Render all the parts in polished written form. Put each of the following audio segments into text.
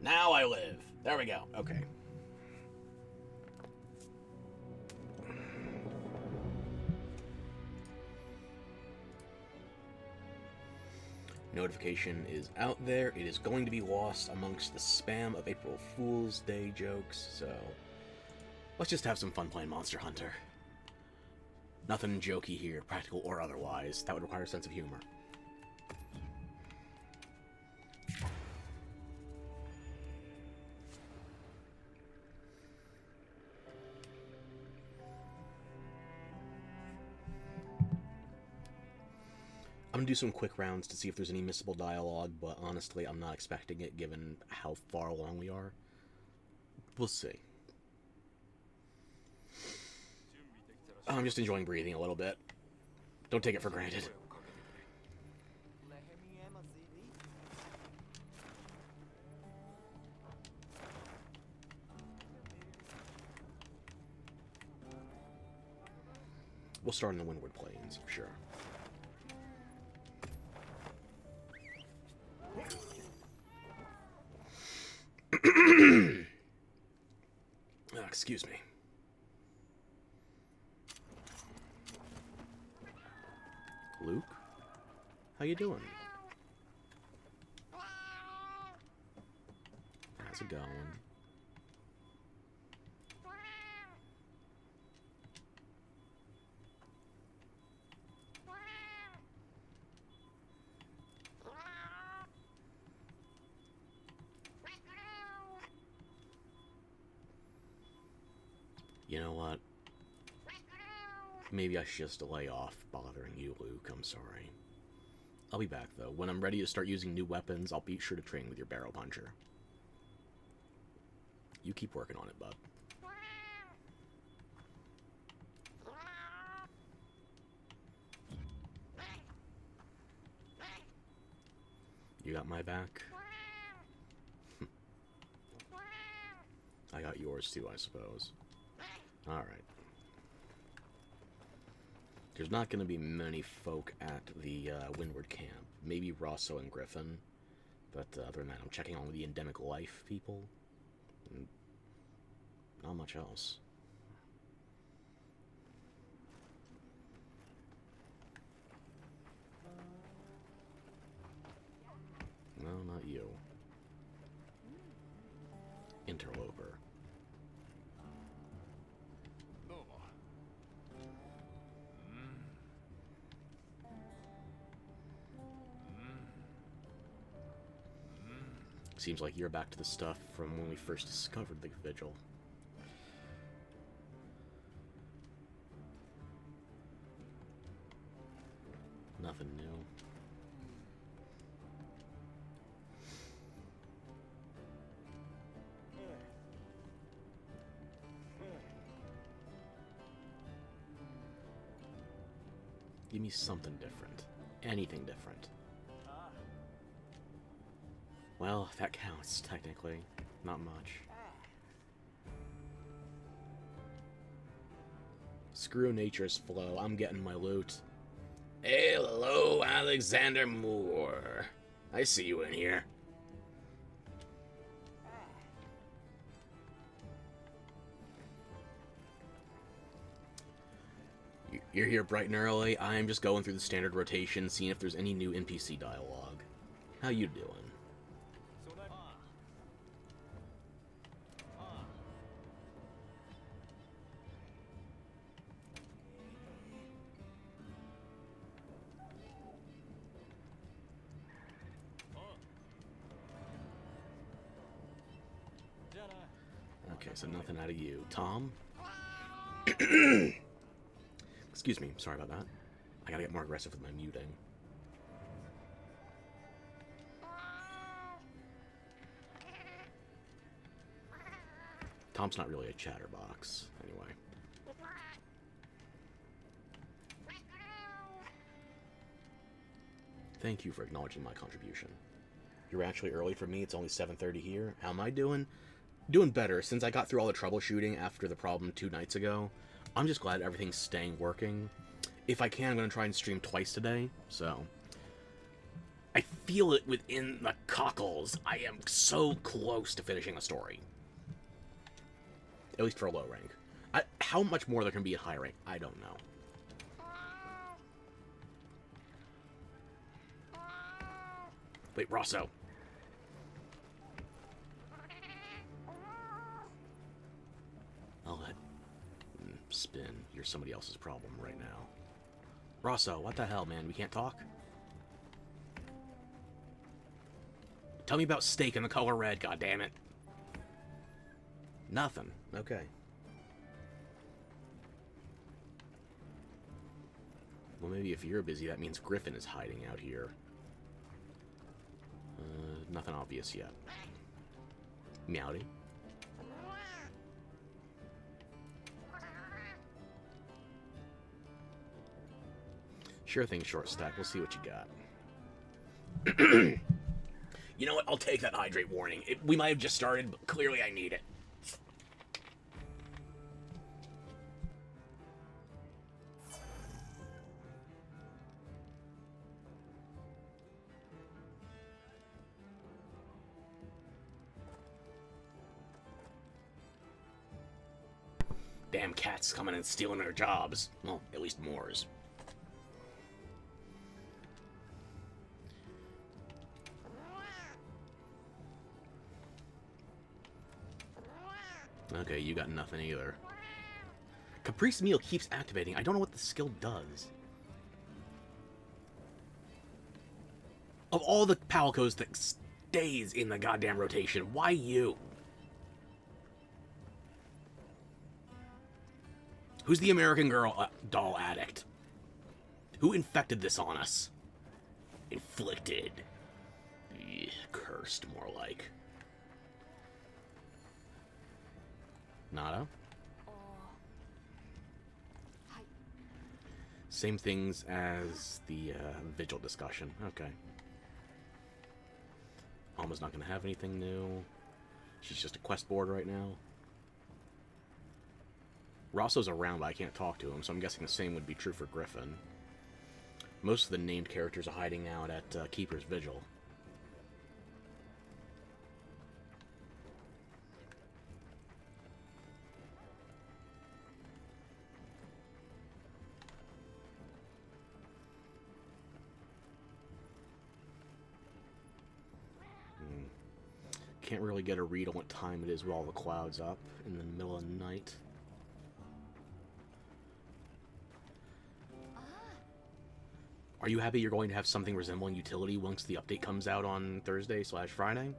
Now I live. There we go. Okay. Notification is out there. It is going to be lost amongst the spam of April Fool's Day jokes, so let's just have some fun playing Monster Hunter. Nothing jokey here, practical or otherwise. That would require a sense of humor. I'm going to do some quick rounds to see if there's any missable dialogue, but honestly, I'm not expecting it given how far along we are. We'll see. I'm just enjoying breathing a little bit. Don't take it for granted. We'll start in the Windward Plains, for sure. Excuse me. Luke? How you doing? How's it going? You know what? Maybe I should just lay off bothering you, Luke. I'm sorry. I'll be back, though. When I'm ready to start using new weapons, I'll be sure to train with your barrel puncher. You keep working on it, bud. You got my back? I got yours, too, I suppose. Alright. There's not going to be many folk at the Windward camp. Maybe Rosso and Griffin. But other than that, I'm checking on the endemic life people. And not much else. No, not you. Interloper. Seems like you're back to the stuff from when we first discovered the Vigil. Nothing new. Give me something different. Anything different. Well, that counts, technically. Not much. Screw nature's flow. I'm getting my loot. Hello, Alexander Moore. I see you in here. You're here bright and early. I'm just going through the standard rotation, seeing if there's any new NPC dialogue. How you doing? Okay, so nothing out of you. Tom? Excuse me, sorry about that. I gotta get more aggressive with my muting. Tom's not really a chatterbox, anyway. Thank you for acknowledging my contribution. You're actually early for me, it's only 7:30 here. How am I doing? Doing better. Since I got through all the troubleshooting after the problem 2 nights ago, I'm just glad everything's staying working. If I can, I'm going to try and stream twice today, so I feel it within the cockles. I am so close to finishing the story. At least for a low rank. How much more there can be at high rank, I don't know. Wait, Rosso. I'll let spin. You're somebody else's problem right now. Rosso, what the hell, man? We can't talk? Tell me about steak in the color red, goddammit. Nothing. Okay. Well, maybe if you're busy, that means Griffin is hiding out here. Nothing obvious yet. Meowdy. Sure thing, short stack. We'll see what you got. You know what? I'll take that hydrate warning. We might have just started, but clearly I need it. Damn cats coming and stealing their jobs. Well, at least Moore's. Okay, you got nothing either. Caprice Meal keeps activating. I don't know what the skill does. Of all the Palicos that stays in the goddamn rotation, why you? Who's the American Girl doll addict? Who infected this on us? Inflicted. Ugh, cursed, more like. Nada? Same things as the Vigil discussion. Okay. Alma's not going to have anything new. She's just a quest board right now. Rosso's around, but I can't talk to him, so I'm guessing the same would be true for Griffin. Most of the named characters are hiding out at Keeper's Vigil. Can't really get a read on what time it is with all the clouds up in the middle of the night. Are you happy you're going to have something resembling utility once the update comes out on Thursday/Friday?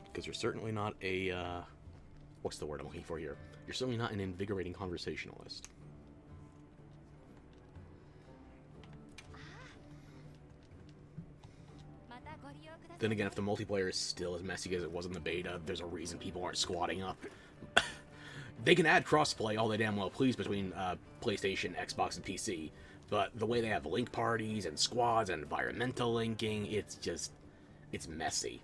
Because you're certainly not a, what's the word I'm looking for here? You're certainly not an invigorating conversationalist. Then again, if the multiplayer is still as messy as it was in the beta, there's a reason people aren't squatting up. They can add crossplay all they damn well please between PlayStation, Xbox, and PC, but the way they have link parties and squads and environmental linking, it's messy.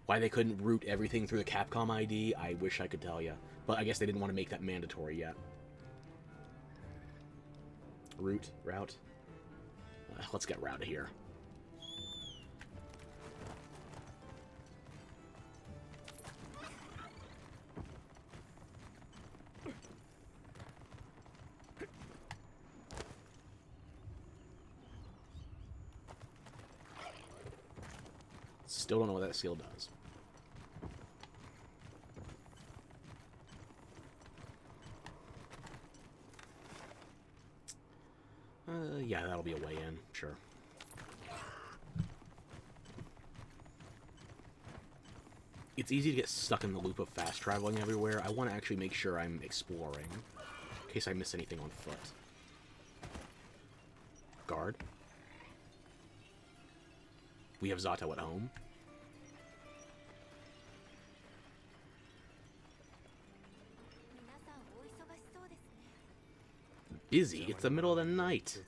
Why they couldn't route everything through the Capcom ID, I wish I could tell you. But I guess they didn't want to make that mandatory yet. Route. Let's get Route here. Still don't know what that skill does. Yeah, that'll be a way in, sure. It's easy to get stuck in the loop of fast traveling everywhere. I want to actually make sure I'm exploring, in case I miss anything on foot. Guard. We have Zato at home. Busy? It's the middle of the night.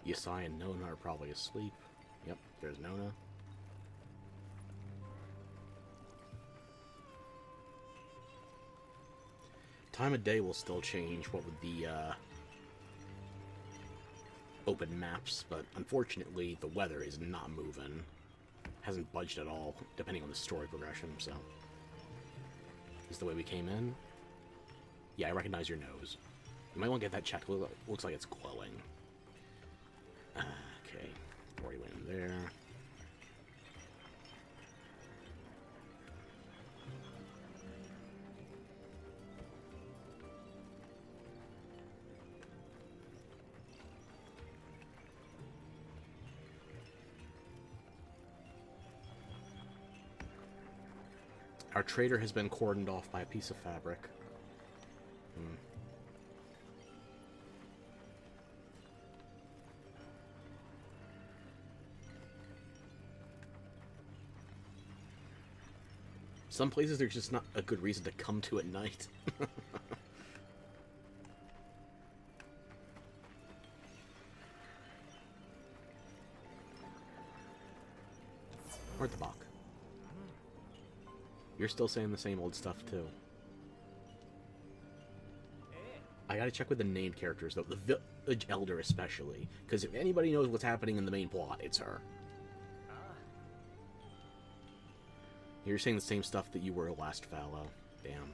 Yasai and Nona are probably asleep. Yep, there's Nona. Time of day will still change what with the open maps, but unfortunately the weather is not moving. Hasn't budged at all, depending on the story progression, so. Is the way we came in? Yeah, I recognize your nose. You might want to get that checked. Looks like it's glowing. Okay, already went in there. Our trader has been cordoned off by a piece of fabric. Some places there's just not a good reason to come to at night. Where'd the Bach? You're still saying the same old stuff, too. I gotta check with the named characters, though. The village elder, especially. Because if anybody knows what's happening in the main plot, it's her. You're saying the same stuff that you were last fallow. Damn.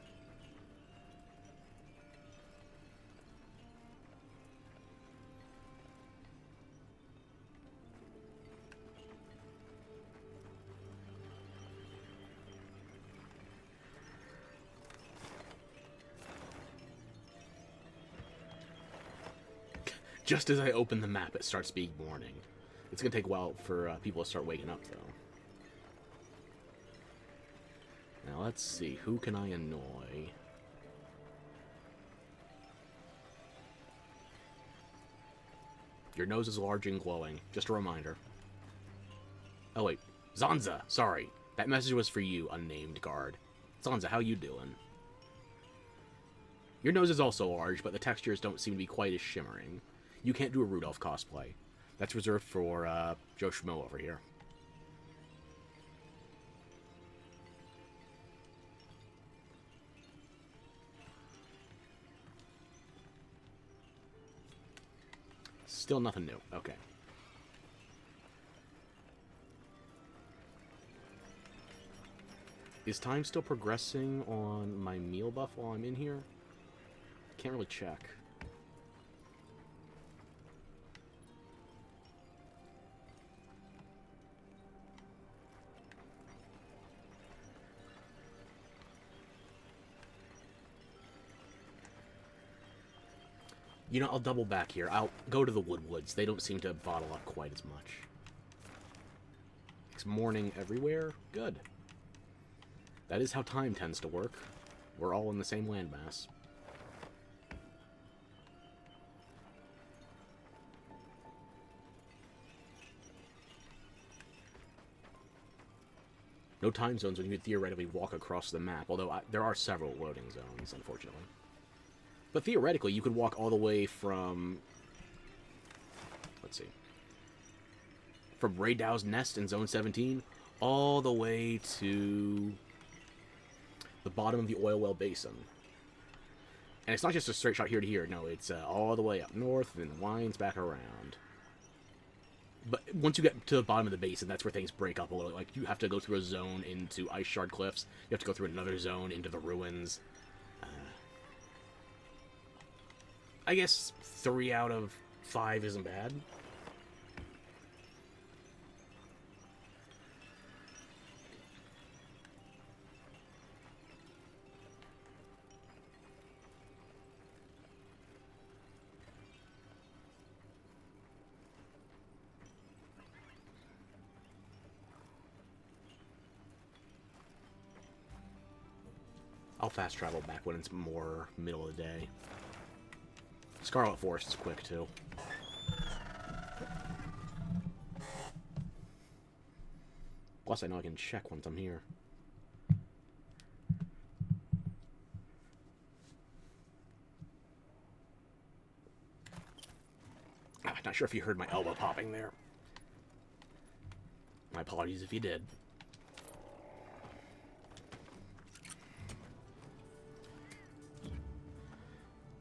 Just as I open the map, it starts being morning. It's gonna take a while for people to start waking up, though. Now, let's see. Who can I annoy? Your nose is large and glowing. Just a reminder. Oh, wait. Zanza! Sorry. That message was for you, unnamed guard. Zanza, how you doing? Your nose is also large, but the textures don't seem to be quite as shimmering. You can't do a Rudolph cosplay. That's reserved for Joe Schmo over here. Still nothing new. Okay. Is time still progressing on my meal buff while I'm in here? Can't really check. You know, I'll double back here. I'll go to the Woodwoods. They don't seem to bottle up quite as much. It's morning everywhere? Good. That is how time tends to work. We're all in the same landmass. No time zones when you could theoretically walk across the map, although there are several loading zones, unfortunately. But theoretically, you could walk all the way from... Let's see. From Raydow's Nest in Zone 17, all the way to the bottom of the oil well basin. And it's not just a straight shot here to here. No, it's all the way up north and winds back around. But once you get to the bottom of the basin, that's where things break up a little. Like, you have to go through a zone into Ice Shard Cliffs. You have to go through another zone into the ruins. I guess 3 out of 5 isn't bad. I'll fast travel back when it's more middle of the day. Scarlet Forest is quick, too. Plus, I know I can check once I'm here. Ah, Not sure if you heard my elbow popping there. My apologies if you did.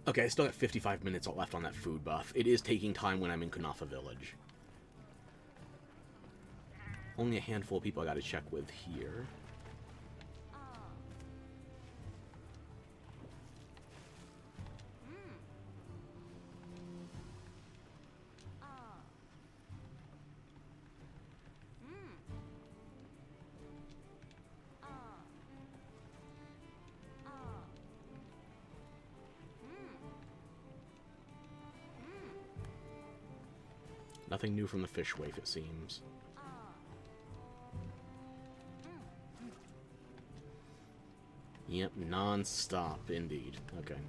Okay, I still got 55 minutes left on that food buff. It is taking time when I'm in Kunafa Village. Only a handful of people I gotta check with here. Nothing new from the fish waif, it seems. Yep, non-stop, indeed. Okay.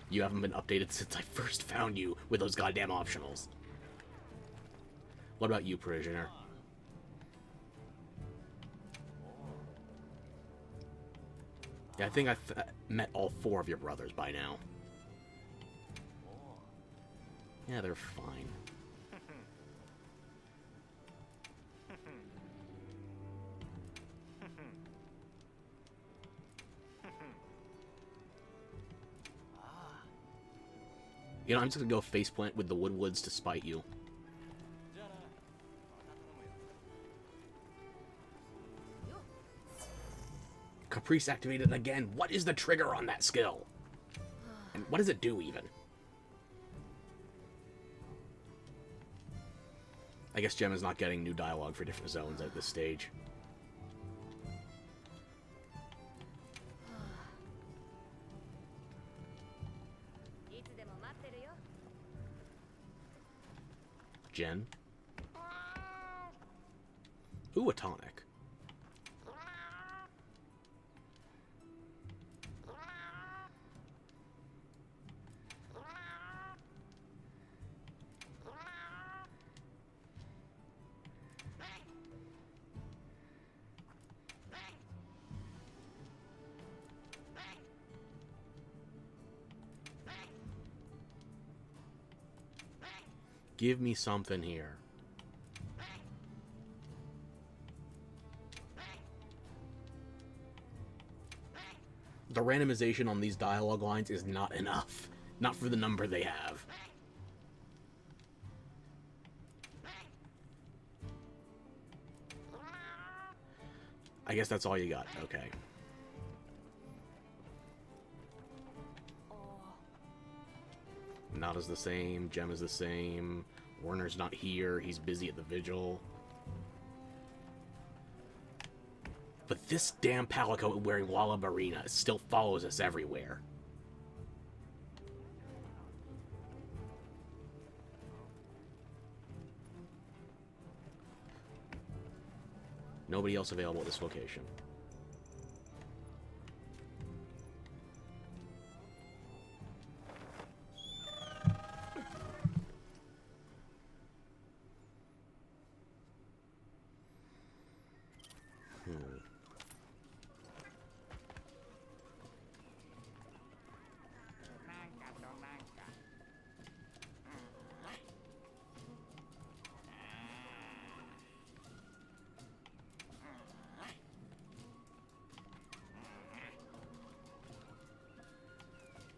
You haven't been updated since I first found you with those goddamn optionals. What about you, Prisoner? Yeah, I think I've met all 4 of your brothers by now. Yeah, they're fine. You know, I'm just gonna go faceplant with the Woodwoods to spite you. Caprice activated again. What is the trigger on that skill? And what does it do, even? I guess Gemma's not getting new dialogue for different zones at this stage. Jen? Ooh, a tonic. Give me something here. The randomization on these dialogue lines is not enough. Not for the number they have. I guess that's all you got. Okay. Nada's the same. Gemma's the same. Werner's not here. He's busy at the vigil. But this damn palico wearing Wallabarina still follows us everywhere. Nobody else available at this location.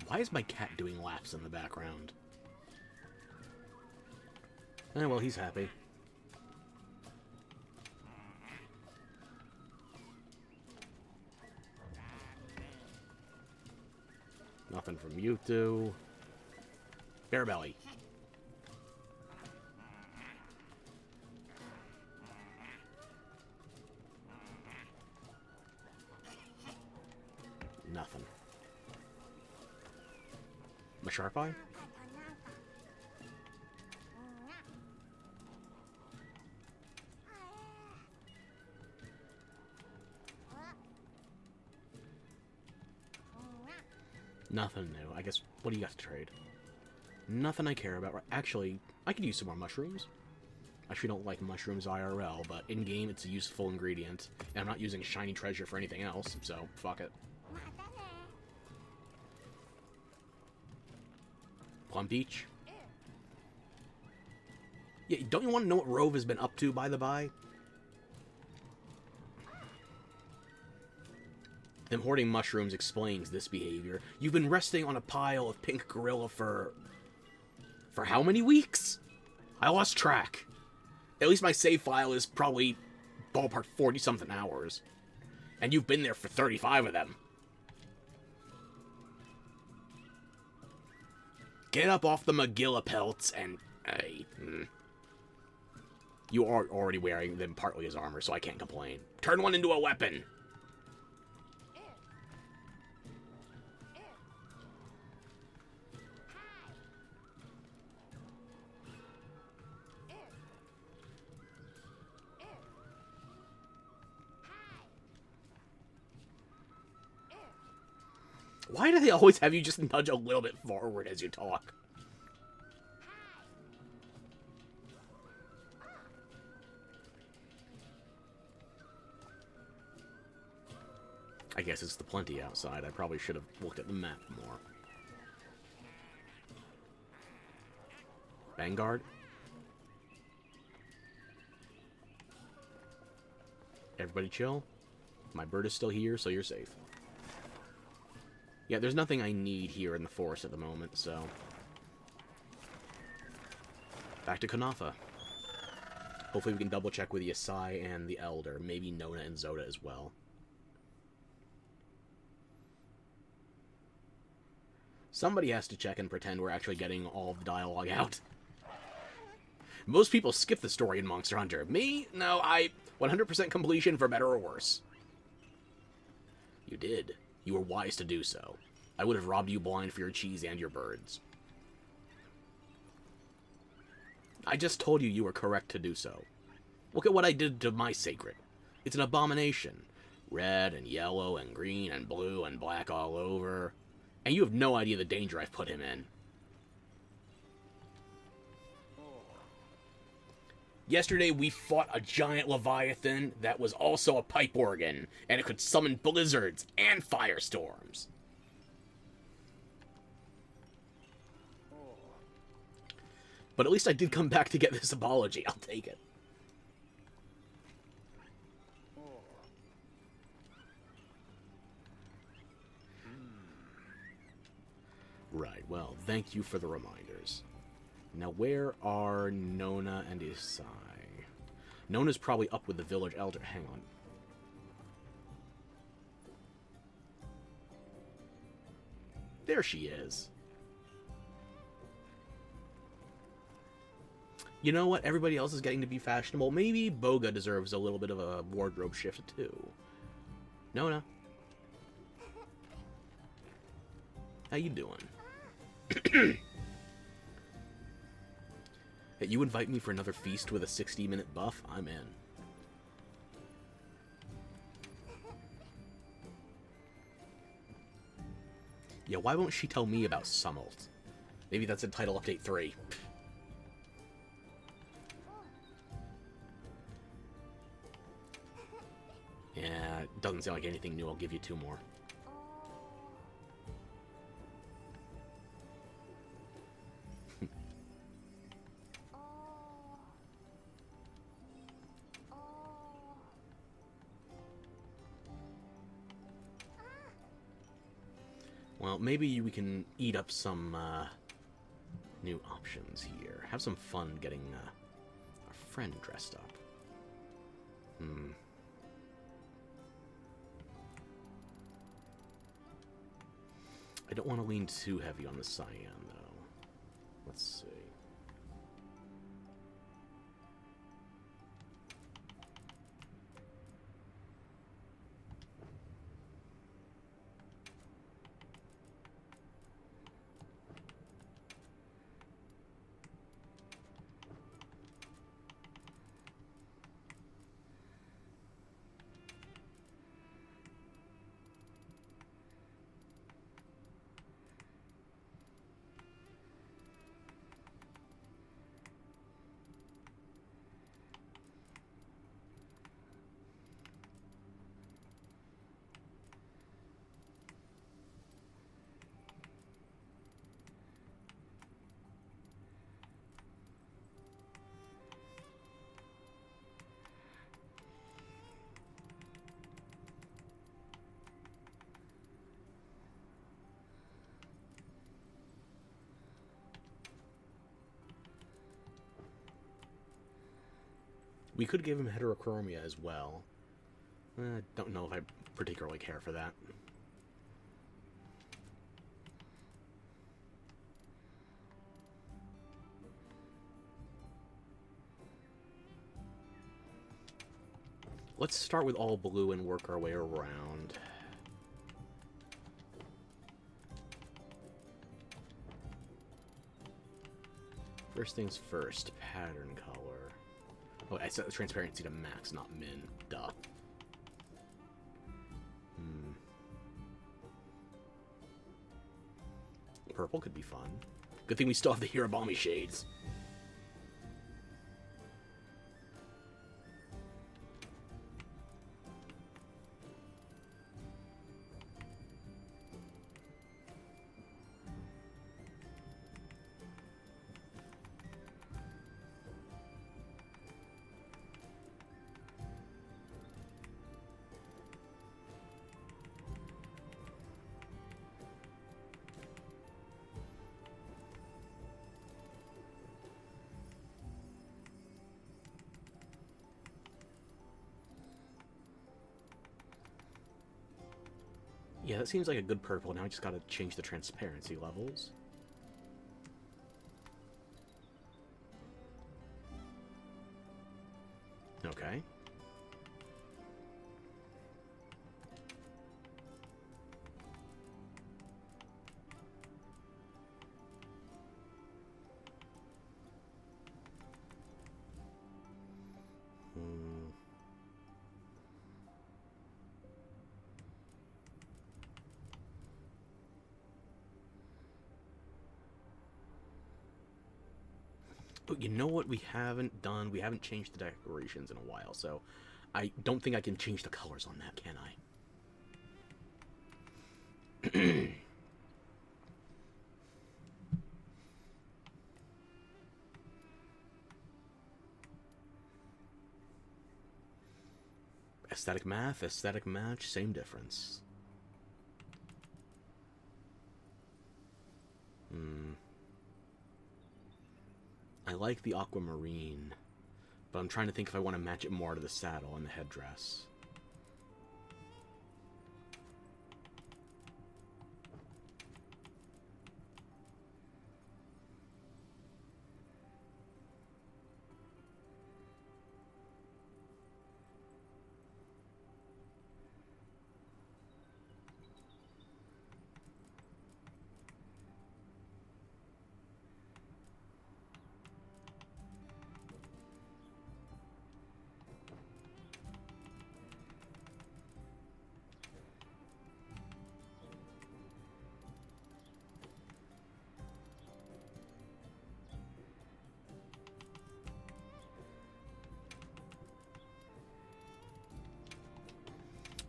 Why is my cat doing laps in the background? Eh, well, he's happy. Nothing from you two. Bear belly. Nothing. A sharp eye? Nothing new. I guess, what do you got to trade? Nothing I care about. Actually, I could use some more mushrooms. I actually don't like mushrooms IRL, but in-game it's a useful ingredient. And I'm not using shiny treasure for anything else, so fuck it. Plum Beach? Yeah, don't you want to know what Rove has been up to, by the by? Them hoarding mushrooms explains this behavior. You've been resting on a pile of pink gorilla for how many weeks? I lost track. At least my save file is probably ballpark 40-something hours. And you've been there for 35 of them. Get up off the Magilla pelts and... You are already wearing them partly as armor, so I can't complain. Turn one into a weapon! Why do they always have you just nudge a little bit forward as you talk? I guess it's the plenty outside. I probably should have looked at the map more. Vanguard? Everybody chill. My bird is still here, so you're safe. Yeah, there's nothing I need here in the forest at the moment, so... Back to Kunafa. Hopefully we can double-check with Yasai and the Elder. Maybe Nona and Zoda as well. Somebody has to check and pretend we're actually getting all of the dialogue out. Most people skip the story in Monster Hunter. Me? No, 100% completion for better or worse. You did. You were wise to do so. I would have robbed you blind for your cheese and your birds. I just told you were correct to do so. Look at what I did to my sacred. It's an abomination. Red and yellow and green and blue and black all over. And you have no idea the danger I've put him in. Yesterday we fought a giant leviathan that was also a pipe organ, and it could summon blizzards and firestorms. But at least I did come back to get this apology. I'll take it. Right, well, thank you for the reminders. Now, where are Nona and Isai? Nona's probably up with the village elder. Hang on. There she is. You know what? Everybody else is getting to be fashionable. Maybe Boga deserves a little bit of a wardrobe shift, too. Nona. How you doing? Hey, you invite me for another feast with a 60-minute buff? I'm in. Yeah, why won't she tell me about Summelt? Maybe that's in Title Update 3. Yeah, it doesn't sound like anything new. I'll give you 2 more. Well, maybe we can eat up some new options here. Have some fun getting our friend dressed up. I don't want to lean too heavy on the cyan, though. Let's see. We could give him heterochromia as well. I don't know if I particularly care for that. Let's start with all blue and work our way around. First things first, pattern color. Oh, I set the transparency to max, not min. Duh. Purple could be fun. Good thing we still have the Hirabami shades. Yeah, that seems like a good purple. Now I just gotta change the transparency levels. Okay. But you know what we haven't done? We haven't changed the decorations in a while, so I don't think I can change the colors on that, can I? Aesthetic math, aesthetic match, same difference. I like the aquamarine, but I'm trying to think if I want to match it more to the saddle and the headdress.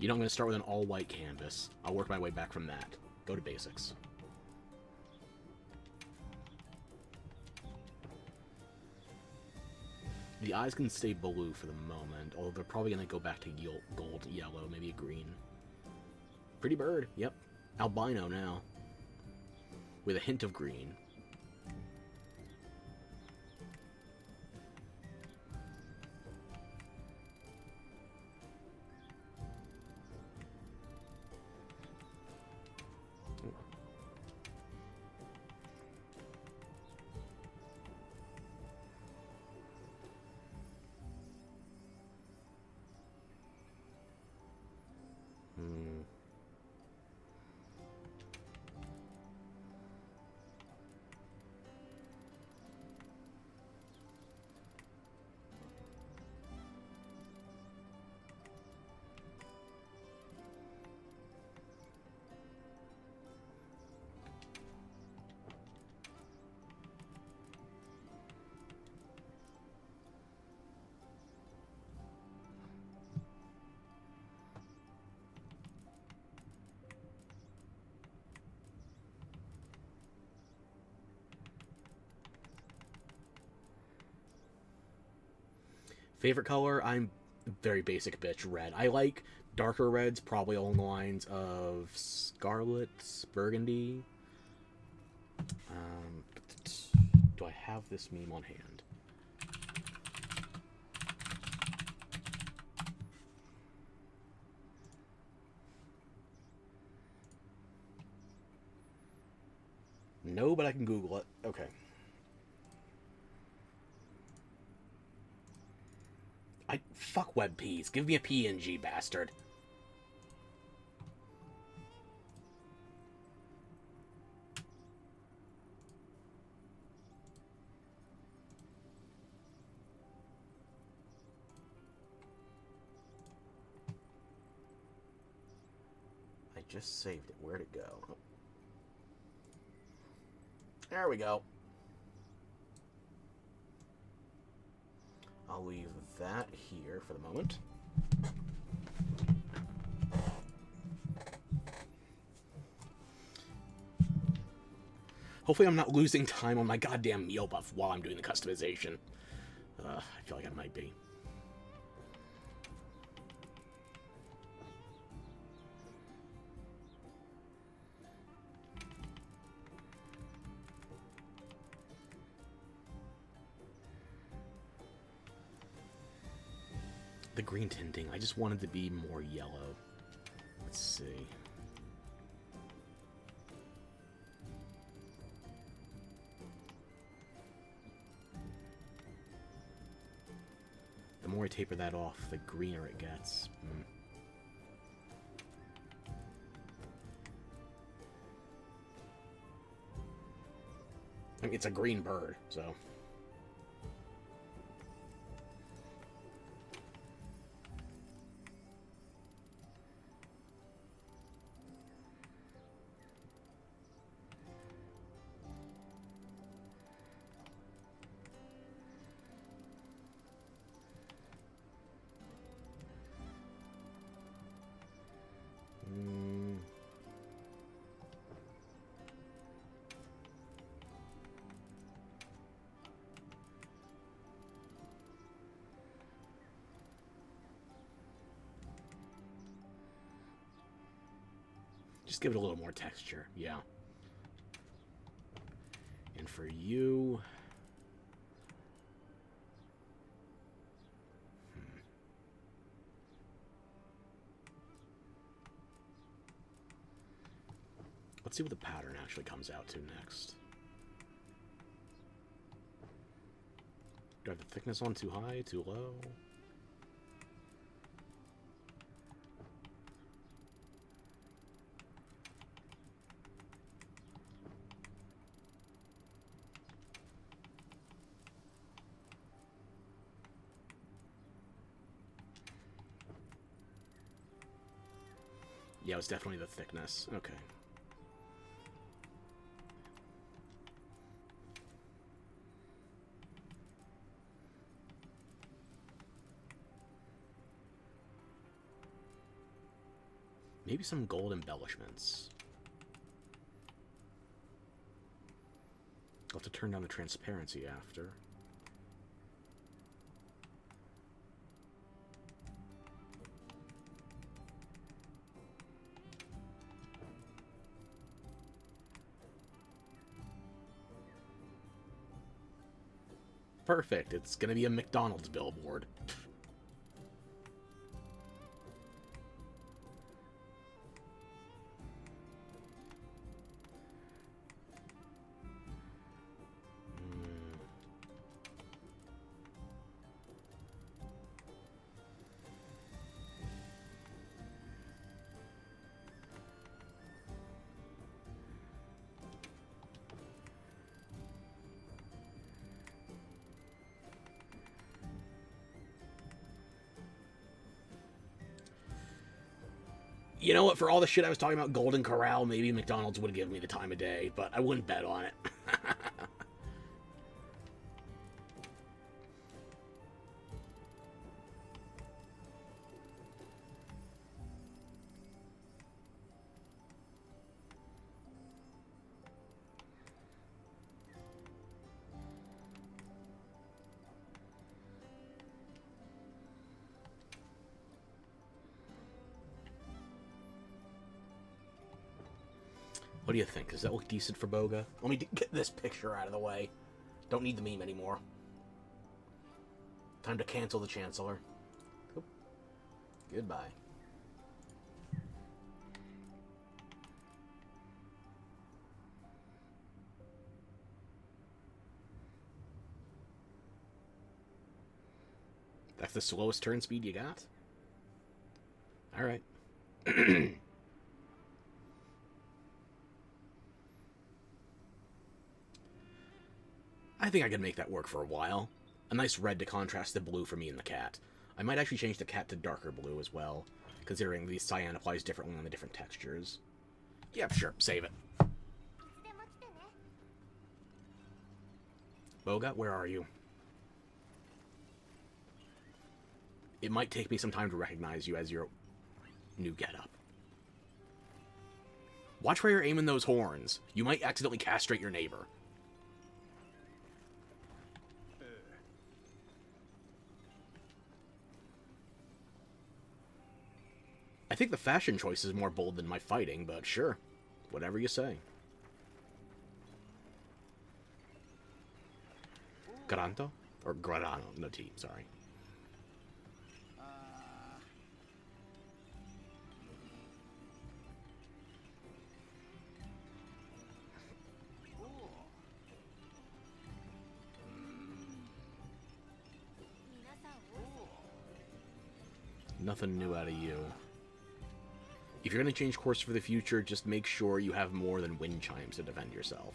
You know, I'm going to start with an all-white canvas. I'll work my way back from that. Go to basics. The eyes can stay blue for the moment, although they're probably going to go back to gold, yellow, maybe a green. Pretty bird, yep. Albino now. With a hint of green. Favorite color? I'm very basic bitch, red. I like darker reds, probably along the lines of scarlet, burgundy. Do I have this meme on hand? No, but I can Google it. Okay. Fuck WebPs. Give me a PNG, bastard. I just saved it. Where'd it go? There we go. I'll leave that here for the moment. Hopefully I'm not losing time on my goddamn meal buff while I'm doing the customization. I feel like I might be. The green tinting, I just wanted to be more yellow. Let's see. The more I taper that off, the greener it gets. I mean, it's a green bird, so... Just give it a little more texture, yeah. And for you... Let's see what the pattern actually comes out to next. Do I have the thickness on too high, too low? Yeah, it was definitely the thickness. Okay. Maybe some gold embellishments. I'll have to turn down the transparency after. Perfect. It's gonna be a McDonald's billboard. You know what? For all the shit I was talking about Golden Corral, maybe McDonald's would have given me the time of day, but I wouldn't bet on it. What do you think? Does that look decent for Boga? Let me get this picture out of the way. Don't need the meme anymore. Time to cancel the Chancellor. Oop. Goodbye. That's the slowest turn speed you got? Alright. I think I can make that work for a while. A nice red to contrast the blue for me and the cat. I might actually change the cat to darker blue as well, considering the cyan applies differently on the different textures. Yep, sure, save it. Boga, where are you? It might take me some time to recognize you as your new getup. Watch where you're aiming those horns. You might accidentally castrate your neighbor. I think the fashion choice is more bold than my fighting, but sure. Whatever you say. Garanto? Or Grano, no T, sorry. Nothing new out of you. If you're going to change course for the future, just make sure you have more than wind chimes to defend yourself.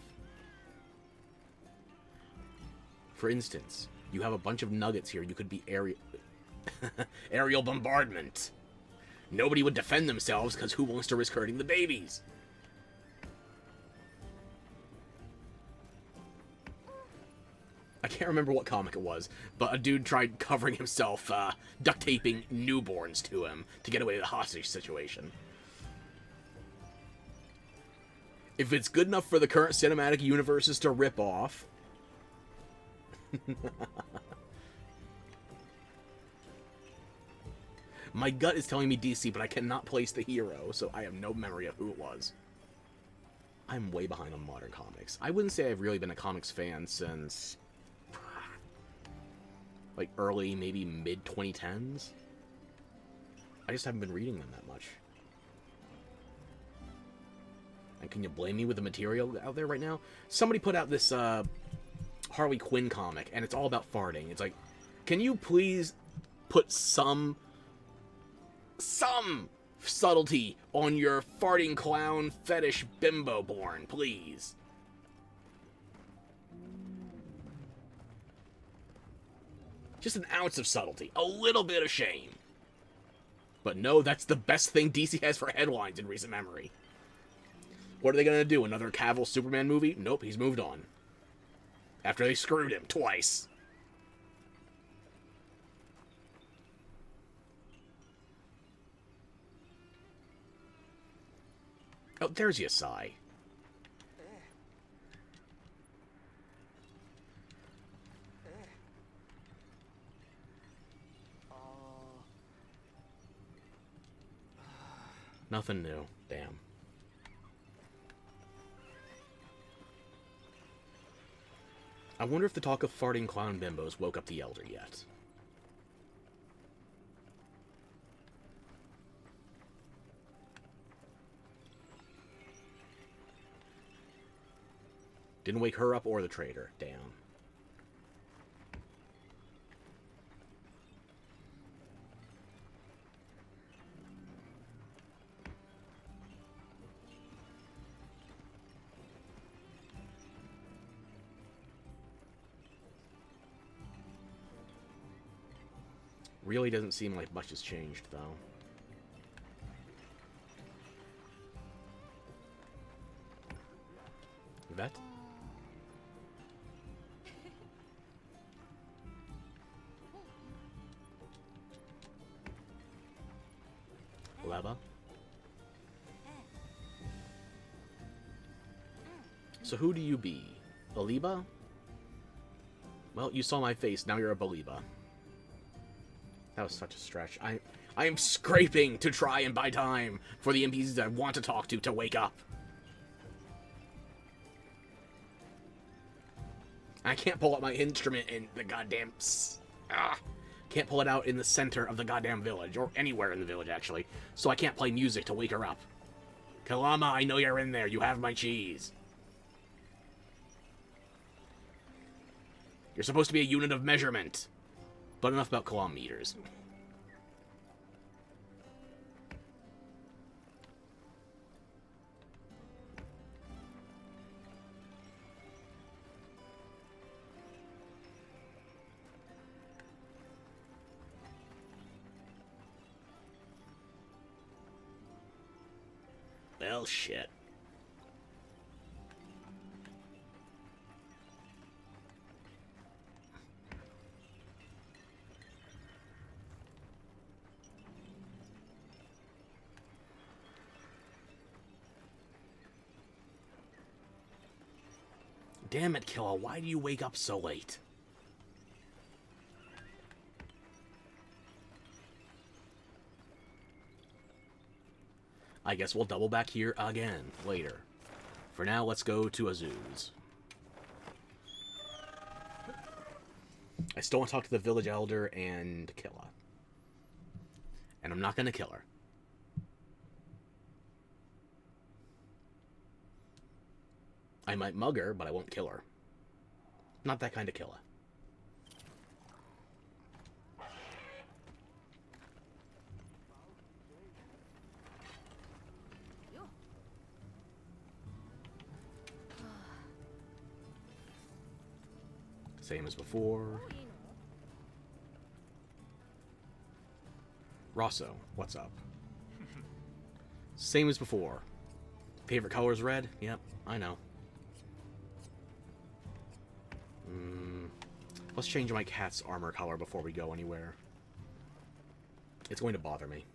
For instance, you have a bunch of nuggets here. You could be aerial bombardment. Nobody would defend themselves because who wants to risk hurting the babies? I can't remember what comic it was, but a dude tried covering himself, duct taping newborns to him to get away with a hostage situation. If it's good enough for the current cinematic universes to rip off... My gut is telling me DC, but I cannot place the hero, so I have no memory of who it was. I'm way behind on modern comics. I wouldn't say I've really been a comics fan since... like early, maybe mid-2010s. I just haven't been reading them that much. And can you blame me with the material out there right now? Somebody put out this Harley Quinn comic, and it's all about farting. It's like, can you please put some subtlety on your farting clown fetish bimbo born, please? Just an ounce of subtlety. A little bit of shame. But no, that's the best thing DC has for headlines in recent memory. What are they going to do? Another Cavill Superman movie? Nope, he's moved on. After they screwed him twice. Oh, there's Yasai. Nothing new. Damn. I wonder if the talk of farting clown bimbos woke up the Elder yet. Didn't wake her up or the trader. Damn. Really doesn't seem like much has changed, though. Yvette? Leva? So who do you be? Baliba? Well, you saw my face, now you're a Baliba. That was such a stretch. I am scraping to try and buy time for the NPCs I want to talk to wake up. I can't pull out my instrument in the goddamn... Can't pull it out in the center of the goddamn village, or anywhere in the village, actually. So I can't play music to wake her up. Kalama, I know you're in there. You have my cheese. You're supposed to be a unit of measurement. But enough about kilometers. Well, shit. Damn it, Killa, why do you wake up so late? I guess we'll double back here again later. For now, let's go to Azuz. I still want to talk to the village elder and Killa. And I'm not going to kill her. I might mug her, but I won't kill her. Not that kind of Killa. Same as before. Rosso, what's up? Same as before. Favorite color is red? Yep, I know. Let's change my cat's armor color before we go anywhere. It's going to bother me.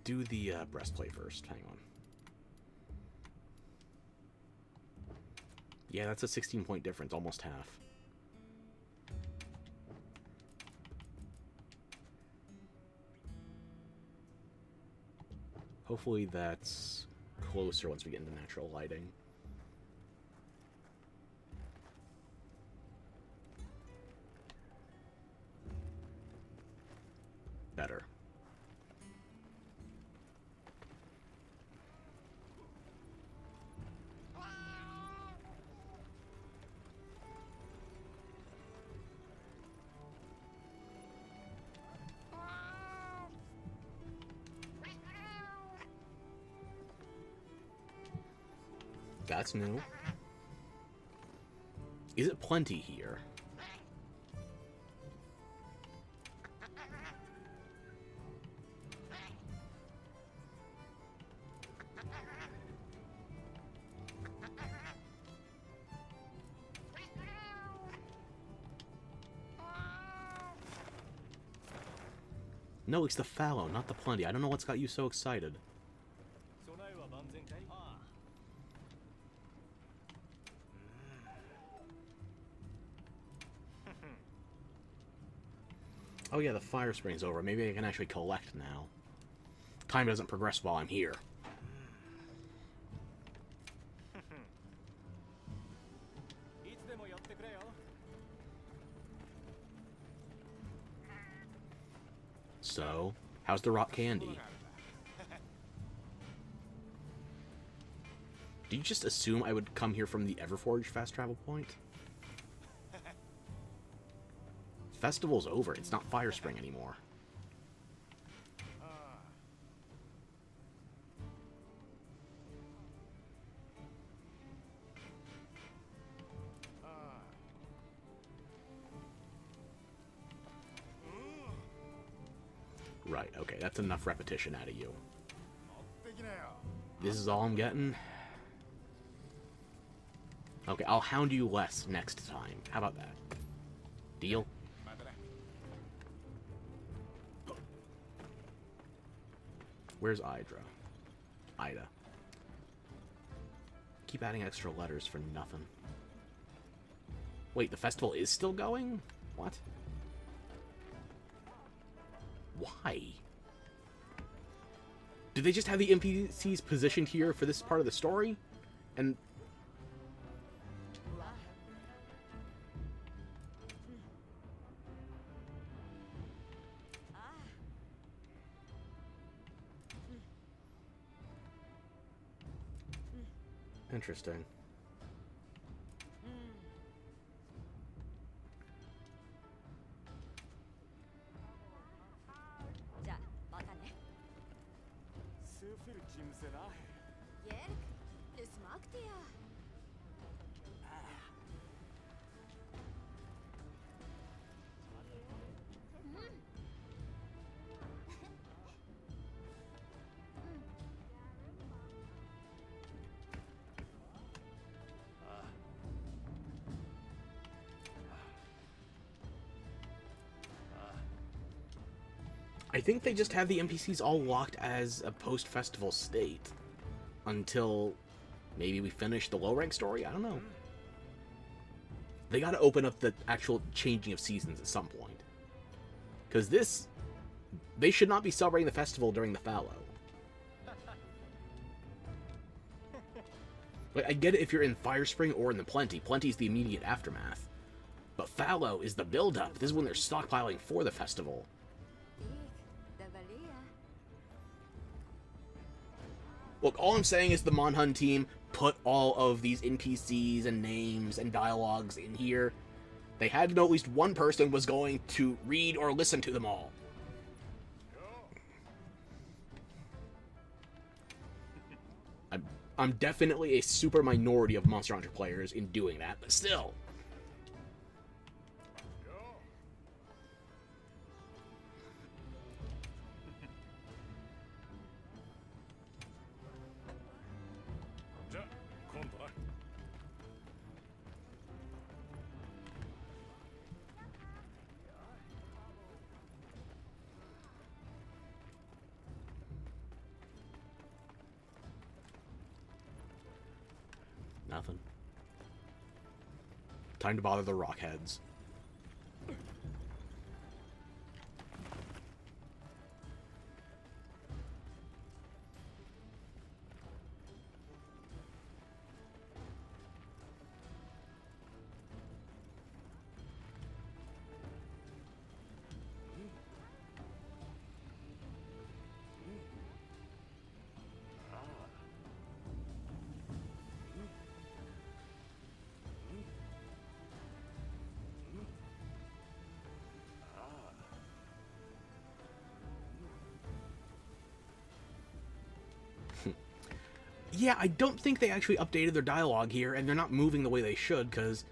Do the breastplate first. Hang on. Yeah, that's a 16-point difference, almost half. Hopefully that's closer once we get into natural lighting. Better. That's new. Is it plenty here? No, it's the fallow, not the plenty. I don't know what's got you so excited. Oh yeah, the fire spring's over. Maybe I can actually collect now. Time doesn't progress while I'm here. So, how's the rock candy? Do you just assume I would come here from the Everforge fast travel point? Festival's over. It's not Fire Spring anymore. Right, okay, that's enough repetition out of you. This is all I'm getting? Okay, I'll hound you less next time. How about that? Deal? Where's Idra? Ida. Keep adding extra letters for nothing. Wait, the festival is still going? What? Why? Do they just have the NPCs positioned here for this part of the story? And... Interesting. I think they just have the NPCs all locked as a post-festival state until maybe we finish the low-rank story? I don't know. They gotta open up the actual changing of seasons at some point. Because this... They should not be celebrating the festival during the fallow. Like, I get it if you're in Fire Spring or in the Plenty. Plenty is the immediate aftermath. But fallow is the build-up. This is when they're stockpiling for the festival. Look, all I'm saying is the Monhun team put all of these NPCs and names and dialogues in here. They had to know at least one person was going to read or listen to them all. I'm definitely a super minority of Monster Hunter players in doing that, but still. Nothing. Time to bother the rockheads. Yeah, I don't think they actually updated their dialogue here, and they're not moving the way they should, because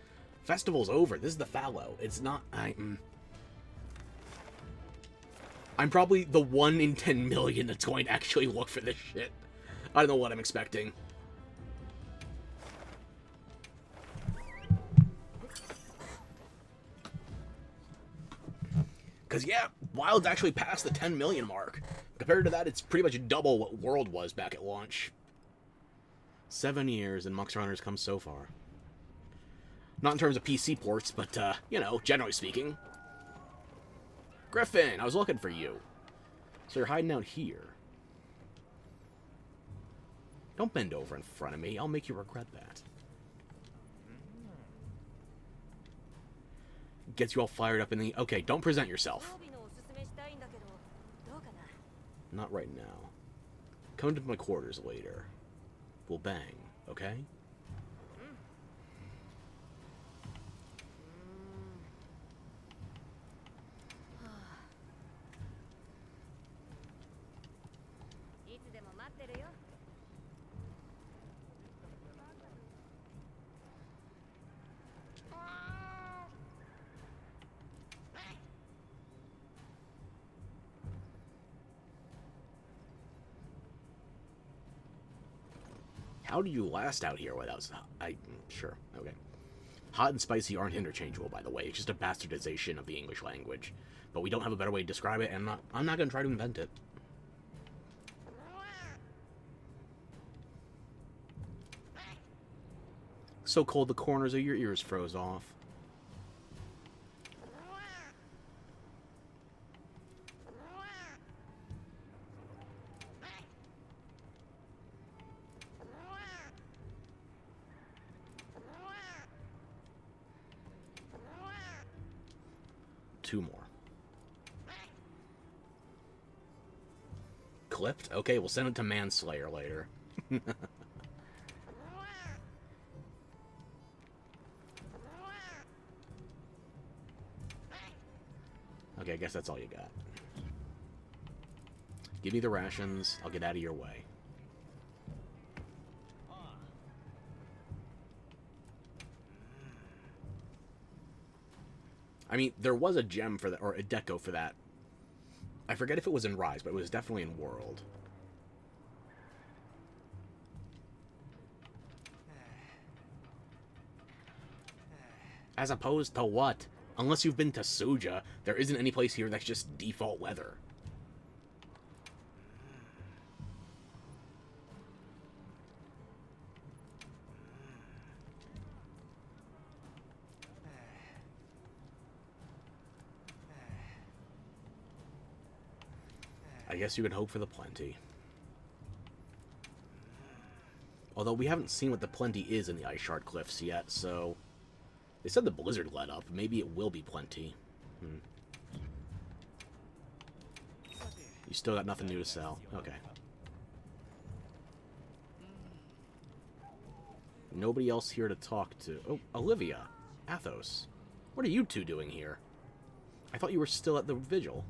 festival's over. This is the fallow. It's not... I'm probably the 1 in 10 million that's going to actually look for this shit. I don't know what I'm expecting. Because, yeah, Wild's actually passed the 10 million mark. Compared to that, it's pretty much double what World was back at launch. 7 years, and Monster Hunter's come so far. Not in terms of PC ports, but, you know, generally speaking. Griffin, I was looking for you. So you're hiding out here. Don't bend over in front of me. I'll make you regret that. Gets you all fired up in the... Okay, don't present yourself. Not right now. Come to my quarters later. We'll bang, okay? How do you last out here without... Sure, okay. Hot and spicy aren't interchangeable, by the way. It's just a bastardization of the English language. But we don't have a better way to describe it, and I'm not going to try to invent it. So cold the corners of your ears froze off. Two more. Clipped? Okay, we'll send it to Manslayer later. guess that's all you got. Give me the rations. I'll get out of your way. I mean, there was a gem for that, or a deco for that. I forget if it was in Rise, but it was definitely in World. As opposed to what? Unless you've been to Suja, there isn't any place here that's just default weather. I guess you can hope for the plenty. Although we haven't seen what the plenty is in the Ice Shard Cliffs yet, so... They said the blizzard let up. Maybe it will be plenty. You still got nothing new to sell. Okay. Nobody else here to talk to. Oh, Olivia. Athos. What are you two doing here? I thought you were still at the vigil.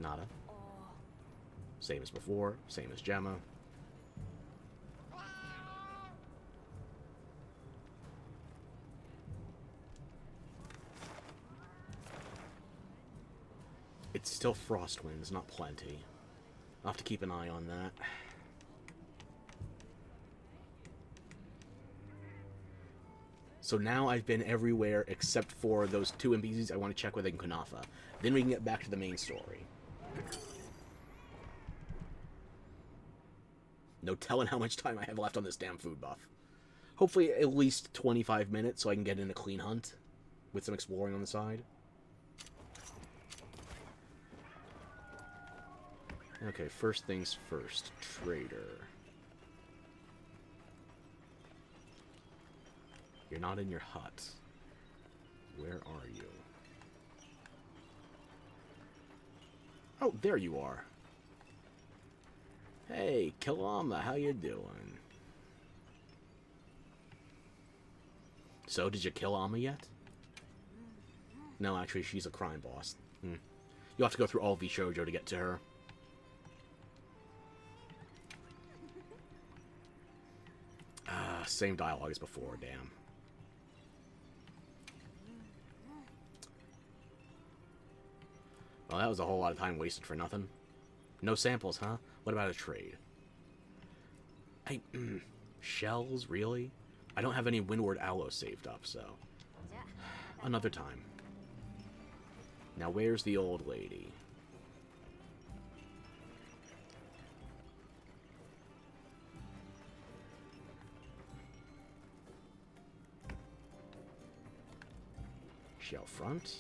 Nada. Same as before. Same as Gemma. It's still Frostwinds, not plenty. I'll have to keep an eye on that. So now I've been everywhere except for those two NPCs I want to check with in Kunafa. Then we can get back to the main story. No telling how much time I have left on this damn food buff. Hopefully at least 25 minutes so I can get in a clean hunt with some exploring on the side. Okay, first things first. Trader. You're not in your hut. Where are you? Oh, there you are. Hey, Kalama, how you doing? So, did you kill Amma yet? No, actually, she's a crime boss. You'll have to go through all of Shoujo to get to her. Same dialogue as before, damn. Well, that was a whole lot of time wasted for nothing. No samples, huh? What about a trade? Shells, really? I don't have any Windward Aloe saved up, so... Another time. Now, where's the old lady? She out front?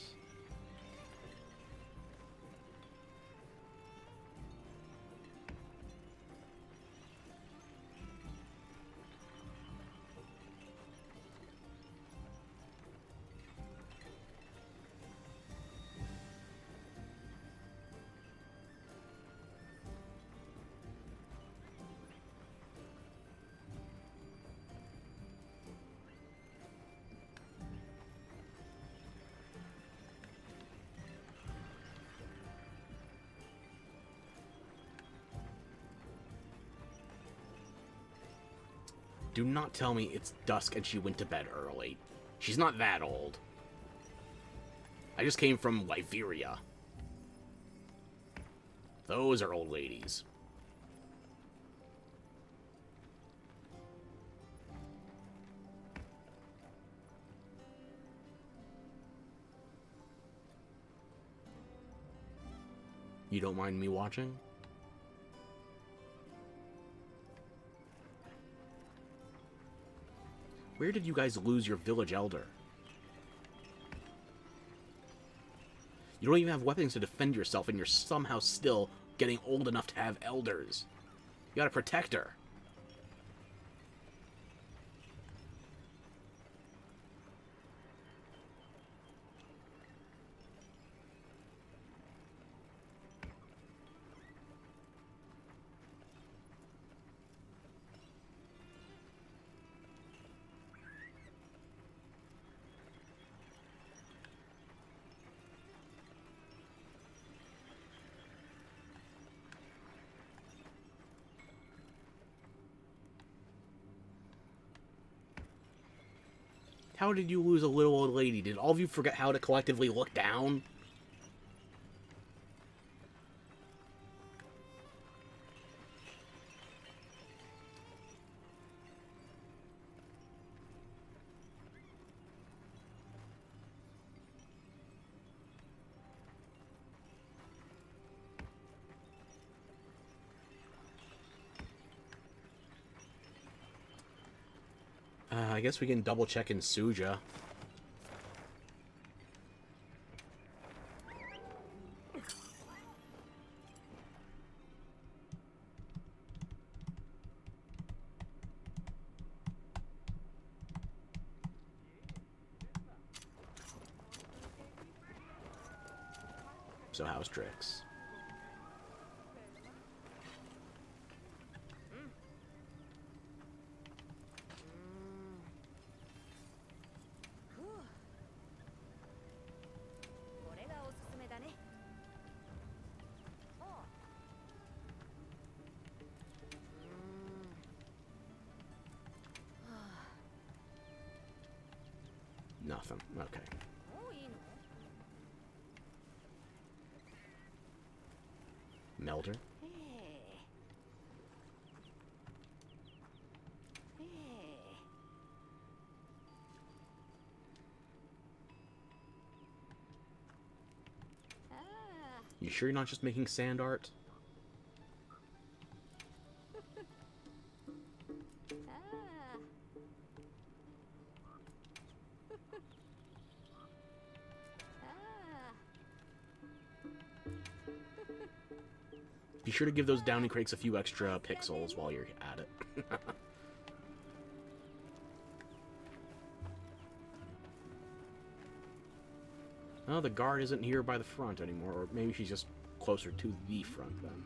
Do not tell me it's dusk and she went to bed early. She's not that old. I just came from Liberia. Those are old ladies. You don't mind me watching? Where did you guys lose your village elder? You don't even have weapons to defend yourself, and you're somehow still getting old enough to have elders. You gotta protect her. How did you lose a little old lady? Did all of you forget how to collectively look down? I guess we can double check in Suja. So how's Trix? Nothing. Okay. Melder? You sure you're not just making sand art? Be sure to give those downy crakes a few extra pixels while you're at it. Oh, the guard isn't here by the front anymore, or maybe she's just closer to the front then.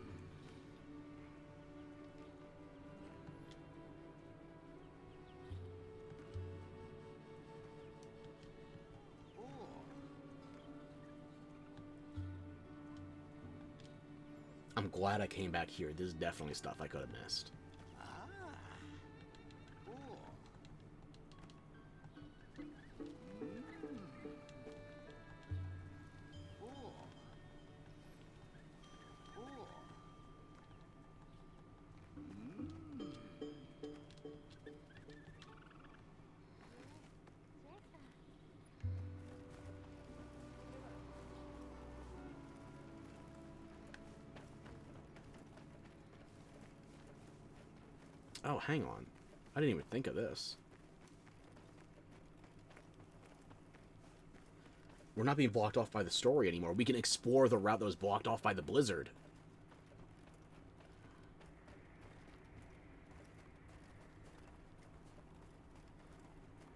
I'm glad I came back here. This is definitely stuff I could have missed. Oh, hang on. I didn't even think of this. We're not being blocked off by the story anymore. We can explore the route that was blocked off by the blizzard.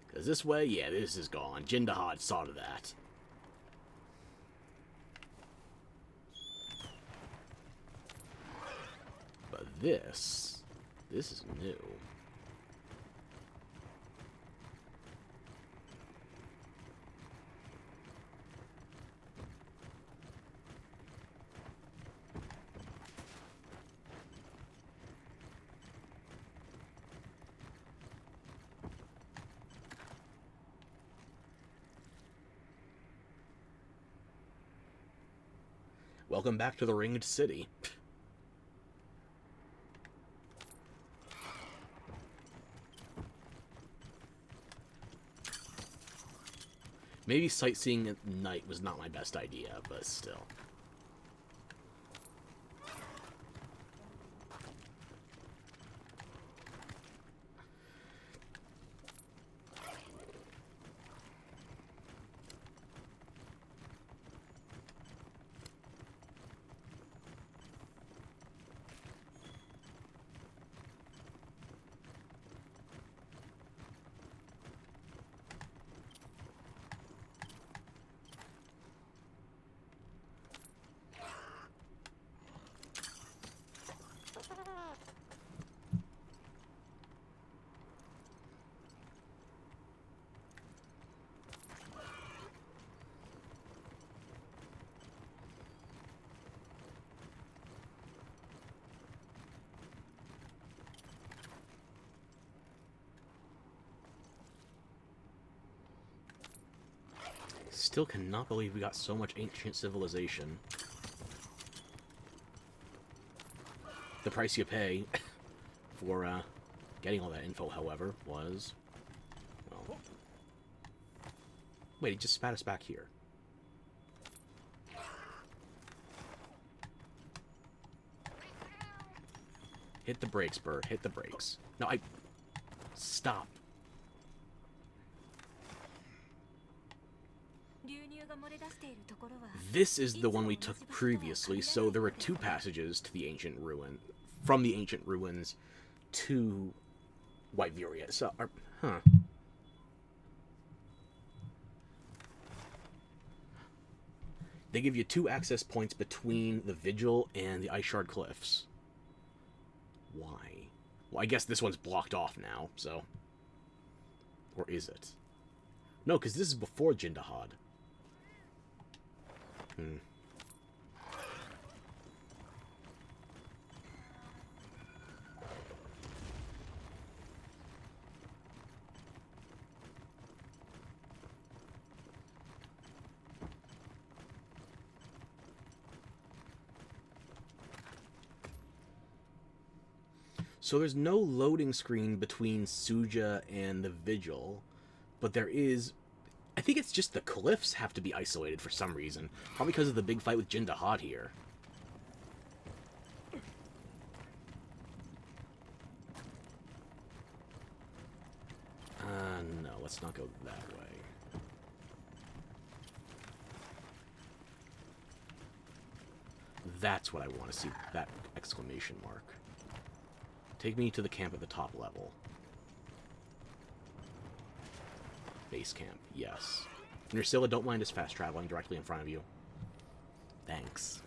Because this way, yeah, this is gone. Jindahad saw to that. But this is new. Welcome back to the Ringed City. Maybe sightseeing at night was not my best idea, but still. Still cannot believe we got so much ancient civilization. The price you pay for getting all that info, however, was... Well... Wait, he just spat us back here. Hit the brakes, bird. Hit the brakes. No, Stop. This is the one we took previously, so there were 2 passages to the ancient ruin, from the ancient ruins to White Viria. So, They give you 2 access points between the Vigil and the Ice Shard Cliffs. Why? Well, I guess this one's blocked off now, so... Or is it? No, because this is before Jindahad. So there's no loading screen between Suja and the Vigil, but there is... I think it's just the cliffs have to be isolated for some reason. Probably because of the big fight with Jindahad here. No, let's not go that way. That's what I want to see, that exclamation mark. Take me to the camp at the top level. Base camp, yes. Nursilla, don't mind us fast traveling directly in front of you. Thanks.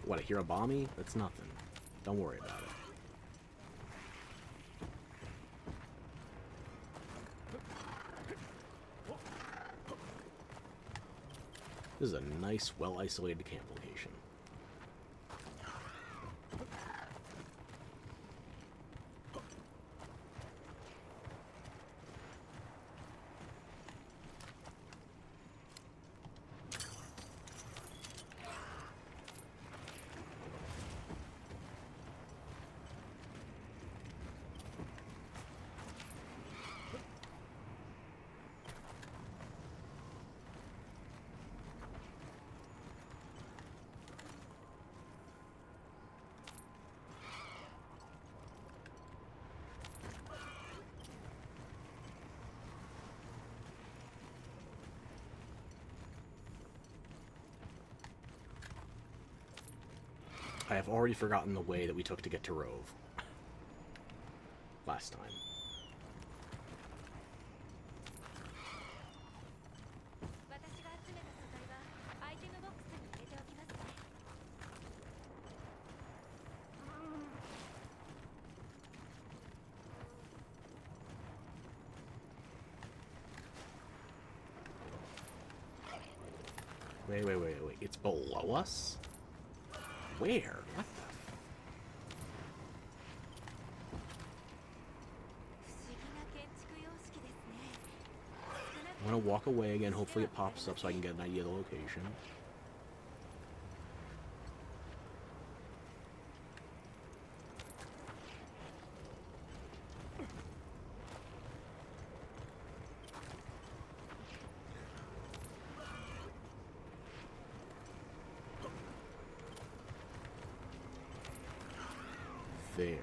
What, a Hirabami? That's nothing. Don't worry about it. This is a nice, well-isolated camp location. I have already forgotten the way that we took to get to Rove. Last time. Wait. It's below us? Where? What the f... I'm gonna walk away again, hopefully it pops up so I can get an idea of the location. There.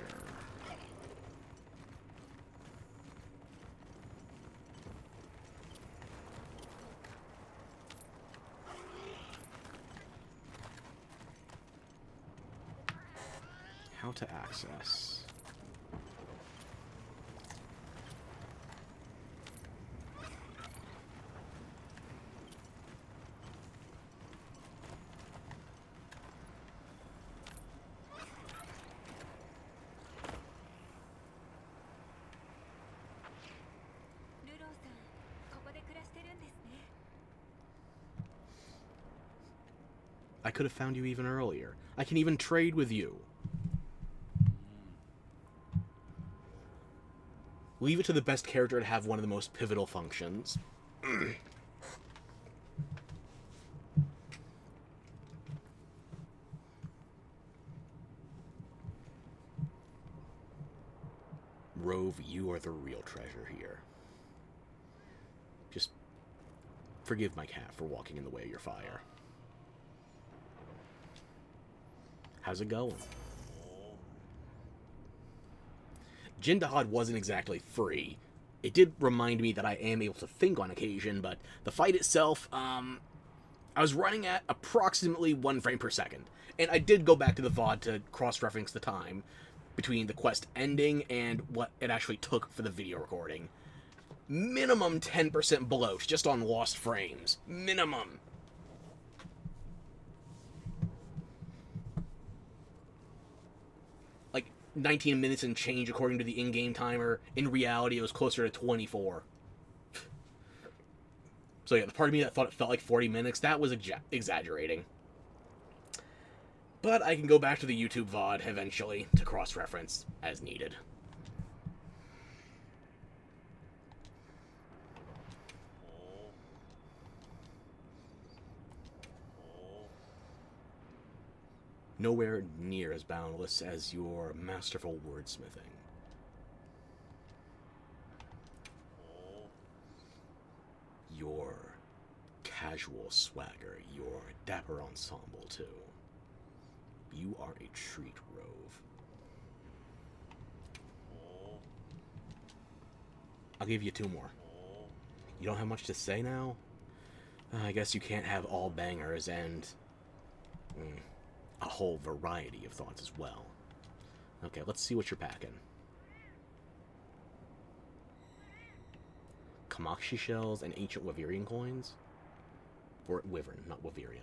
How to access. I could have found you even earlier. I can even trade with you. Leave it to the best character to have one of the most pivotal functions. Rove, you are the real treasure here. Just forgive my cat for walking in the way of your fire. How's it going? Jindahad wasn't exactly free. It did remind me that I am able to think on occasion, but the fight itself, I was running at approximately 1 frame per second. And I did go back to the VOD to cross-reference the time between the quest ending and what it actually took for the video recording. Minimum 10% bloat just on lost frames. Minimum. Like 19 minutes and change according to the in-game timer. In reality, it was closer to 24. So yeah, the part of me that thought it felt like 40 minutes, that was exaggerating. But I can go back to the YouTube VOD eventually to cross-reference as needed. Nowhere near as boundless as your masterful wordsmithing. Your casual swagger, your dapper ensemble, too. You are a treat, Rove. I'll give you 2 more. You don't have much to say now? I guess you can't have all bangers and a whole variety of thoughts as well. Okay, let's see what you're packing. Kamakshi shells and ancient Wyverian coins? Or Wyvern, not Wyverian.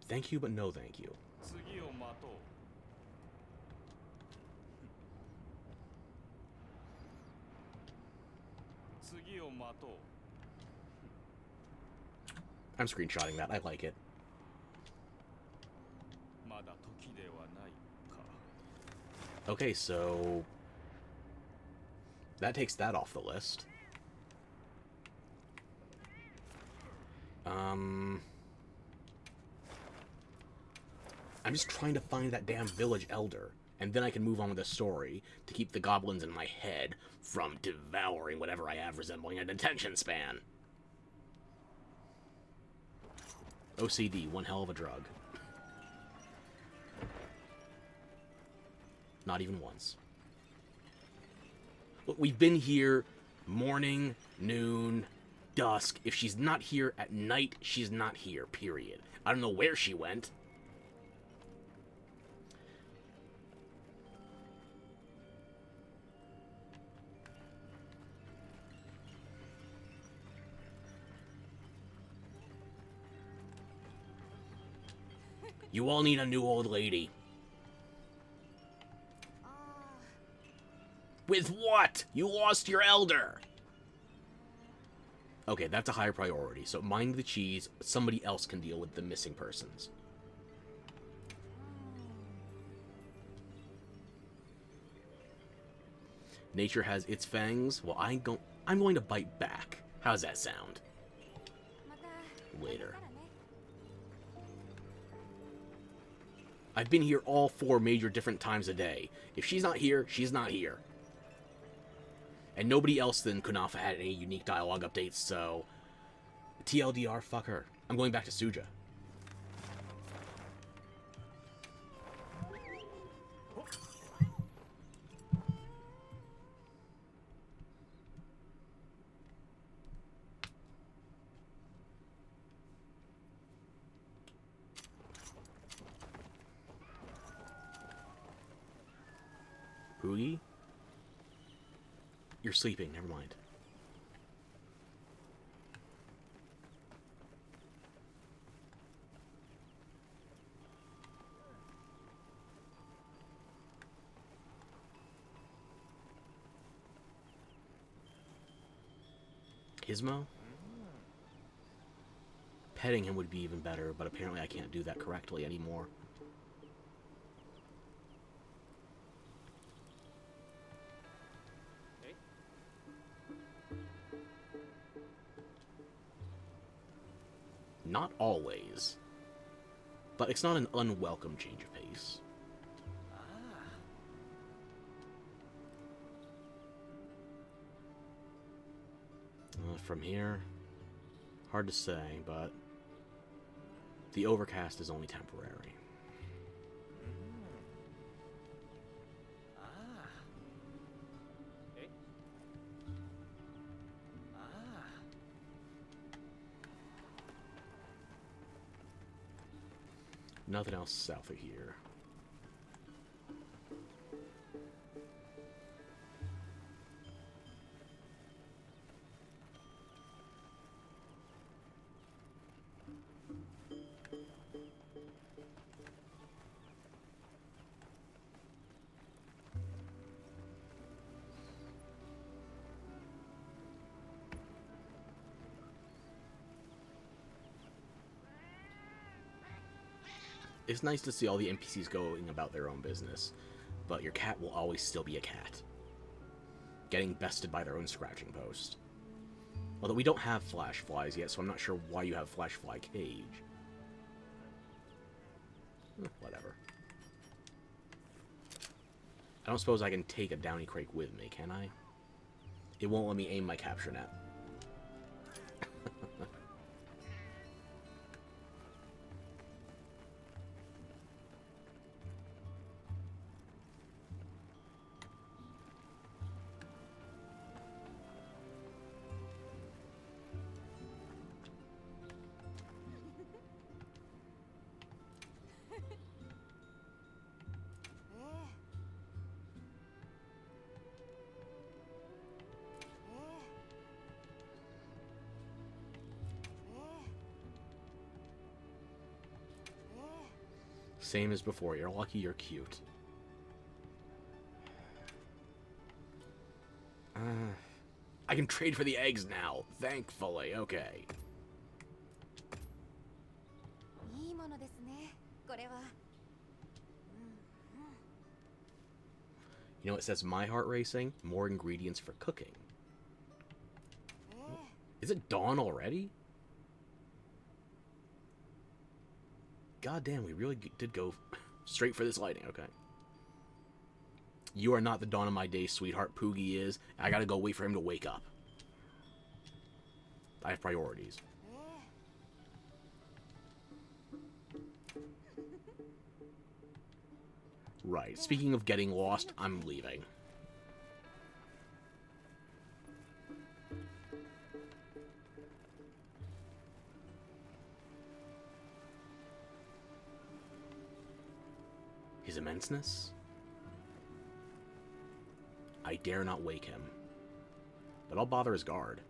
Thank you, but no thank you. I'm screenshotting that. I like it. Okay, so that takes that off the list. I'm just trying to find that damn village elder, and then I can move on with the story to keep the goblins in my head from devouring whatever I have resembling an attention span. OCD, one hell of a drug. Not even once. Look, we've been here morning, noon, dusk. If she's not here at night, she's not here, period. I don't know where she went. You all need a new old lady. With what? You lost your elder. Okay, that's a higher priority. So mind the cheese. Somebody else can deal with the missing persons. Nature has its fangs. Well, I'm going to bite back. How's that sound? Later. I've been here all 4 major different times a day. If she's not here, she's not here. And nobody else than Kunafa had any unique dialogue updates, so... TLDR, fuck her. I'm going back to Suja. Hugi? You're sleeping, never mind. Gizmo? Petting him would be even better, but apparently I can't do that correctly anymore. Not always. But it's not an unwelcome change of pace. From here, hard to say, but the overcast is only temporary. Nothing else south of here. It's nice to see all the NPCs going about their own business, but your cat will always still be a cat, getting bested by their own scratching post. Although we don't have flash flies yet, so I'm not sure why you have flash fly cage. Whatever. I don't suppose I can take a downy crate with me, can I? It won't let me aim my capture net. Same as before. You're lucky you're cute. I can trade for the eggs now. Thankfully. Okay. You know, it says my heart racing, more ingredients for cooking. Is it dawn already? God damn, we really did go straight for this lighting. Okay. You are not the dawn of my day, sweetheart. Poogie is. I gotta go wait for him to wake up. I have priorities. Right. Speaking of getting lost, I'm leaving. His immenseness? I dare not wake him. But I'll bother his guard.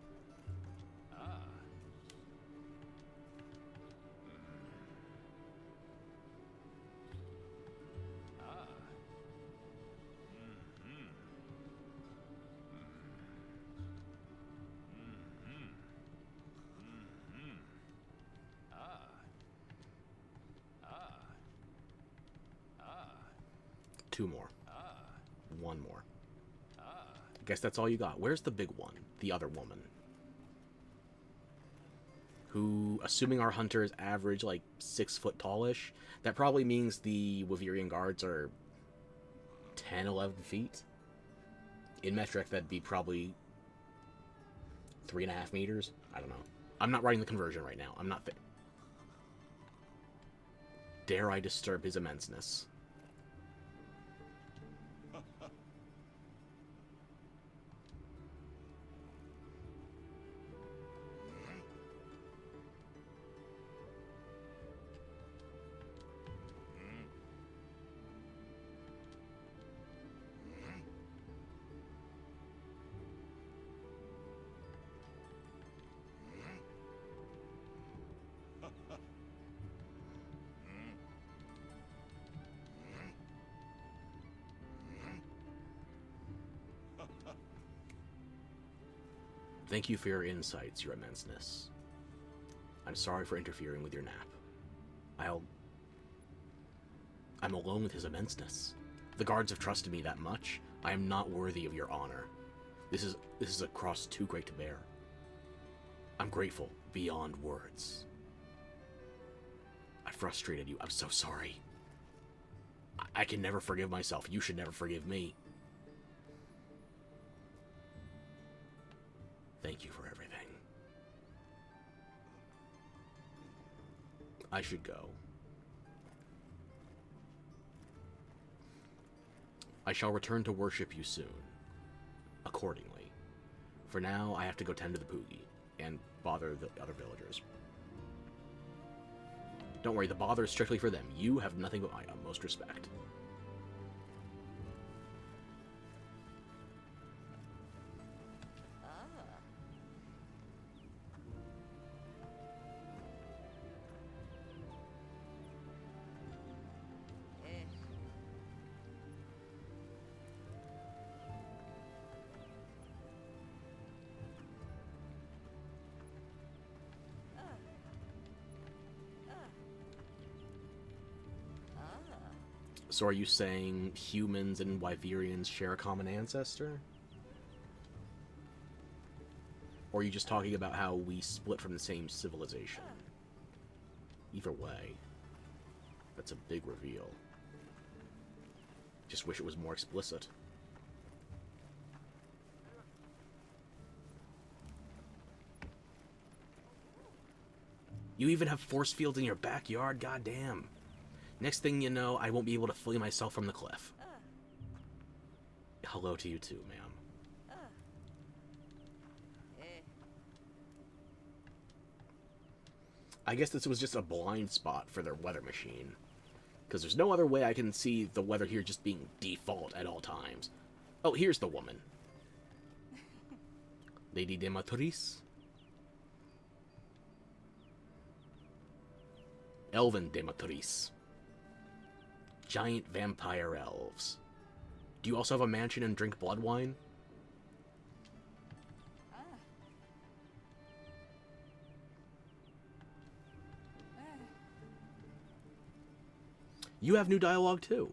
Two more. One more. I guess that's all you got. Where's the big one? The other woman. Who, assuming our hunter is average, like 6 foot tallish, that probably means the Wyverian guards are 10, 11 feet. In metric, that'd be probably 3.5 meters. I don't know. I'm not writing the conversion right now. I'm not fit. Dare I disturb his immenseness? Thank you for your insights, your immenseness. I'm sorry for interfering with your nap. I'm alone with his immenseness. The guards have trusted me that much. I am not worthy of your honor. This is a cross too great to bear. I'm grateful beyond words. I frustrated you. I'm so sorry. I can never forgive myself. You should never forgive me. Thank you for everything. I should go. I shall return to worship you soon. Accordingly. For now, I have to go tend to the Poogie and bother the other villagers. Don't worry, the bother is strictly for them. You have nothing but my utmost respect. So are you saying humans and Wyverians share a common ancestor? Or are you just talking about how we split from the same civilization? Either way, that's a big reveal. Just wish it was more explicit. You even have force fields in your backyard? Goddamn. Next thing you know, I won't be able to flee myself from the cliff. Hello to you too, ma'am. I guess this was just a blind spot for their weather machine. Because there's no other way I can see the weather here just being default at all times. Oh, here's the woman. Lady de Maturis? Elven de Maturis. Giant vampire elves. Do you also have a mansion and drink blood wine? You have new dialogue too.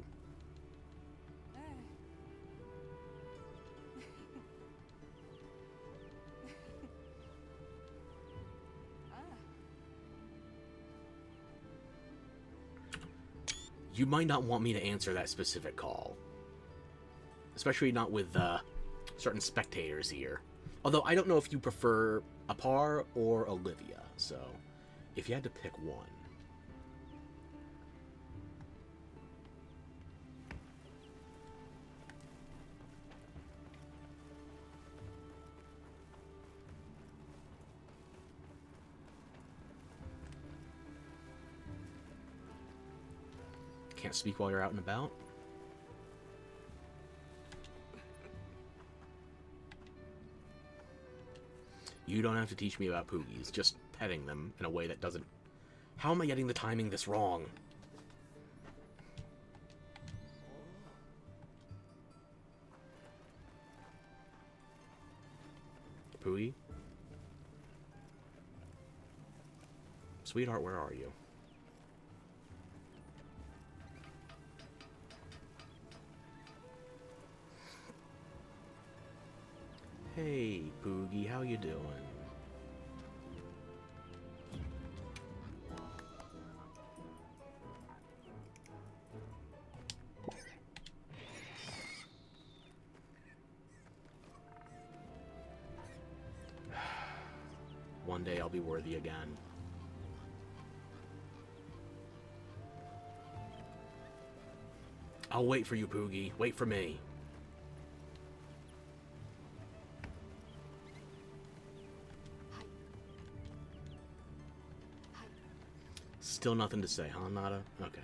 You might not want me to answer that specific call. Especially not with certain spectators here. Although I don't know if you prefer Apar or Olivia, so if you had to pick one. Can't speak while you're out and about? You don't have to teach me about Poogies, just petting them in a way that doesn't... How am I getting the timing this wrong? Poogie? Sweetheart, where are you? Hey, Poogie, how you doing? One day I'll be worthy again. I'll wait for you, Poogie. Wait for me. Still nothing to say, huh, Nada? Okay.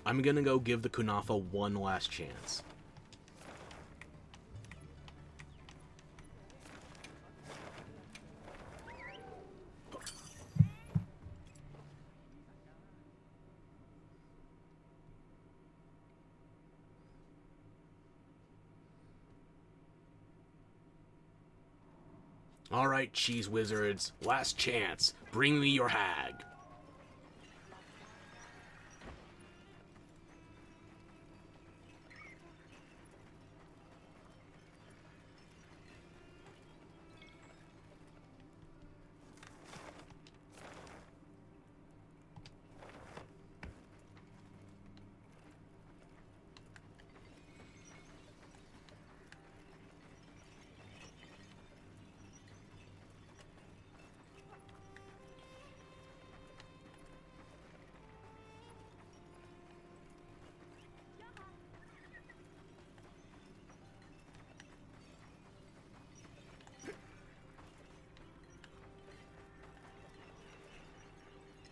I'm gonna go give the Kunafa one last chance. Alright, cheese wizards. Last chance. Bring me your hag.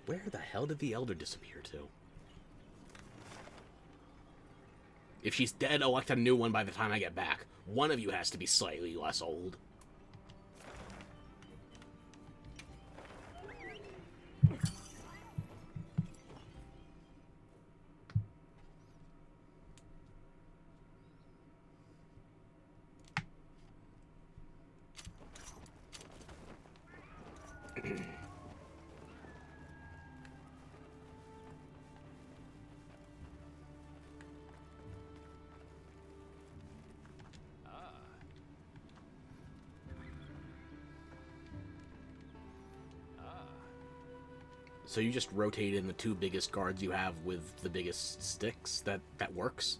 Where the hell did the elder disappear to? If she's dead, elect a new one by the time I get back. One of you has to be slightly less old. So you just rotate in the two biggest guards you have with the biggest sticks? That works?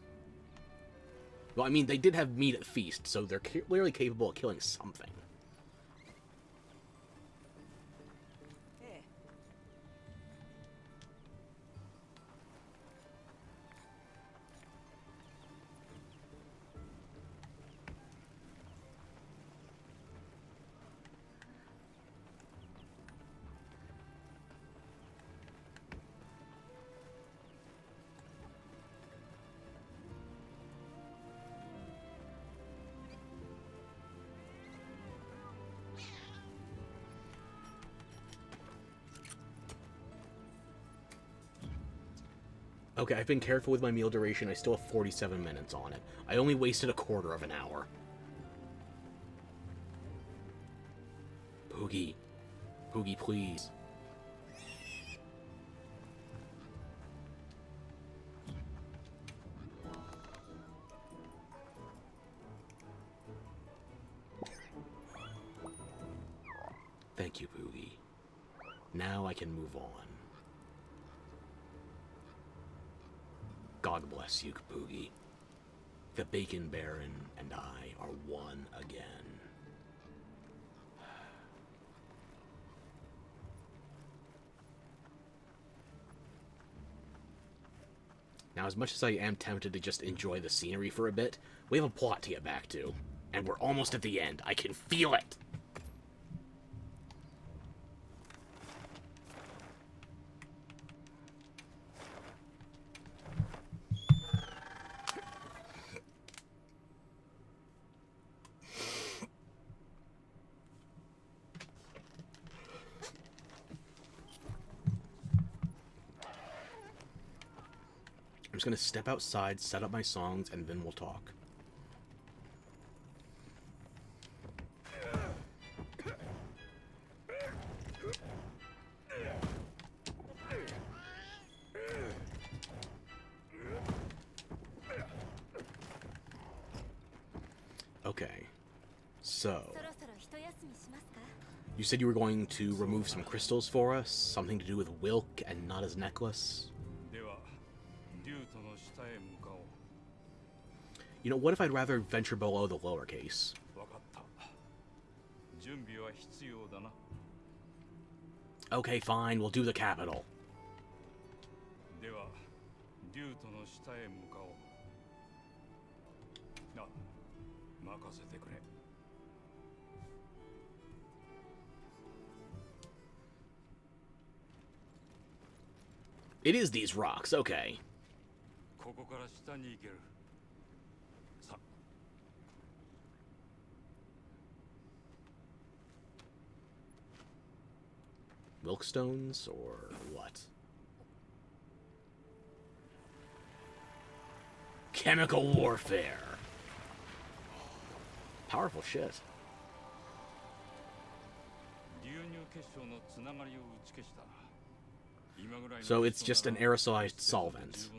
Well, I mean, they did have meat at the feast, so they're clearly capable of killing something. Okay, I've been careful with my meal duration. I still have 47 minutes on it. I only wasted a quarter of an hour. Poogie. Poogie, please. Thank you, Poogie. Now I can move on. God bless you, Poogie. The Bacon Baron and I are one again. Now, as much as I am tempted to just enjoy the scenery for a bit, we have a plot to get back to. And we're almost at the end. I can feel it! I'm just gonna step outside, set up my songs, and then we'll talk. Okay, so you said you were going to remove some crystals for us, something to do with Wilk and Nada's necklace. You know, what if I'd rather venture below the lowercase? Okay, fine, we'll do the capital. It is these rocks, okay. Milkstones, or what? Chemical warfare. Powerful shit. So it's just an aerosolized solvent.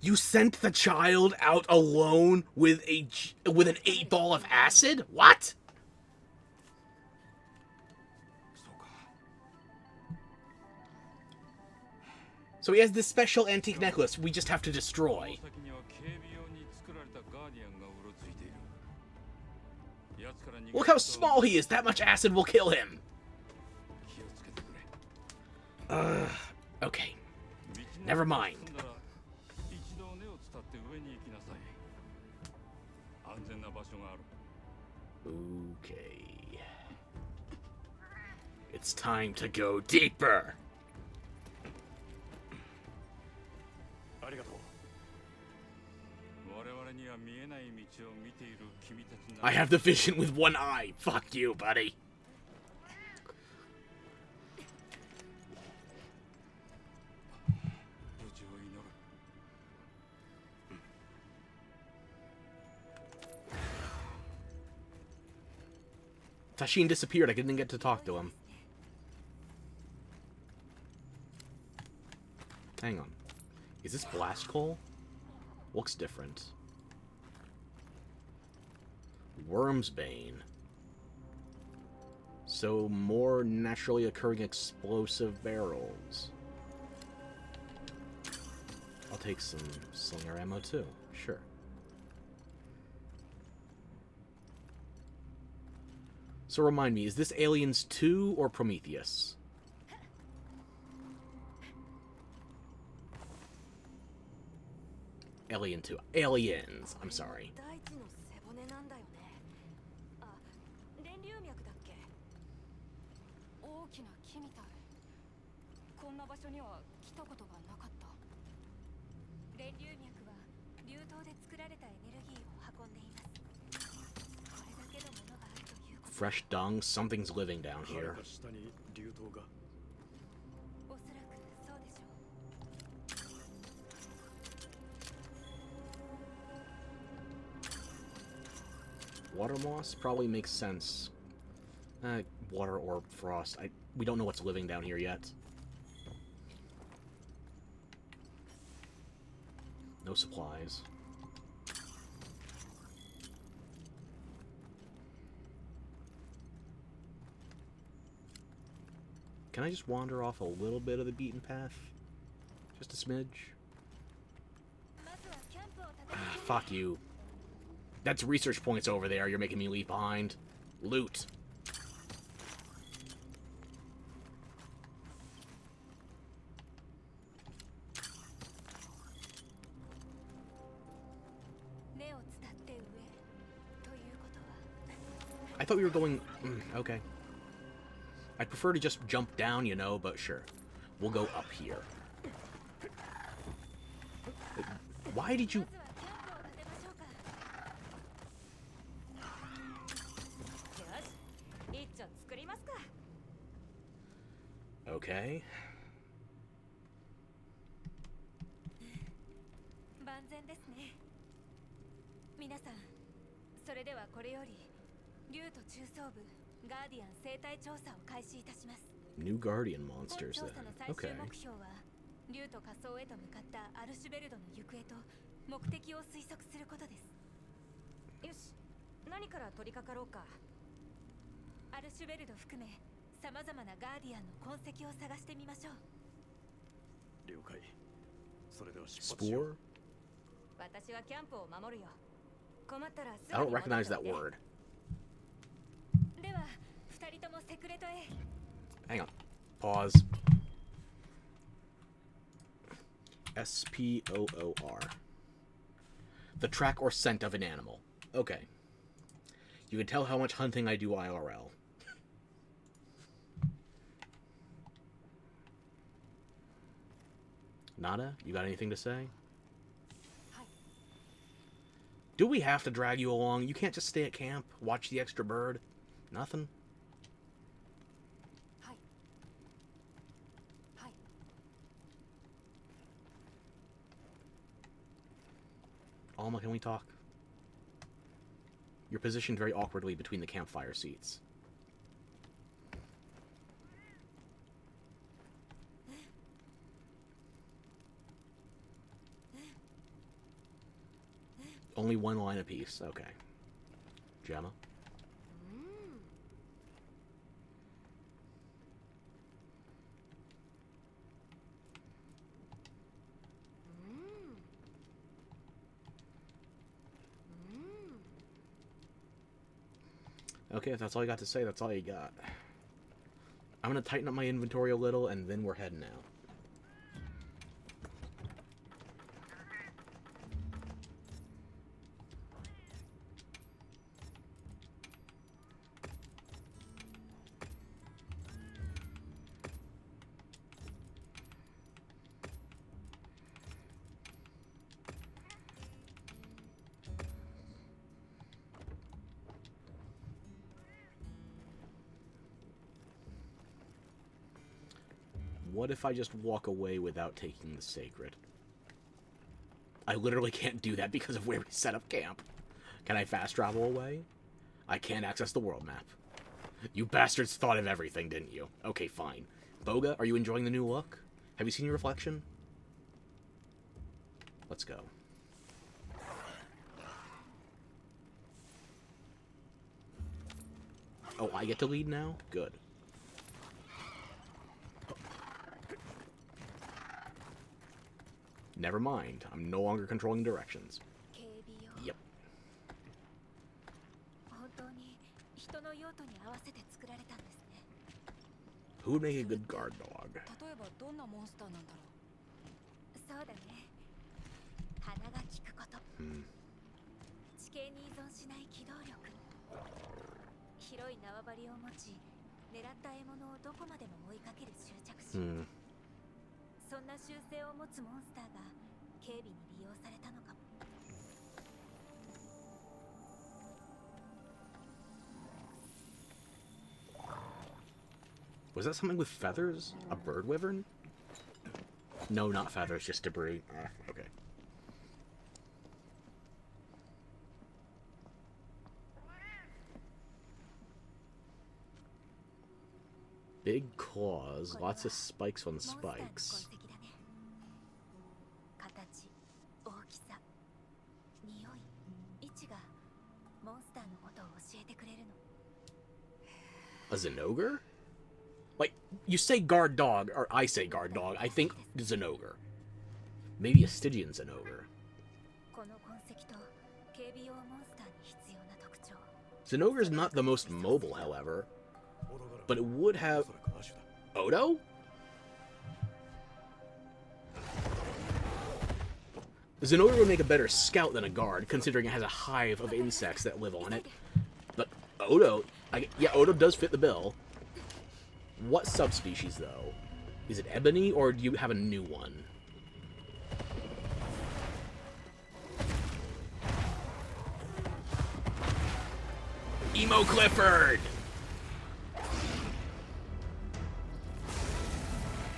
You sent the child out alone with an 8-ball of acid? What? So he has this special antique necklace we just have to destroy. Look how small he is. That much acid will kill him. Okay. Never mind. Okay. It's time to go deeper. I have the vision with one eye. Fuck you, buddy. Tashin disappeared. I didn't get to talk to him. Hang on. Is this blast coal? Looks different. Worm's Bane. So more naturally occurring explosive barrels. I'll take some slinger ammo too. Sure. So remind me, is this Aliens 2 or Prometheus? Alien 2. Aliens. I'm sorry. Fresh dung. Something's living down here. Water moss probably makes sense. Water or frost. We don't know what's living down here yet. No supplies. Can I just wander off a little bit of the beaten path? Just a smidge? Fuck you. That's research points over there. You're making me leave behind. Loot. I thought we were going... okay. I'd prefer to just jump down, you know, but sure. We'll go up here. Why did you... Okay. New Guardian monsters then. Okay. Spore? I don't recognize that word. Hang on. Pause. S-P-O-O-R. The track or scent of an animal. Okay. You can tell how much hunting I do IRL. Nada? You got anything to say? Do we have to drag you along? You can't just stay at camp, watch the extra bird? Nothing? Alma, can we talk? You're positioned very awkwardly between the campfire seats. Only one line apiece. Okay. Gemma? Okay, if that's all you got to say, that's all you got. I'm gonna tighten up my inventory a little, and then we're heading out. What if I just walk away without taking the sacred? I literally can't do that because of where we set up camp. Can I fast travel away? I can't access the world map. You bastards thought of everything, didn't you? Okay, fine. Boga, are you enjoying the new look? Have you seen your reflection? Let's go. Oh, I get to lead now? Good. Never mind. I'm no longer controlling directions. Yep. Who would make a good guard dog? Was that something with feathers? A bird wyvern? No, not feathers, just debris. Okay. Big claws, lots of spikes on spikes. A Zinogre? Like, you say guard dog, or I say guard dog, I think Zinogre. Maybe a Stygian Zinogre. Zinogre's not the most mobile, however. But it would have... Odo? Zinogre would make a better scout than a guard, considering it has a hive of insects that live on it. But Odo... yeah, Odo does fit the bill. What subspecies, though? Is it ebony, or do you have a new one? Emo Clifford!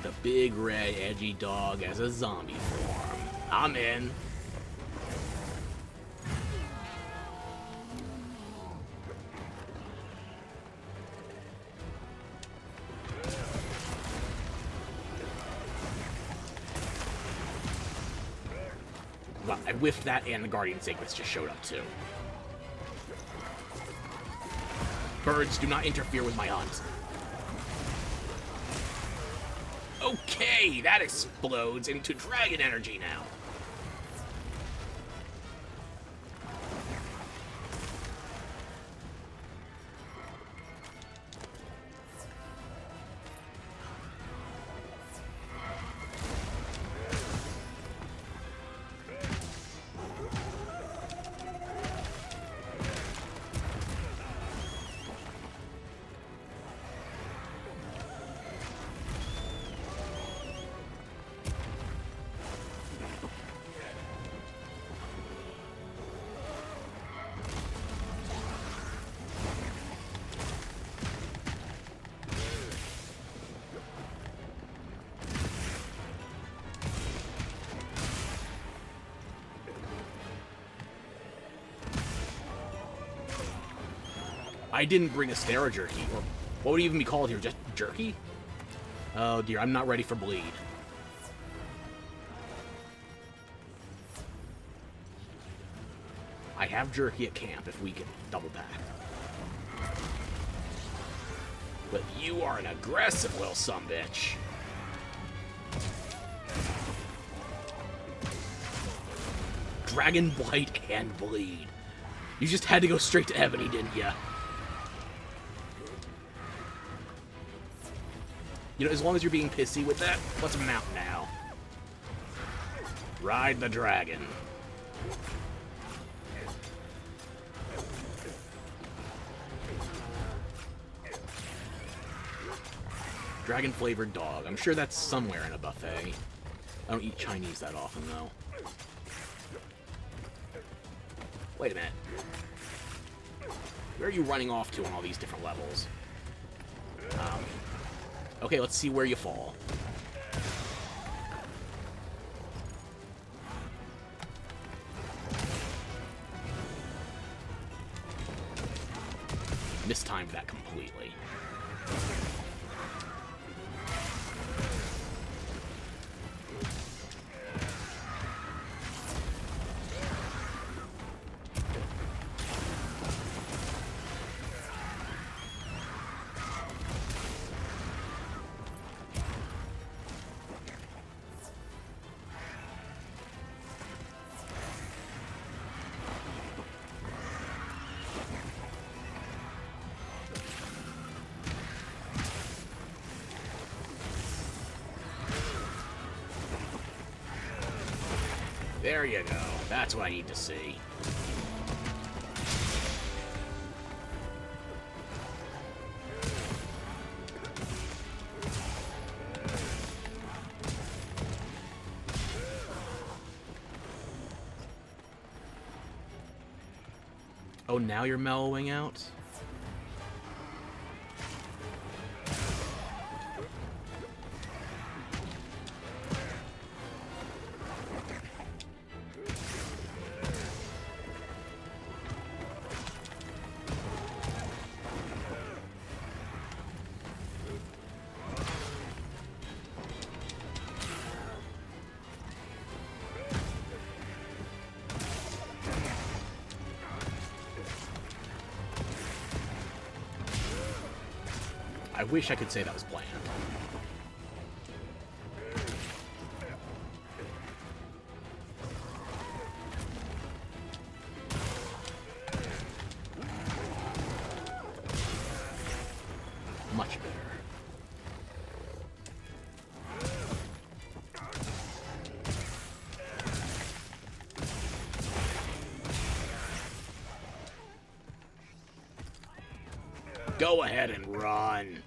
The big, red, edgy dog as a zombie form. I'm in. Well, I whiffed that, and the Guardian Sacreds just showed up, too. Birds, do not interfere with my hunt. Okay, that explodes into dragon energy now. I didn't bring a Stera Jerky, or what would it even be called here? Just Jerky? Oh dear, I'm not ready for bleed. I have Jerky at camp if we can double back. But you are an aggressive little sumbitch. Dragon Blight and Bleed. You just had to go straight to Ebony, didn't ya? You know, as long as you're being pissy with that, let's mount now. Ride the dragon. Dragon-flavored dog. I'm sure that's somewhere in a buffet. I don't eat Chinese that often, though. Wait a minute. Where are you running off to on all these different levels? Okay, let's see where you fall. Mistimed that completely. There you go. That's what I need to see. Oh, now you're mellowing out? I wish I could say that was planned. Much better. Go ahead and run.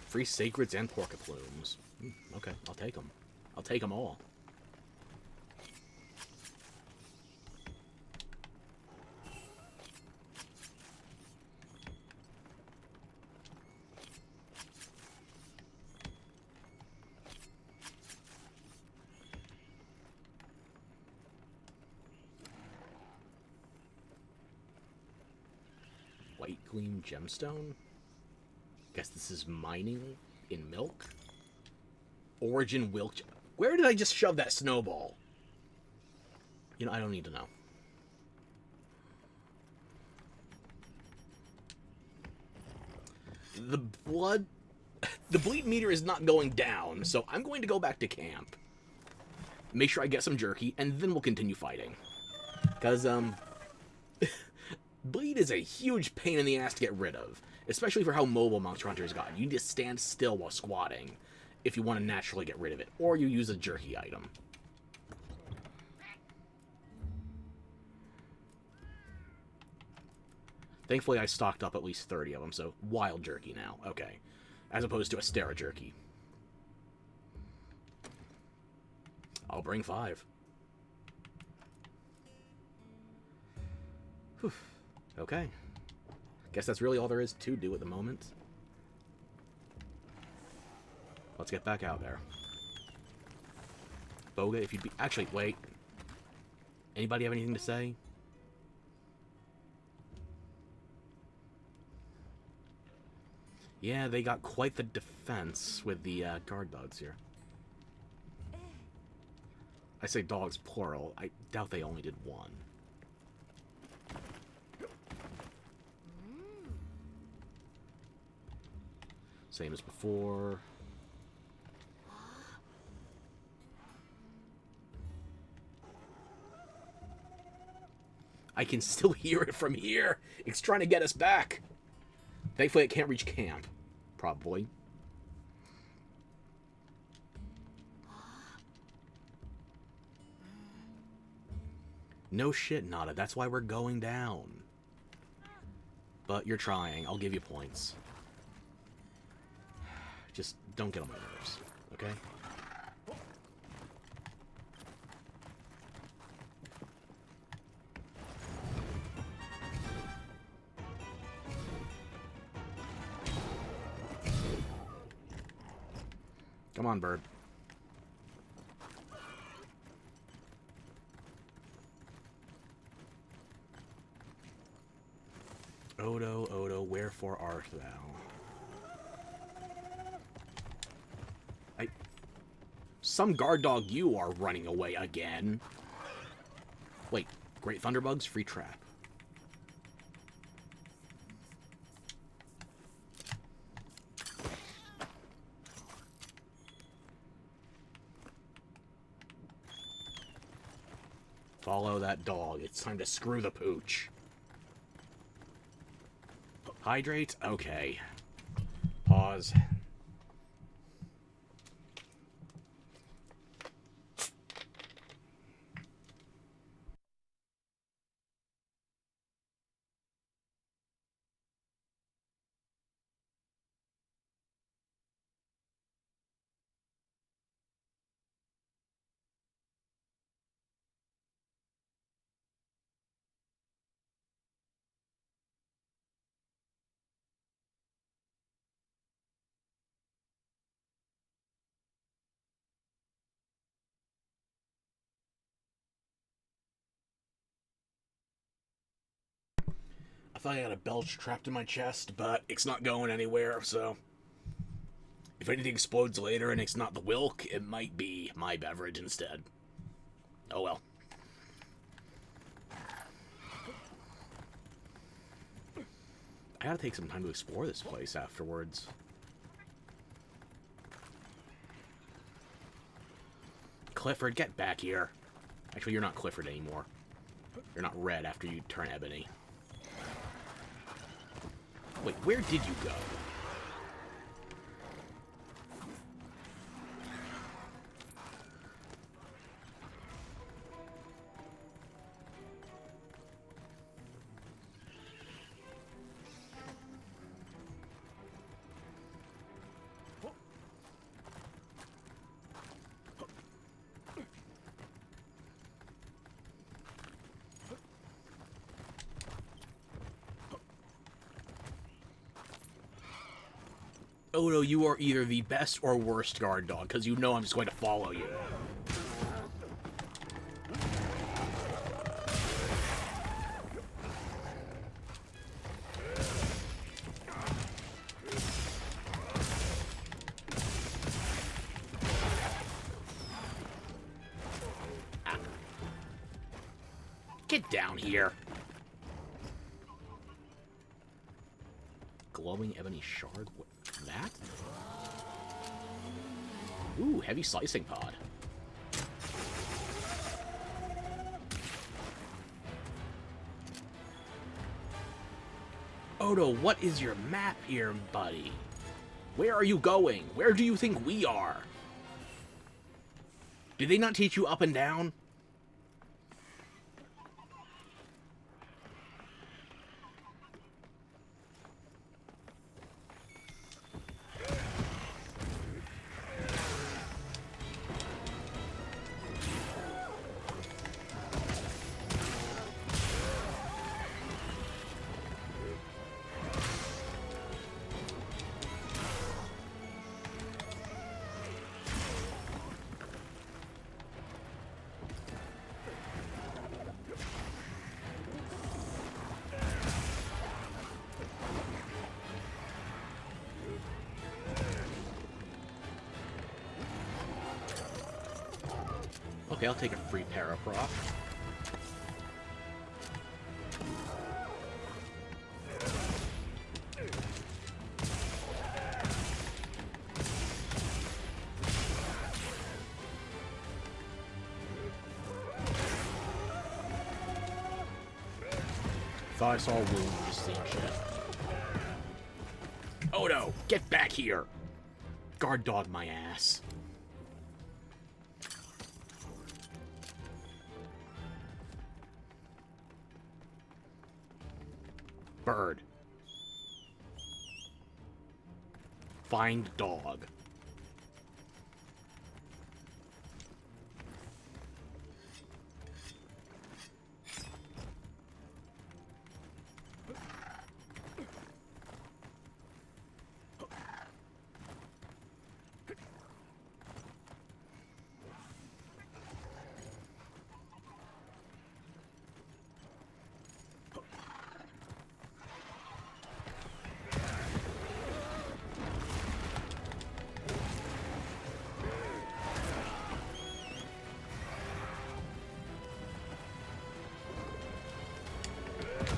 Free Sacreds and Porca Plumes. Okay, I'll take them. I'll take them all. White Gleam Gemstone? Guess this is mining in milk? Origin Wilk. Where did I just shove that snowball? You know, I don't need to know. The blood... The bleed meter is not going down, so I'm going to go back to camp. Make sure I get some jerky, and then we'll continue fighting. Because, bleed is a huge pain in the ass to get rid of. Especially for how mobile Monster Hunter's gotten. You need to stand still while squatting if you want to naturally get rid of it. Or you use a jerky item. Thankfully, I stocked up at least 30 of them, so wild jerky now. Okay. As opposed to a Stera jerky. I'll bring 5. Whew. Okay. Guess that's really all there is to do at the moment. Let's get back out there. Boga, if you'd be... Actually, wait. Anybody have anything to say? Yeah, they got quite the defense with the guard dogs here. I say dogs plural. I doubt they only did one. Same as before. I can still hear it from here. It's trying to get us back. Thankfully, it can't reach camp. Probably. No shit, Nada. That's why we're going down. But you're trying. I'll give you points. Just don't get on my nerves, okay? Come on, bird. Odo, Odo, wherefore art thou? Some guard dog you are running away again. Wait, Great Thunderbugs, free trap. Follow that dog. It's time to screw the pooch. Hydrate? Okay. Pause. I thought I had a belch trapped in my chest, but it's not going anywhere, so... If anything explodes later and it's not the Wilk, it might be my beverage instead. Oh well. I gotta take some time to explore this place afterwards. Clifford, get back here. Actually, you're not Clifford anymore. You're not red after you turn ebony. Wait, where did you go? Odo, you are either the best or worst guard dog, because you know I'm just going to follow you. Ah. Get down here. Glowing ebony shard? What? That? Ooh, heavy slicing pod. Odo, what is your map here, buddy? Where are you going? Where do you think we are? Did they not teach you up and down? Okay, I'll take a free paraproc. Thought I saw a wound, just seeing shit. Oh no! Get back here! Guard dog my ass. Bird. Find dog.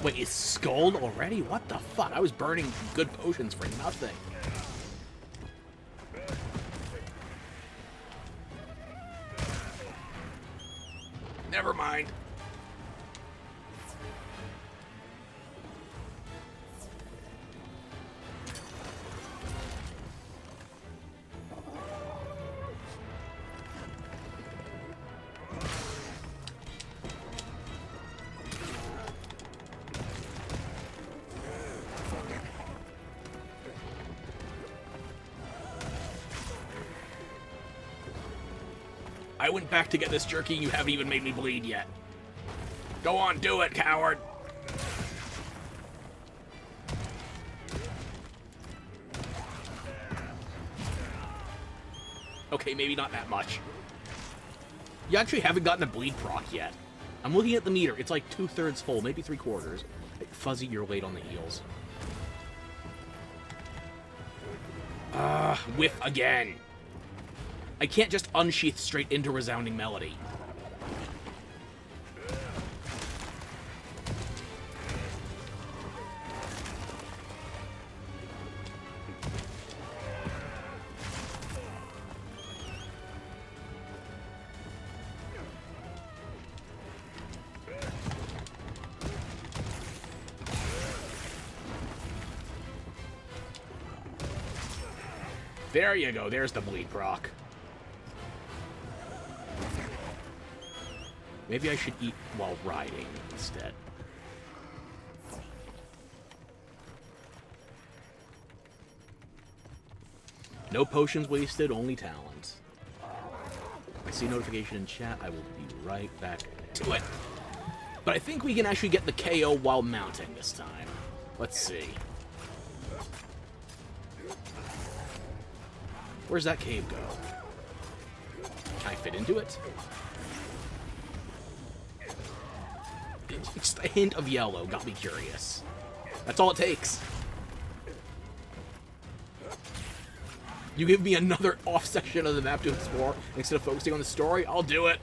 Wait, it's Skulled already? What the fuck? I was burning good potions for nothing. Never mind. I went back to get this jerky, you haven't even made me bleed yet. Go on, do it, coward! Okay, maybe not that much. You actually haven't gotten a bleed proc yet. I'm looking at the meter, it's like 2/3 full, maybe 3/4. Fuzzy, you're late on the heels. Whiff again! I can't just unsheath straight into Resounding Melody. There you go, there's the bleed proc. Maybe I should eat while riding instead. No potions wasted, only talents. I see notification in chat. I will be right back to it. But I think we can actually get the KO while mounting this time. Let's see. Where's that cave go? Can I fit into it? Just a hint of yellow got me curious. That's all it takes. You give me another off section of the map to explore instead of focusing on the story, I'll do it.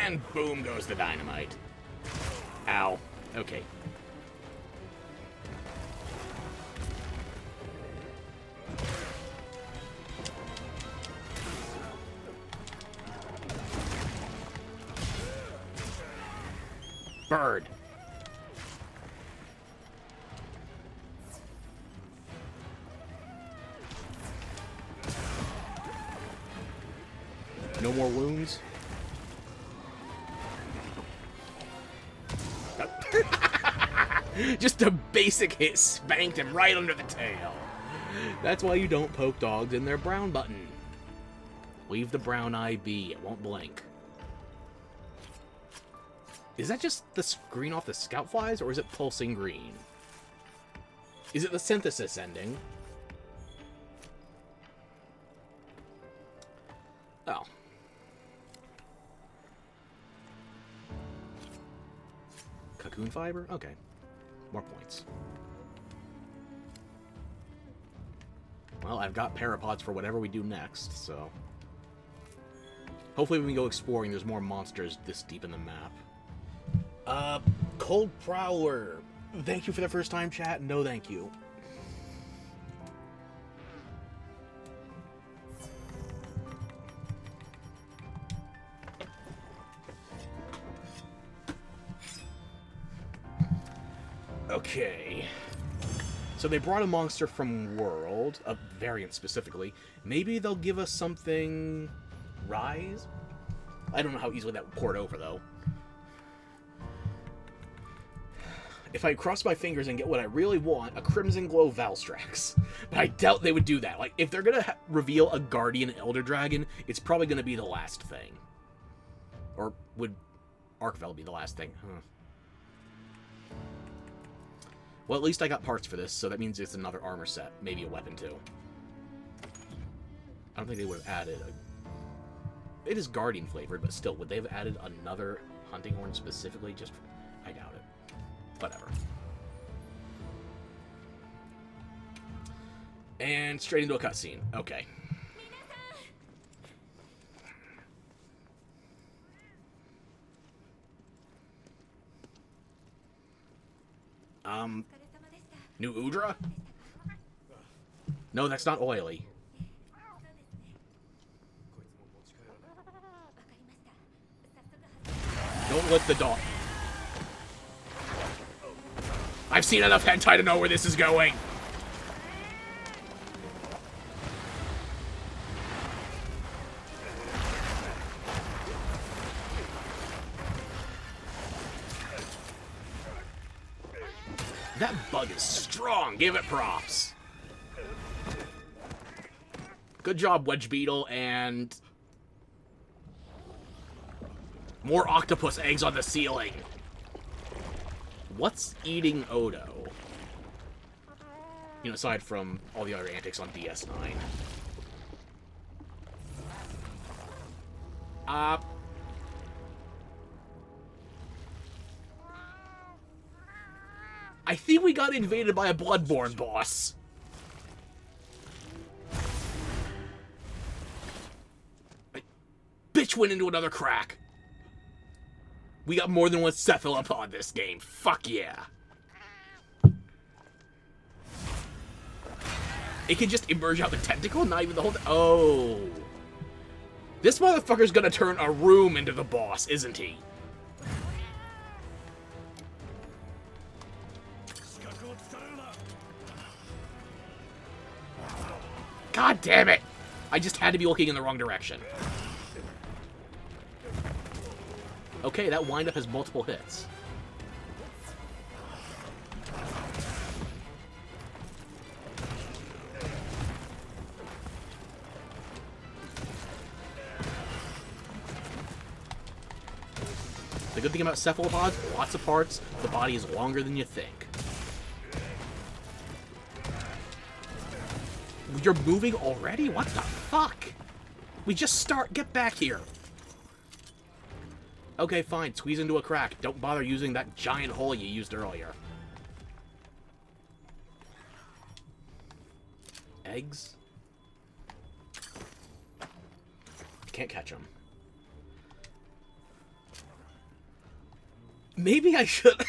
And boom goes the dynamite. Ow. Okay. Bird. No more wounds? Just a basic hit spanked him right under the tail. That's why you don't poke dogs in their brown button. Leave the brown eye be, it won't blink. Is that just the green off the scout flies, or is it pulsing green? Is it the synthesis ending? Oh. Cocoon fiber? Okay. More points. Well, I've got parapods for whatever we do next, so... Hopefully when we go exploring, there's more monsters this deep in the map. Cold Prowler. Thank you for the first time, chat. No thank you. Okay. So they brought a monster from World, a variant specifically. Maybe they'll give us something... Rise? I don't know how easily that would port over, though. If I cross my fingers and get what I really want, a Crimson Glow Valstrax. But I doubt they would do that. Like, if they're gonna reveal a Guardian Elder Dragon, it's probably gonna be the last thing. Or would Arcvel be the last thing? Huh. Well, at least I got parts for this, so that means it's another armor set. Maybe a weapon, too. I don't think they would have added a... It is Guardian flavored, but still, would they have added another hunting horn specifically? Just... I doubt it. Whatever. And straight into a cutscene. Okay. New Udra? No, that's not oily. Don't let the dog... I've seen enough hentai to know where this is going. That bug is strong. Give it props. Good job, Wedge Beetle, and... more octopus eggs on the ceiling. What's eating Odo? You know, aside from all the other antics on DS9. I think we got invaded by a Bloodborne boss. Bitch went into another crack. We got more than one cephalopod this game. Fuck yeah. It can just emerge out the tentacle, not even the whole... Oh. This motherfucker's gonna turn a room into the boss, isn't he? God damn it! I just had to be looking in the wrong direction. Okay, that wind-up has multiple hits. The good thing about cephalopods, lots of parts, the body is longer than you think. You're moving already? What the fuck? We just start. Get back here. Okay, fine. Squeeze into a crack. Don't bother using that giant hole you used earlier. Eggs? Can't catch them. Maybe I should...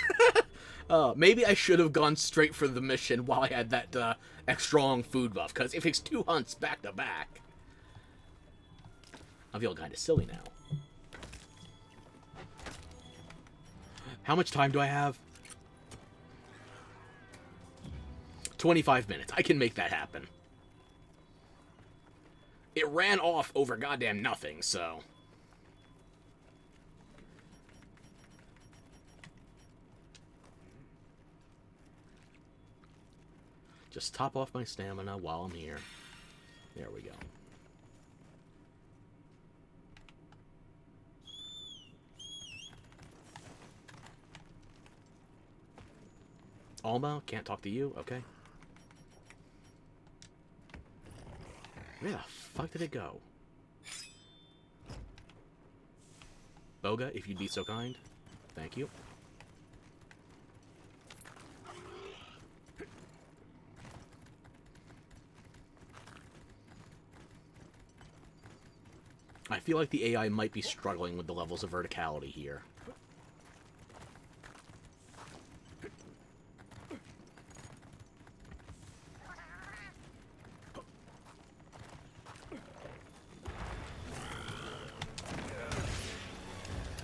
maybe I should have gone straight for the mission while I had that extra long food buff, because if it's 2 hunts back to back, I feel kind of silly now. How much time do I have? 25 minutes. I can make that happen. It ran off over goddamn nothing, so... Just top off my stamina while I'm here. There we go. Alma, can't talk to you? Okay. Where the fuck did it go? Boga, if you'd be so kind. Thank you. I feel like the AI might be struggling with the levels of verticality here.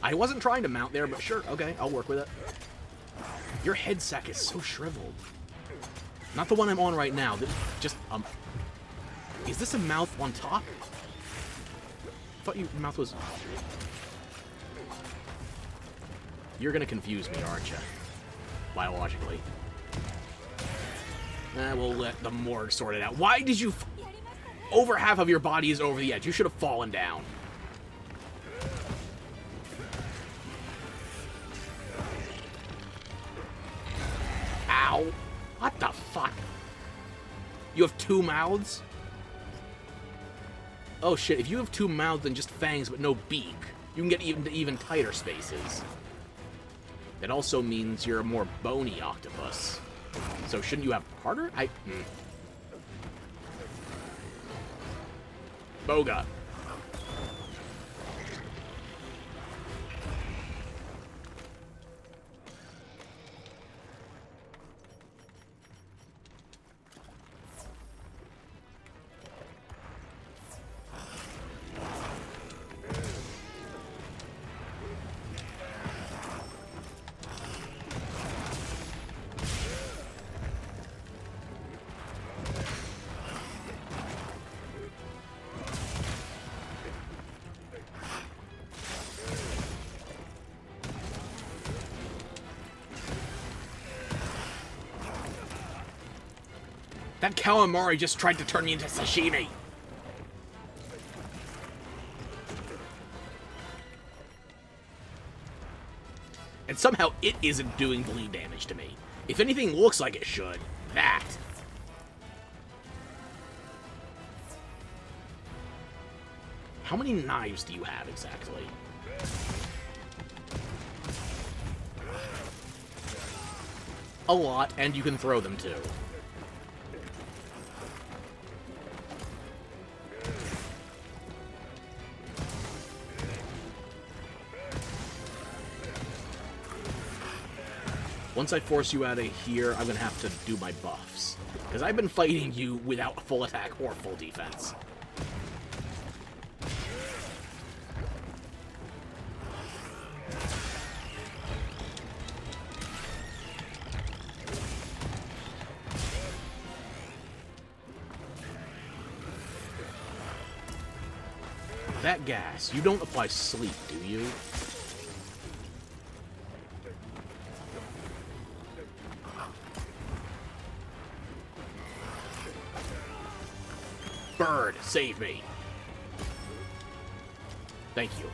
I wasn't trying to mount there, but sure, okay, I'll work with it. Your head sack is so shriveled. Not the one I'm on right now. Just, is this a mouth on top? I thought your mouth was... You're gonna confuse me, aren't you? Biologically. We'll let the morgue sort it out. Why did you... Over half of your body is over the edge. You should have fallen down. Ow. What the fuck? You have two mouths? Oh shit, if you have two mouths and just fangs but no beak, you can get even tighter spaces. That also means you're a more bony octopus. So shouldn't you have harder? Boga. That calamari just tried to turn me into sashimi. And somehow it isn't doing bleed damage to me. If anything looks like it should, that. How many knives do you have exactly? A lot, and you can throw them too. Once I force you out of here, I'm going to have to do my buffs. Because I've been fighting you without full attack or full defense. That gas, you don't apply sleep, do you? Bird, save me. Thank you.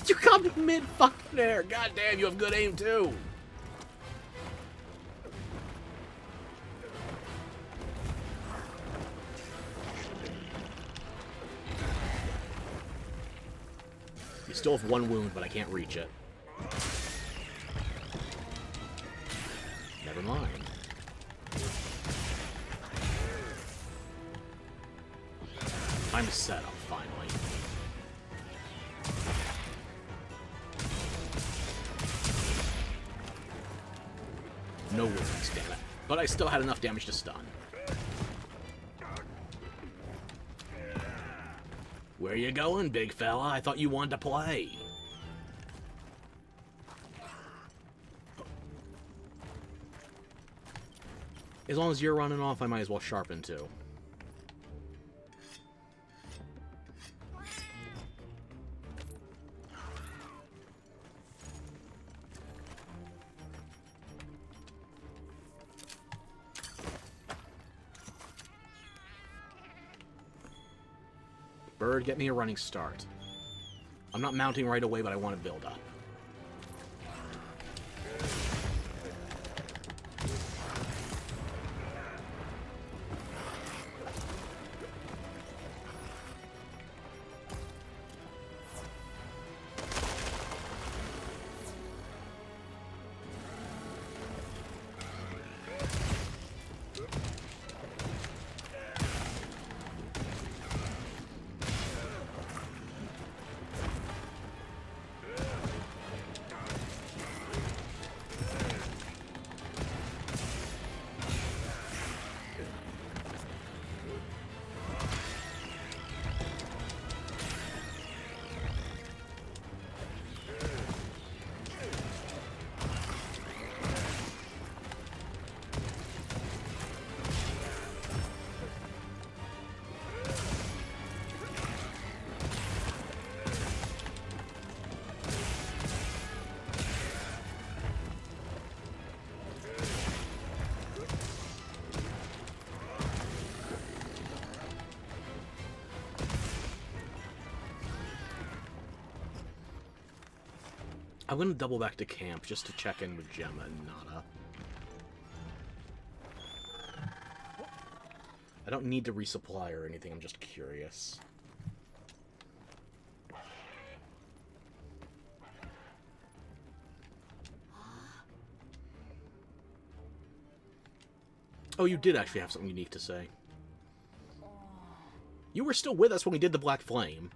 You got me mid-fucking air. God damn, you have good aim, too. You still have one wound, but I can't reach it. Never mind. Time to set up, finally. No wounds, damn it. But I still had enough damage to stun. Where you going, big fella? I thought you wanted to play. As long as you're running off, I might as well sharpen too. Bird, get me a running start. I'm not mounting right away, but I want to build up. I'm gonna double back to camp just to check in with Gemma and Nada. I don't need to resupply or anything, I'm just curious. Oh, you did actually have something unique to say. You were still with us when we did the Black Flame.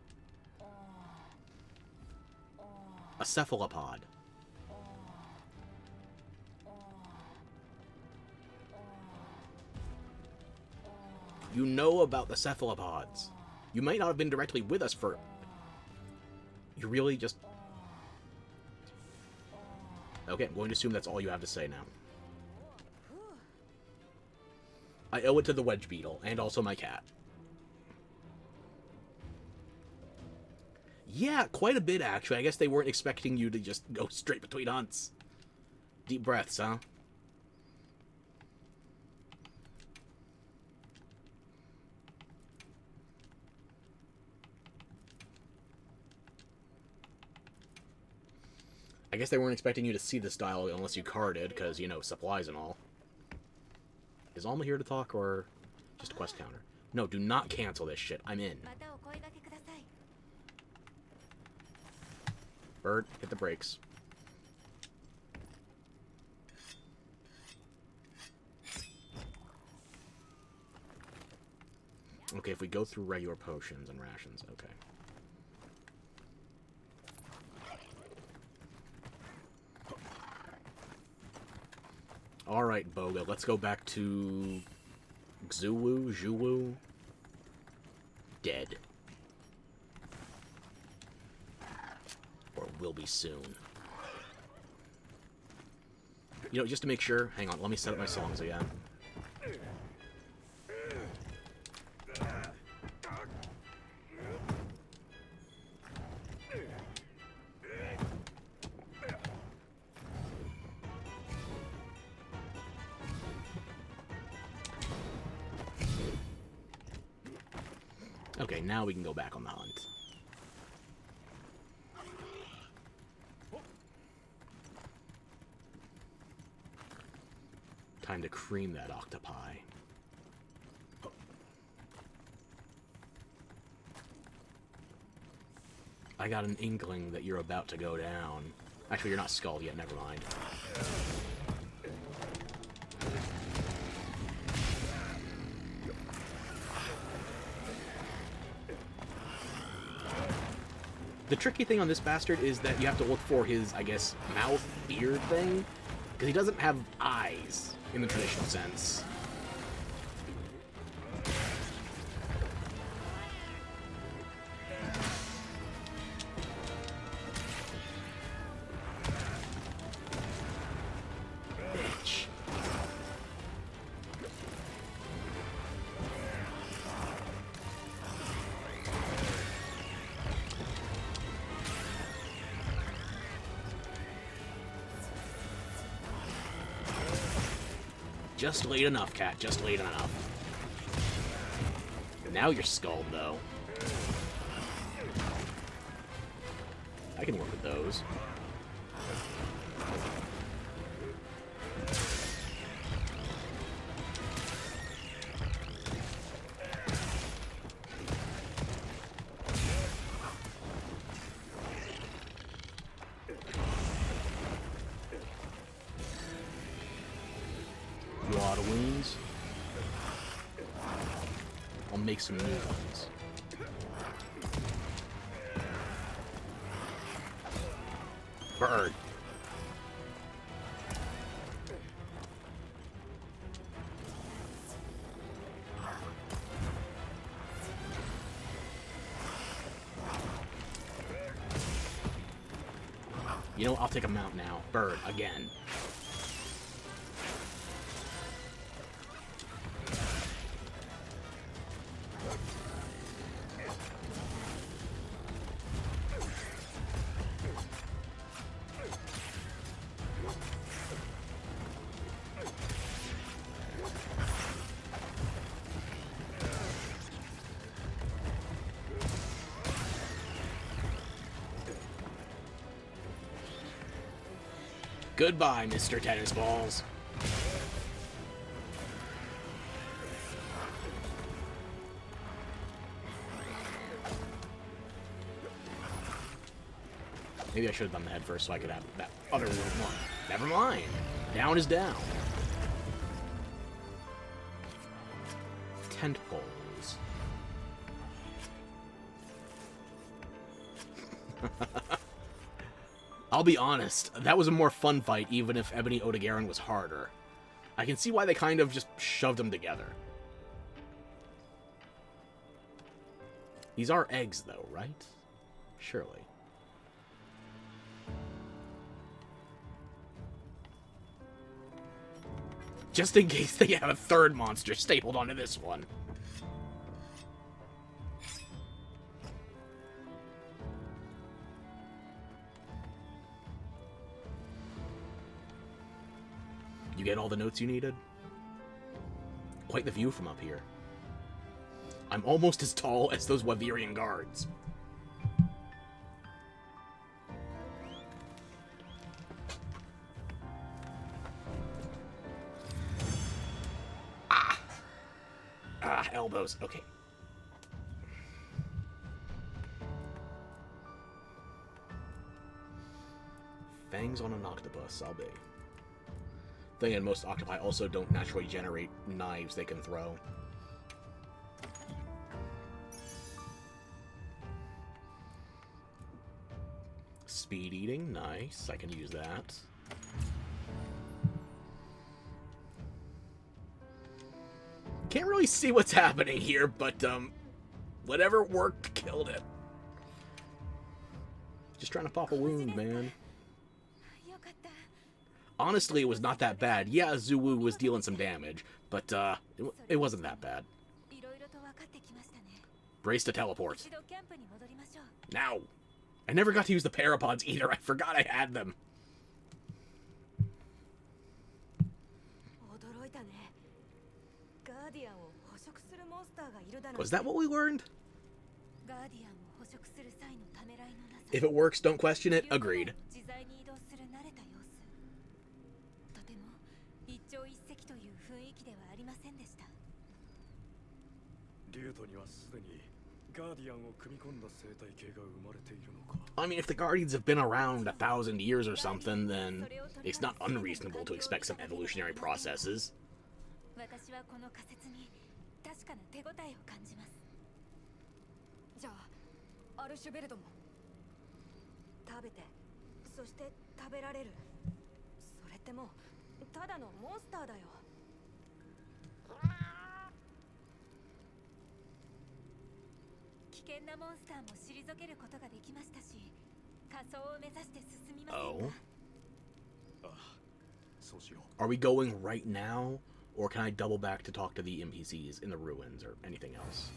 A cephalopod. You know about the cephalopods. You might not have been directly with us for... You really just... Okay, I'm going to assume that's all you have to say now. I owe it to the wedge beetle, and also my cat. Yeah, quite a bit, actually. I guess they weren't expecting you to just go straight between hunts. Deep breaths, huh? I guess they weren't expecting you to see this dialogue unless you carded, because, you know, supplies and all. Is Alma here to talk, or just a quest counter? No, do not cancel this shit. I'm in. Bird, hit the brakes. Okay, if we go through regular potions and rations, okay. Alright, Boga, let's go back to... Zulu? Dead. Or will be soon. You know, just to make sure... Hang on, let me set up my songs again. Okay, now we can go back on the hunt. Time to cream that octopi. I got an inkling that you're about to go down. Actually, you're not skulled yet, never mind. The tricky thing on this bastard is that you have to look for his, I guess, mouth, beard thing. Because he doesn't have eyes, in the traditional sense. Bitch. Just late enough, cat. Just late enough. Now you're skulled, though. I can work with those. A lot of wounds. I'll make some new ones. Bird. You know, I'll take him out now. Bird, again. Goodbye, Mr. Tennis Balls. Maybe I should have done the head first so I could have that other one. Never mind. Down is down. Tentacles. I'll be honest, that was a more fun fight, even if Ebony Odegarin was harder. I can see why they kind of just shoved them together. These are eggs, though, right? Surely. Just in case they have a third monster stapled onto this one. You get all the notes you needed? Quite the view from up here. I'm almost as tall as those Wyverian guards. Elbows. Okay. Fangs on an octopus, I'll be. Thing and most octopi also don't naturally generate knives they can throw. Speed eating, nice. I can use that. Can't really see what's happening here, but whatever worked killed it. Just trying to pop a wound, man. Honestly, it was not that bad. Yeah, Zuwu was dealing some damage, but it wasn't that bad. Brace to teleport. Now! I never got to use the parapods either. I forgot I had them. Was that what we learned? If it works, don't question it. Agreed. I mean, if the Guardians have been around 1,000 years or something, then it's not unreasonable to expect some evolutionary processes. Oh. Are we going right now, or can I double back to talk to the NPCs in the ruins or anything else?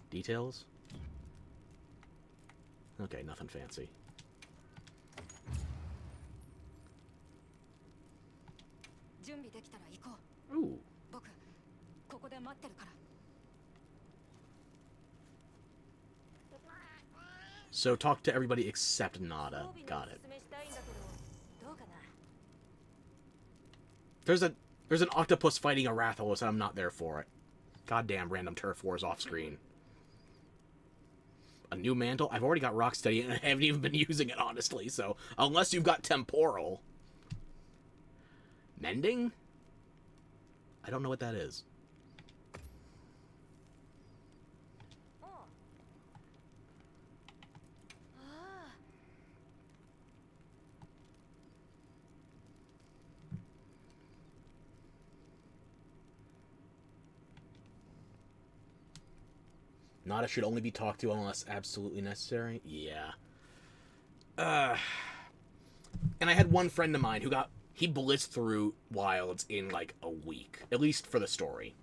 Details? Okay, nothing fancy. Ooh. So talk to everybody except Nada. Got it. There's an octopus fighting a Rathalos, and I'm not there for it. Goddamn random turf wars off screen. A new mantle? I've already got Rocksteady, and I haven't even been using it, honestly, so... Unless you've got Temporal. Mending? I don't know what that is. Nada should only be talked to unless absolutely necessary? Yeah. And I had one friend of mine who he blitzed through Wilds in like a week, at least for the story.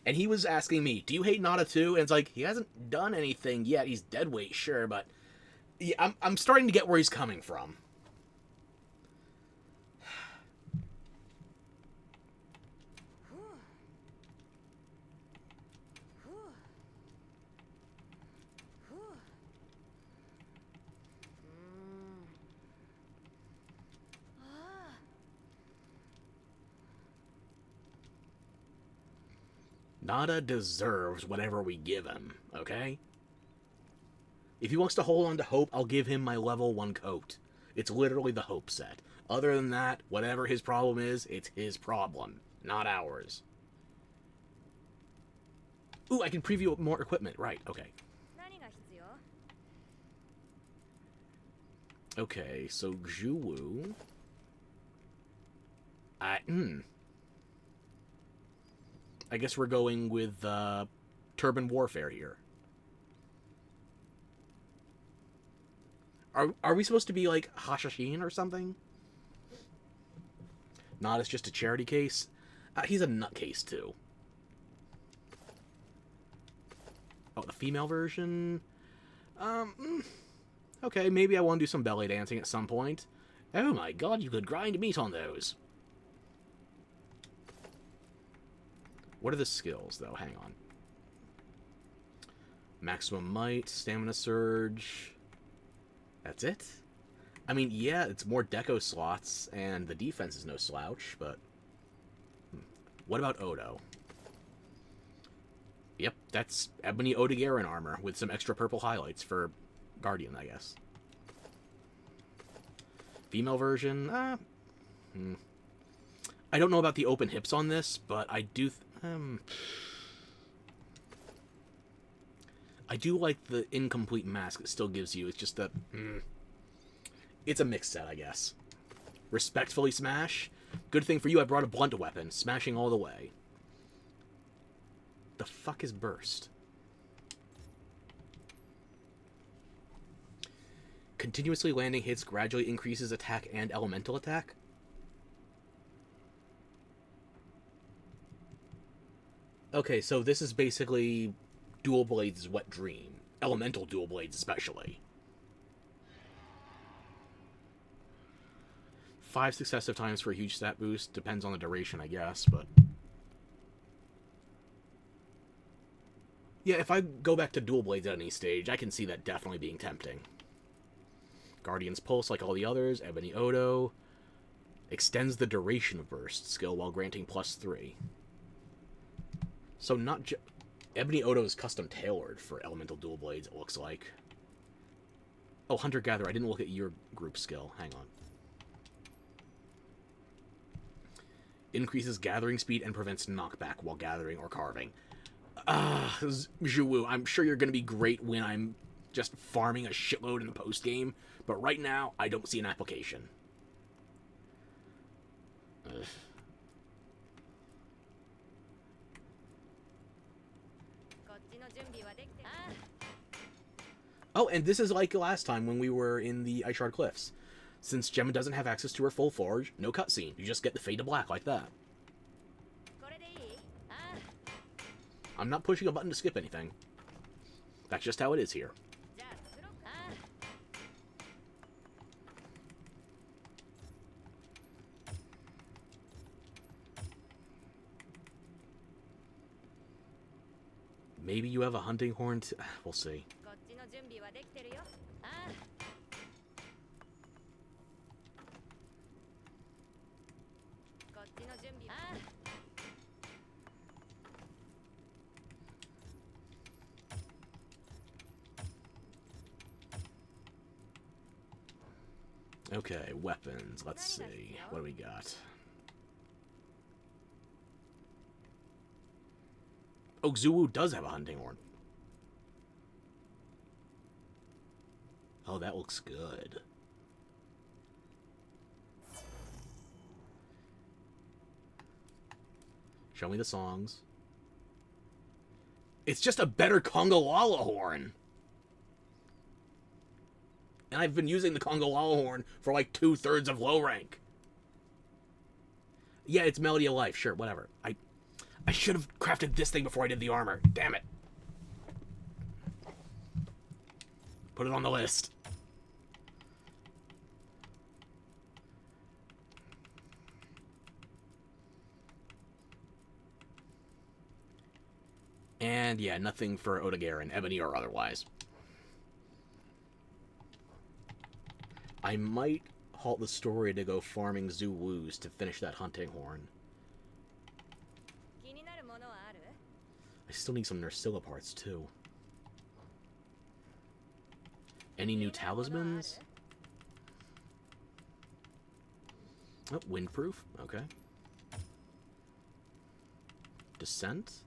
And he was asking me, do you hate Nada too? And it's like, he hasn't done anything yet. He's deadweight, sure, but yeah, I'm starting to get where he's coming from. Nada deserves whatever we give him, okay? If he wants to hold on to Hope, I'll give him my level 1 coat. It's literally the Hope set. Other than that, whatever his problem is, it's his problem, not ours. Ooh, I can preview more equipment. Right, okay. Okay, so Zhuwu... I guess we're going with Turban Warfare here. Are we supposed to be like Hashashin or something? Not as just a charity case. He's a nutcase too. Oh, the female version? Okay, maybe I want to do some belly dancing at some point. Oh my god, you could grind meat on those. What are the skills, though? Hang on. Maximum might, stamina surge. That's it? I mean, yeah, it's more deco slots, and the defense is no slouch, but... What about Odo? Yep, that's Ebony Odogaron armor with some extra purple highlights for Guardian, I guess. Female version? I don't know about the open hips on this, but I do... I do like the incomplete mask it still gives you. It's just that... It's a mixed set, I guess. Respectfully smash. Good thing for you, I brought a blunt weapon. Smashing all the way. The fuck is burst? Continuously landing hits gradually increases attack and elemental attack? Okay, so this is basically Dual Blades' wet dream. Elemental Dual Blades especially. 5 successive times for a huge stat boost. Depends on the duration, I guess, but... Yeah, if I go back to Dual Blades at any stage, I can see that definitely being tempting. Guardian's Pulse, like all the others. Ebony Odo. Extends the duration of burst skill while granting +3. So not just... Ebony Odo is custom tailored for Elemental Dual Blades, it looks like. Oh, Hunter-Gatherer. I didn't look at your group skill. Hang on. Increases gathering speed and prevents knockback while gathering or carving. Zhuwu, I'm sure you're going to be great when I'm just farming a shitload in the post-game, but right now, I don't see an application. Ugh. Oh, and this is like last time when we were in the Ice Shard Cliffs. Since Gemma doesn't have access to her full forge, no cutscene. You just get the fade to black like that. I'm not pushing a button to skip anything. That's just how it is here. Maybe you have a hunting horn. We'll see. Okay, weapons. Let's see. What do we got? Oh, Zulu does have a hunting horn. Oh, that looks good. Show me the songs. It's just a better Congolala horn. And I've been using the Congolala horn for like 2/3 of low rank. Yeah, it's Melody of Life. Sure, whatever. I should have crafted this thing before I did the armor. Damn it. Put it on the list. And yeah, nothing for Odegarin, Ebony or otherwise. I might halt the story to go farming Zulus to finish that hunting horn. I still need some Nursilla parts too. Any new talismans? Oh, windproof. Okay. Descent.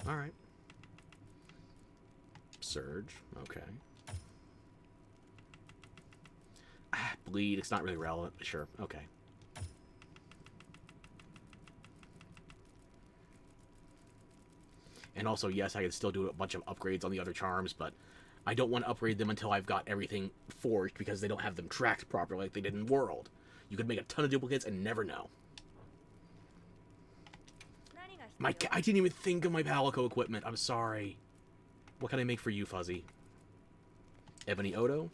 Alright. Surge. Okay. Bleed. It's not really relevant. Sure. Okay. And also, yes, I can still do a bunch of upgrades on the other charms, but I don't want to upgrade them until I've got everything forged because they don't have them tracked properly like they did in World. You could make a ton of duplicates and never know. I didn't even think of my Palico equipment. I'm sorry. What can I make for you, Fuzzy? Ebony Odo?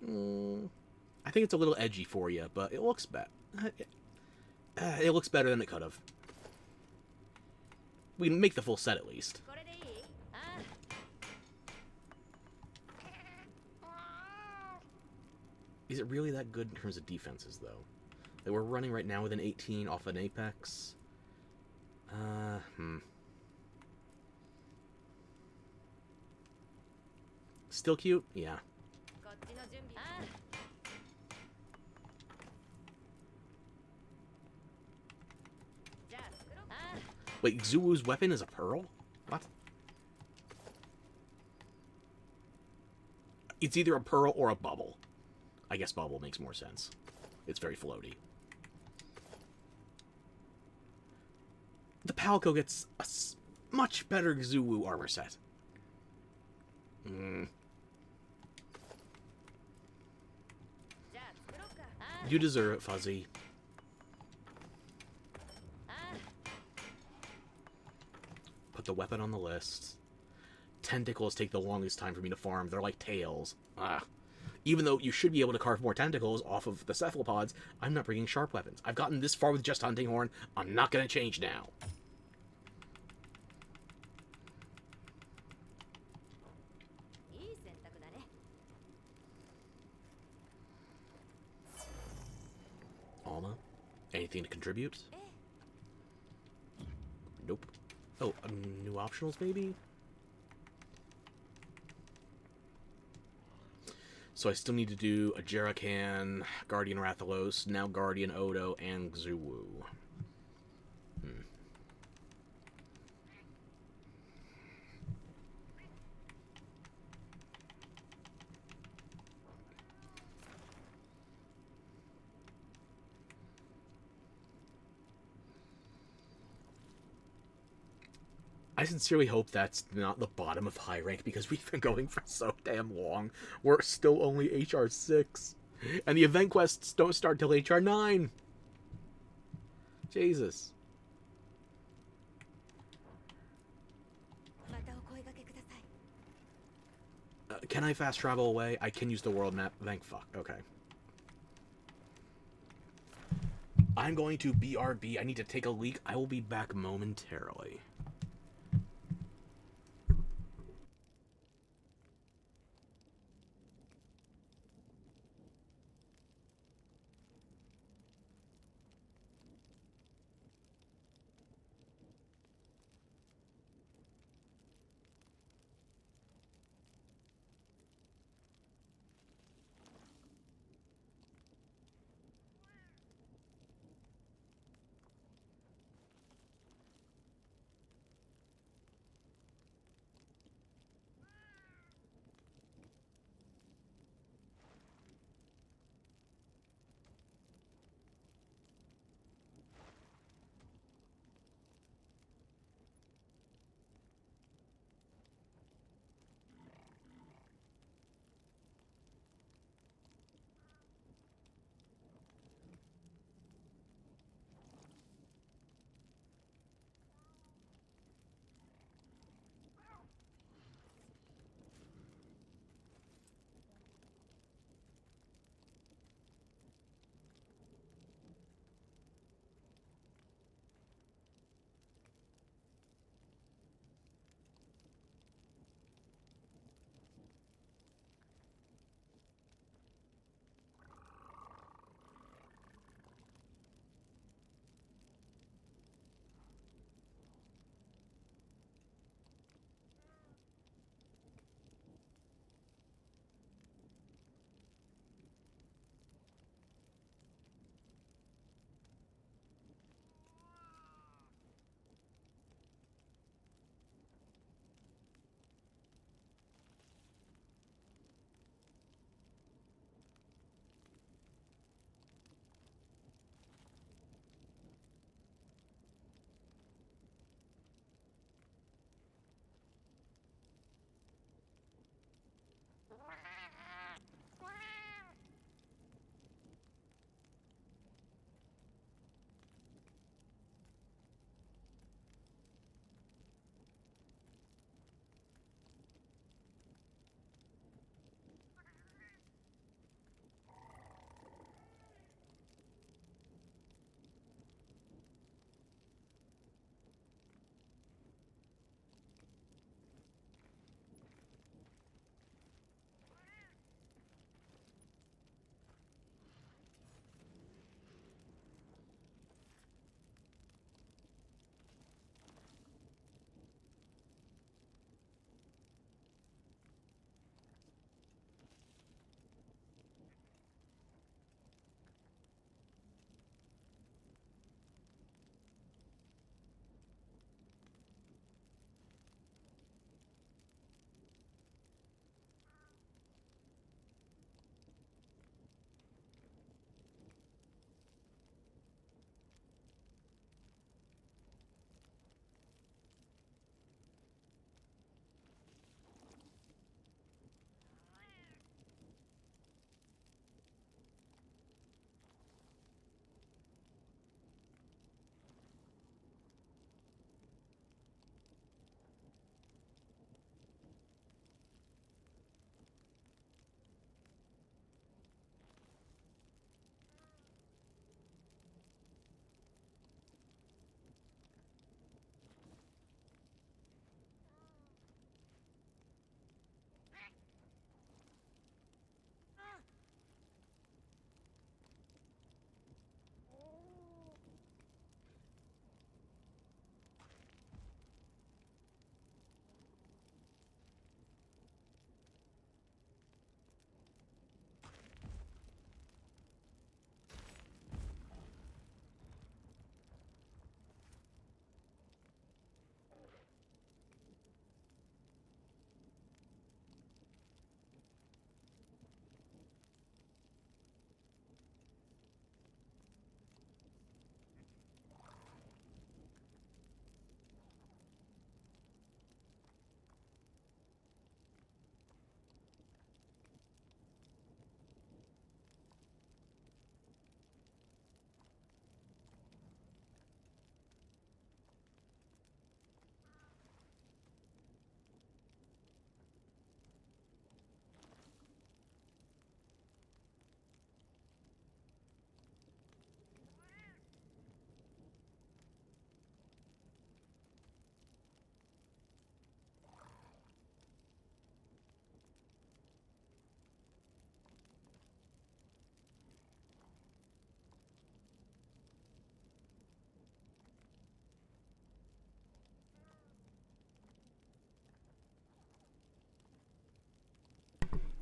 I think it's a little edgy for you, but it looks better. It looks better than it could have. We can make the full set at least. Is it really that good in terms of defenses, though? Like, we're running right now with an 18 off an Apex. Still cute? Yeah. Wait, Zulu's weapon is a pearl? What? It's either a pearl or a bubble. I guess bubble makes more sense. It's very floaty. The Palico gets a much better Zulu armor set. You deserve it, Fuzzy. Put the weapon on the list. Tentacles take the longest time for me to farm. They're like tails. Even though you should be able to carve more tentacles off of the cephalopods, I'm not bringing sharp weapons. I've gotten this far with just hunting horn. I'm not going to change now. Alma, anything to contribute? Nope. Oh, new optionals, maybe? So I still need to do a Jerakan, Guardian Rathalos, now Guardian Odo, and Zulu. I sincerely hope that's not the bottom of high rank because we've been going for so damn long. We're still only HR 6. And the event quests don't start till HR 9. Jesus. Can I fast travel away? I can use the world map. Thank fuck. Okay. I'm going to BRB. I need to take a leak. I will be back momentarily.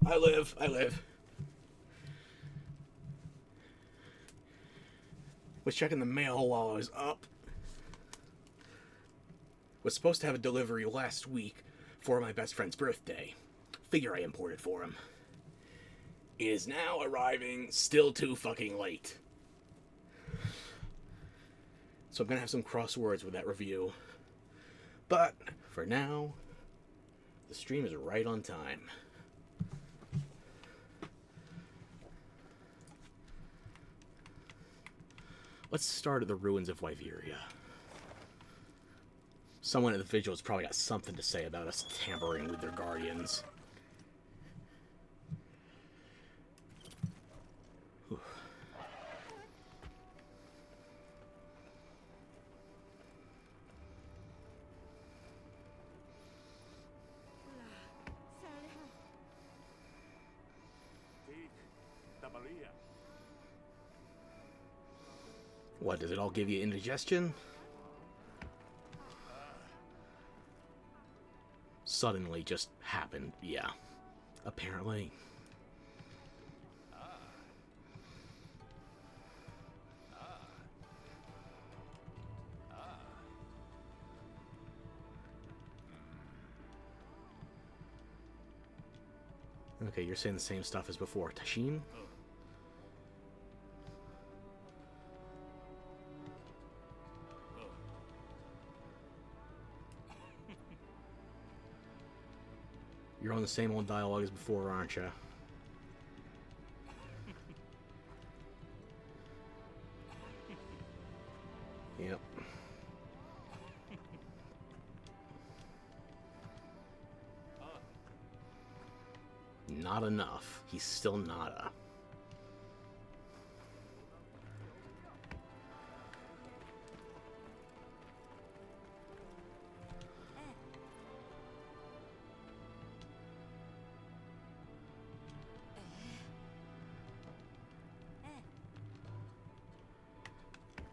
I live. I live. Was checking the mail while I was up. Was supposed to have a delivery last week for my best friend's birthday. Figure I imported for him. It is now arriving, still too fucking late. So I'm gonna have some crosswords with that review. But, for now, the stream is right on time. Let's start at the ruins of Wyveria. Someone at the vigil has probably got something to say about us tampering with their guardians. Whew. What, does it all give you indigestion? Suddenly just happened, yeah. Apparently. Okay, you're saying the same stuff as before. Tashin? You're on the same old dialogue as before, aren't you? Yep. Not enough. He's still nada.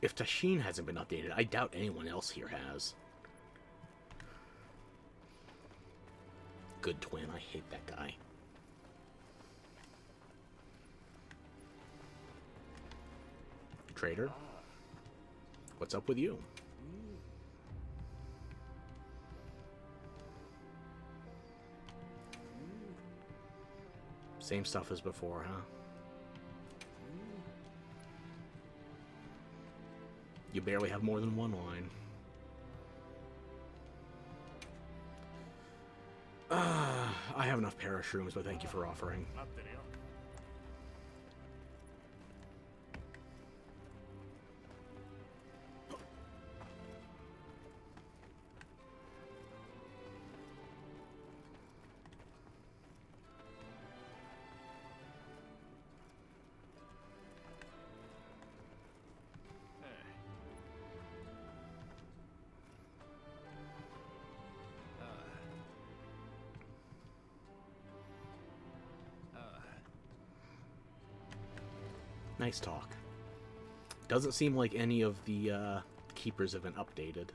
If Tashin hasn't been updated, I doubt anyone else here has. Good twin, I hate that guy. Trader? What's up with you? Same stuff as before, huh? You barely have more than one line. I have enough parashrooms, but thank you for offering. Nice talk. Doesn't seem like any of the keepers have been updated.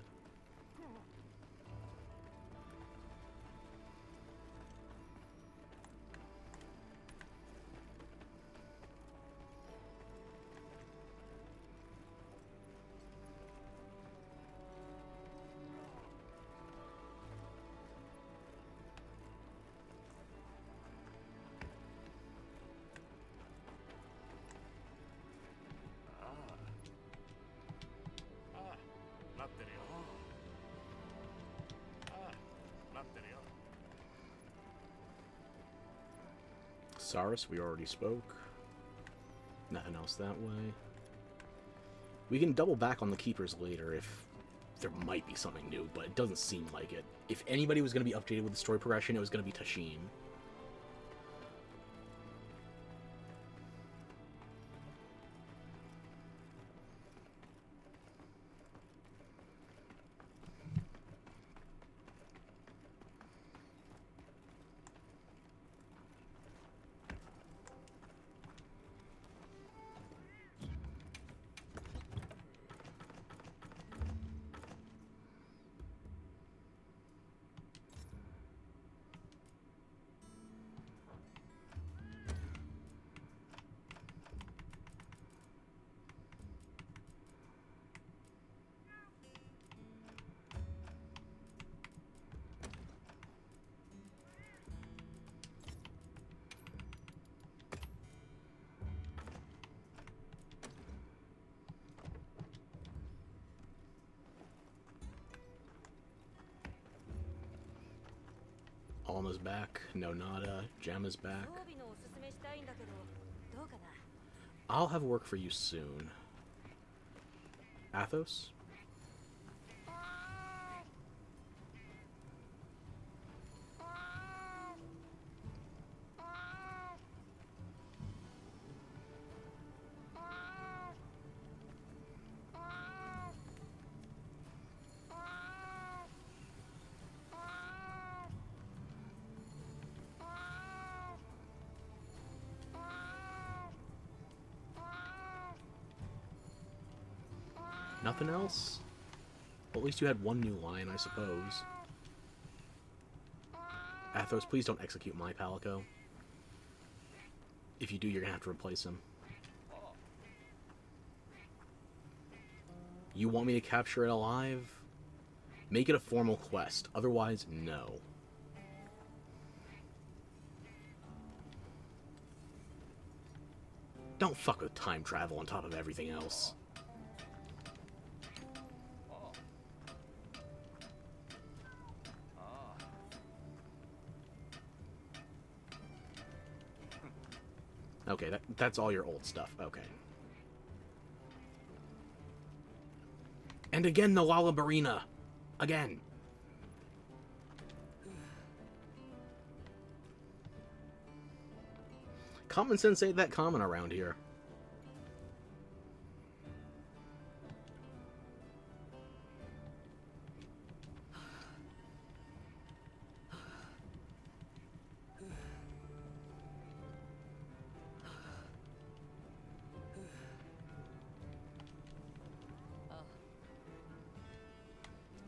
Saurus, we already spoke. Nothing else that way. We can double back on the keepers later if there might be something new, but it doesn't seem like it. If anybody was going to be updated with the story progression, it was going to be Tashin. Alma's back. No nada. Gemma's back. I'll have work for you soon. Athos? Nothing else? Well, at least you had one new line, I suppose. Athos, please don't execute my Palico. If you do, you're gonna have to replace him. You want me to capture it alive? Make it a formal quest. Otherwise, no. Don't fuck with time travel on top of everything else. Okay, that's all your old stuff. Okay. And again, the Lullabarina. Again. Common sense ain't that common around here.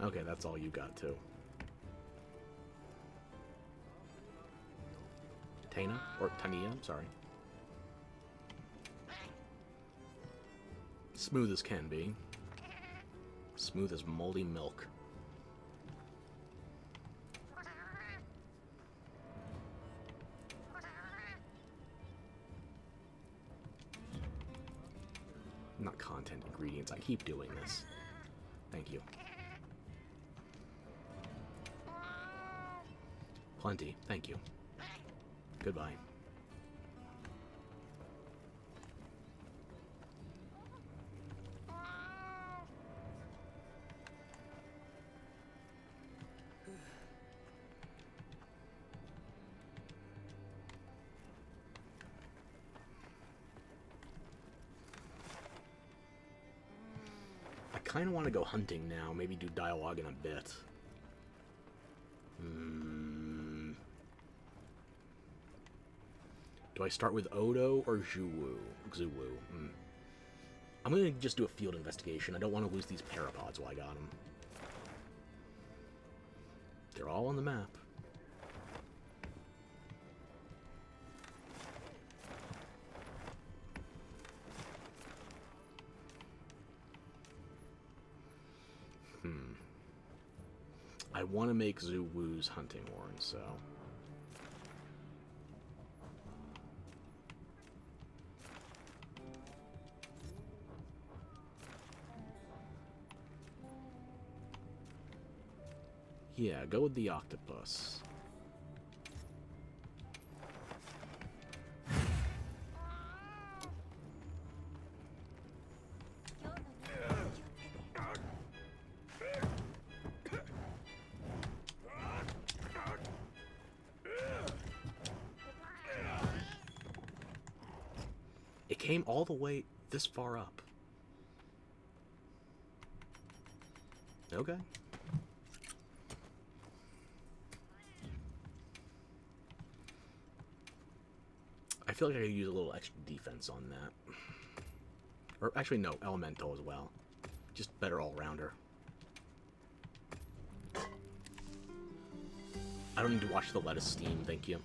Okay, that's all you got, too. Tana? Or Tania, I'm sorry. Smooth as can be. Smooth as moldy milk. Not content, ingredients. I keep doing this. Thank you. Plenty. Thank you. Goodbye. I kind of want to go hunting now. Maybe do dialogue in a bit. Do I start with Odo or Zhuwu? I'm going to just do a field investigation. I don't want to lose these parapods while I got them. They're all on the map. I want to make Zhuwu's hunting horn, so... yeah, go with the octopus. It came all the way this far up. Okay. I feel like I could use a little extra defense on that. Or actually, no, elemental as well. Just better all-rounder. I don't need to watch the lettuce steam, thank you.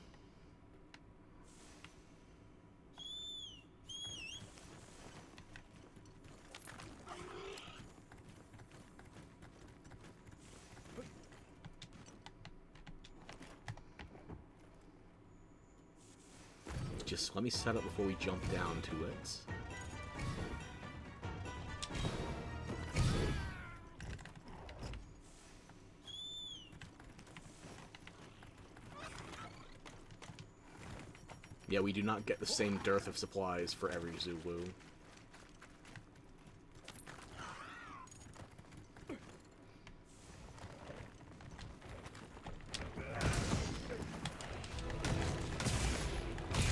Just let me set up before we jump down to it. Yeah, we do not get the same dearth of supplies for every Zulu.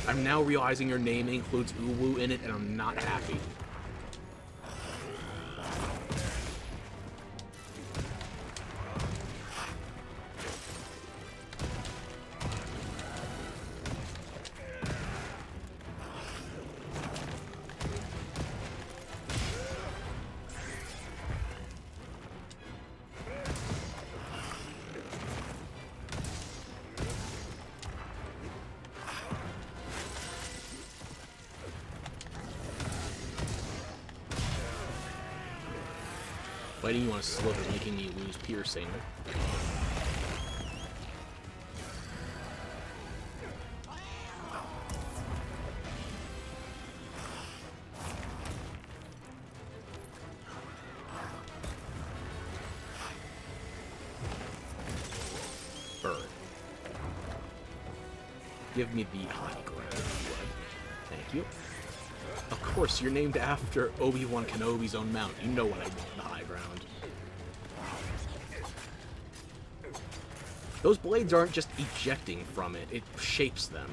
I'm now realizing your name includes Uwu in it, and I'm not happy. Fighting you on a slope is making me lose piercing. Bird. Give me the high ground. Thank you. Of course, you're named after Obi-Wan Kenobi's own mount. You know what I want, the high ground. Those blades aren't just ejecting from it, it shapes them.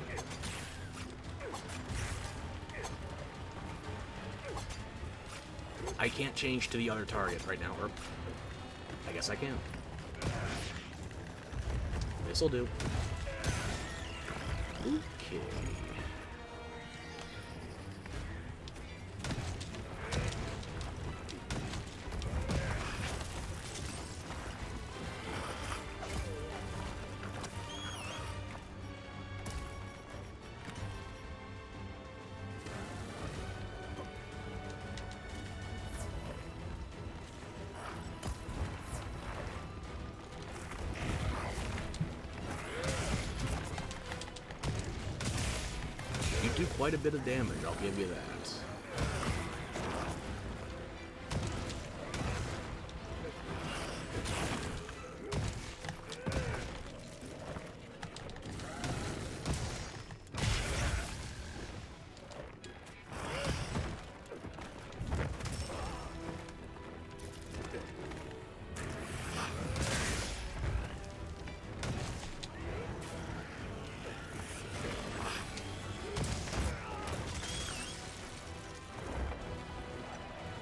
I can't change to the other target right now, or I guess I can. This'll do. Okay. Do quite a bit of damage, I'll give you that.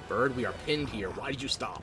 Bird, we are pinned here. Why did you stop?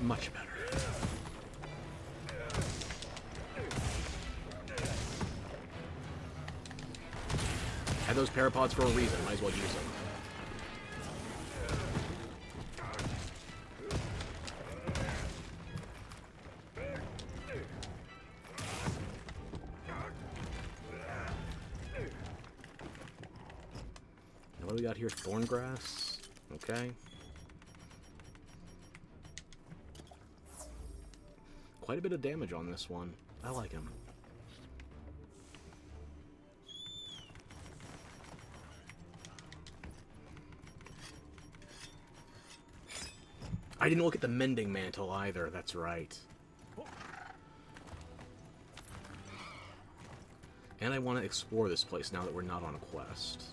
Much better. Had those parapods for a reason. Might as well use them. Now what do we got here? Thorngrass. Okay. Quite a bit of damage on this one. I like him. I didn't look at the mending mantle either, that's right. And I want to explore this place now that we're not on a quest.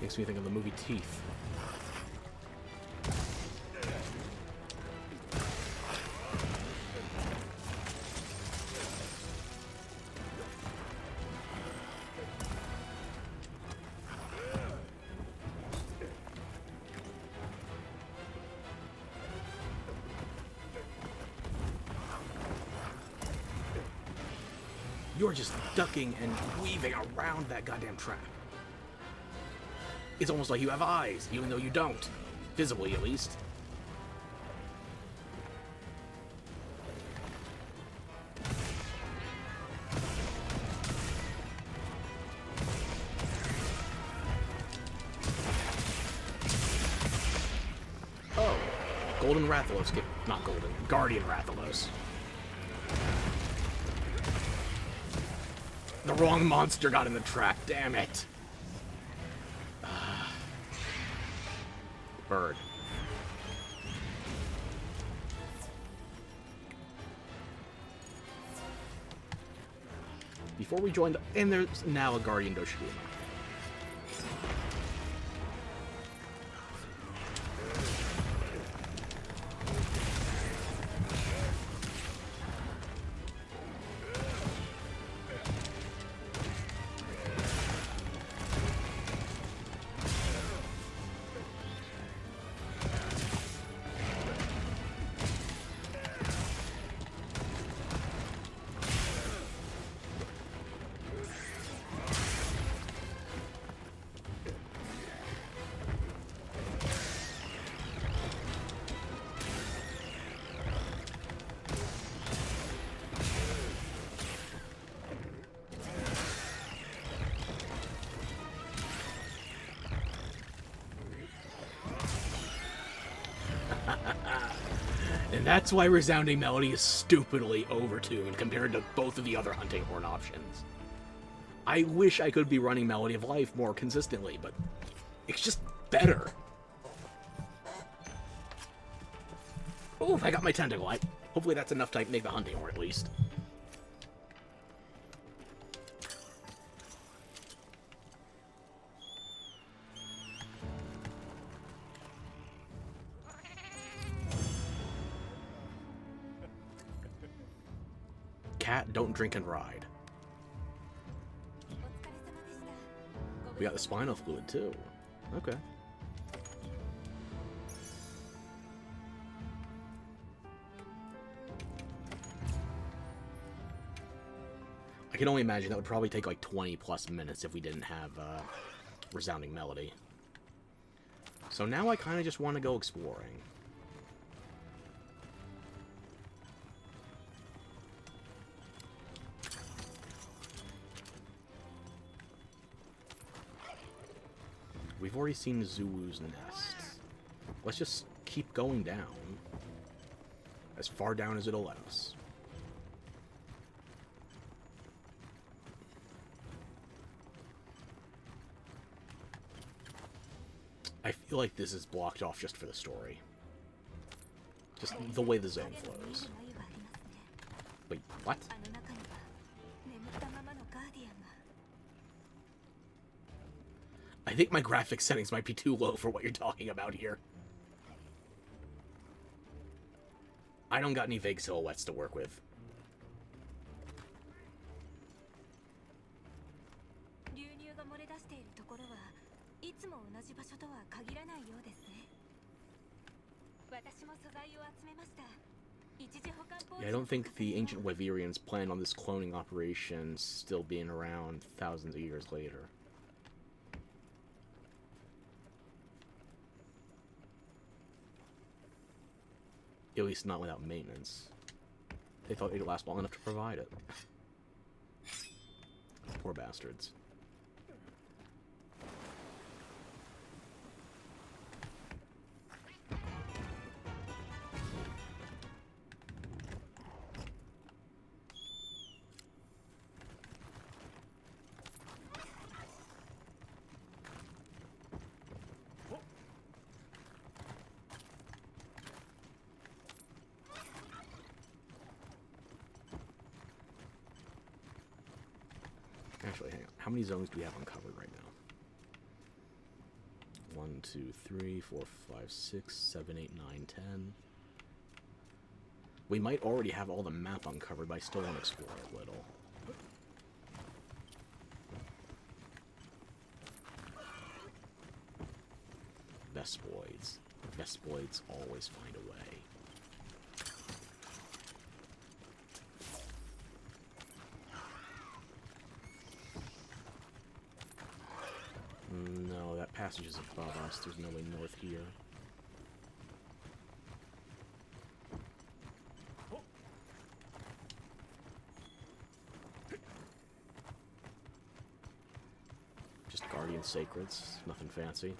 Makes me think of the movie Teeth. You're just ducking and weaving around that goddamn trap. It's almost like you have eyes, even though you don't. Visibly, at least. Oh. Golden Rathalos. Not Golden. Guardian Rathalos. The wrong monster got in the trap. Damn it. Bird. Before we joined, and there's now a Guardian Doshiguma. And that's why Resounding Melody is stupidly overtuned compared to both of the other Hunting Horn options. I wish I could be running Melody of Life more consistently, but it's just better. Oh, I got my Tentacle. Hopefully that's enough to make the Hunting Horn at least. Cat, don't drink and ride. We got the spinal fluid too. Okay. I can only imagine that would probably take like 20 plus minutes if we didn't have Resounding Melody. So now I kind of just want to go exploring. We've already seen Zuwu's nest. Let's just keep going down. As far down as it'll let us. I feel like this is blocked off just for the story. Just the way the zone flows. Wait, what? I think my graphics settings might be too low for what you're talking about here. I don't got any vague silhouettes to work with. Yeah, I don't think the ancient Wyverians planned on this cloning operation still being around thousands of years later. At least not without maintenance. They thought it'd last long enough to provide it. Poor bastards. Actually, hang on. How many zones do we have uncovered right now? 1, 2, 3, 4, 5, 6, 7, 8, 9, 10. We might already have all the map uncovered, but I still want to explore a little. Vespoids. Vespoids always find a way. No, that passage is above us. There's no way north here. Just guardian sacreds. Nothing fancy.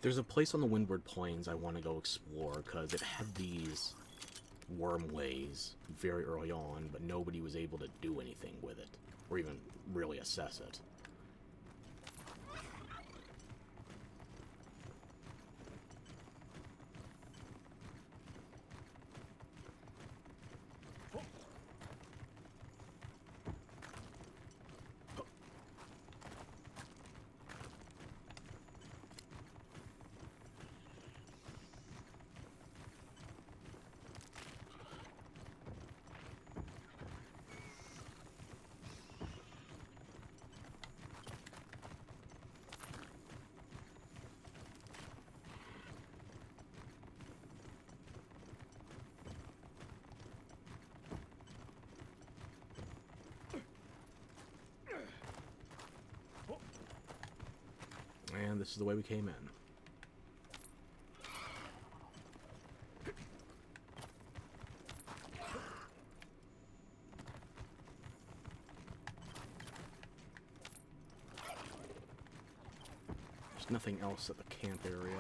There's a place on the Windward Plains I want to go explore, because it had these wormways very early on, but nobody was able to do anything with it, or even really assess it. And this is the way we came in. There's nothing else at the camp area.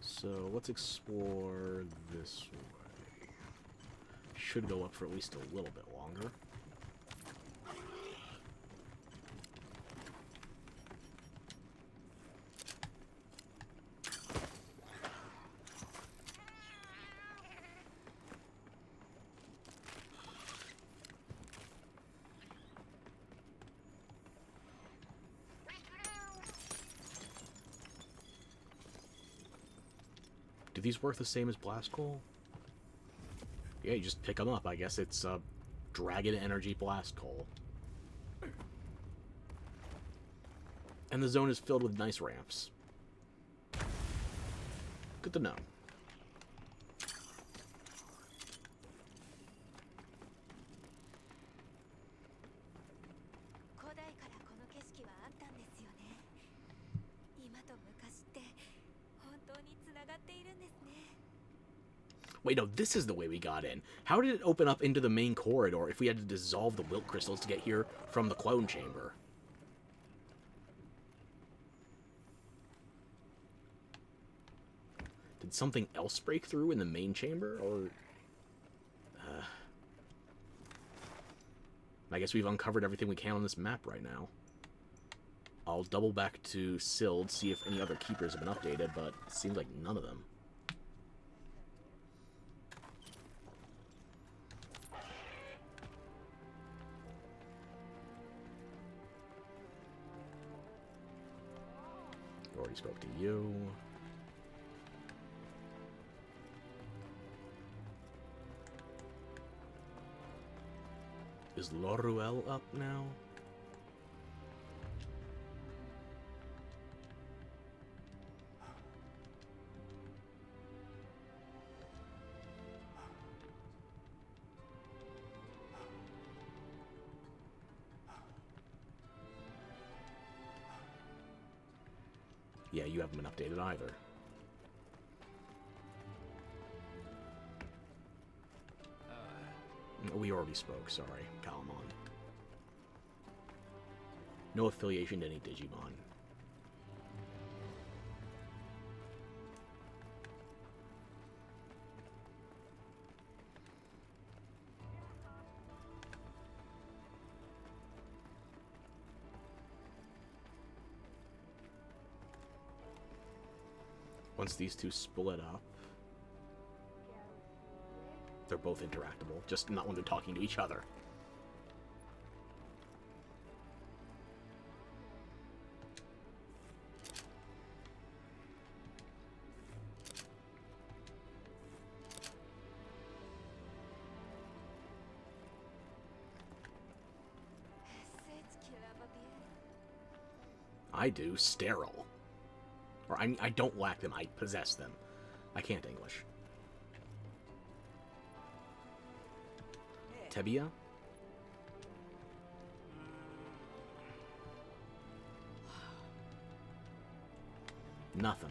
So let's explore this way. Should go up for at least a little bit longer. Do these work the same as blast coal? Yeah, you just pick them up. I guess it's dragon energy blast coal. And the zone is filled with nice ramps. Good to know. Wait, no, this is the way we got in. How did it open up into the main corridor if we had to dissolve the wilt crystals to get here from the clone chamber? Did something else break through in the main chamber, or... I guess we've uncovered everything we can on this map right now. I'll double back to Sild, see if any other keepers have been updated, but it seems like none of them. Already spoke to you. Is Loruel up now? Yeah, you haven't been updated either. We already spoke, sorry, Kalamon. No affiliation to any Digimon. Once these two split up, they're both interactable, just not when they're talking to each other. I do. Sterile. Or I don't lack them, I possess them. I can't English. Tebia? Nothing.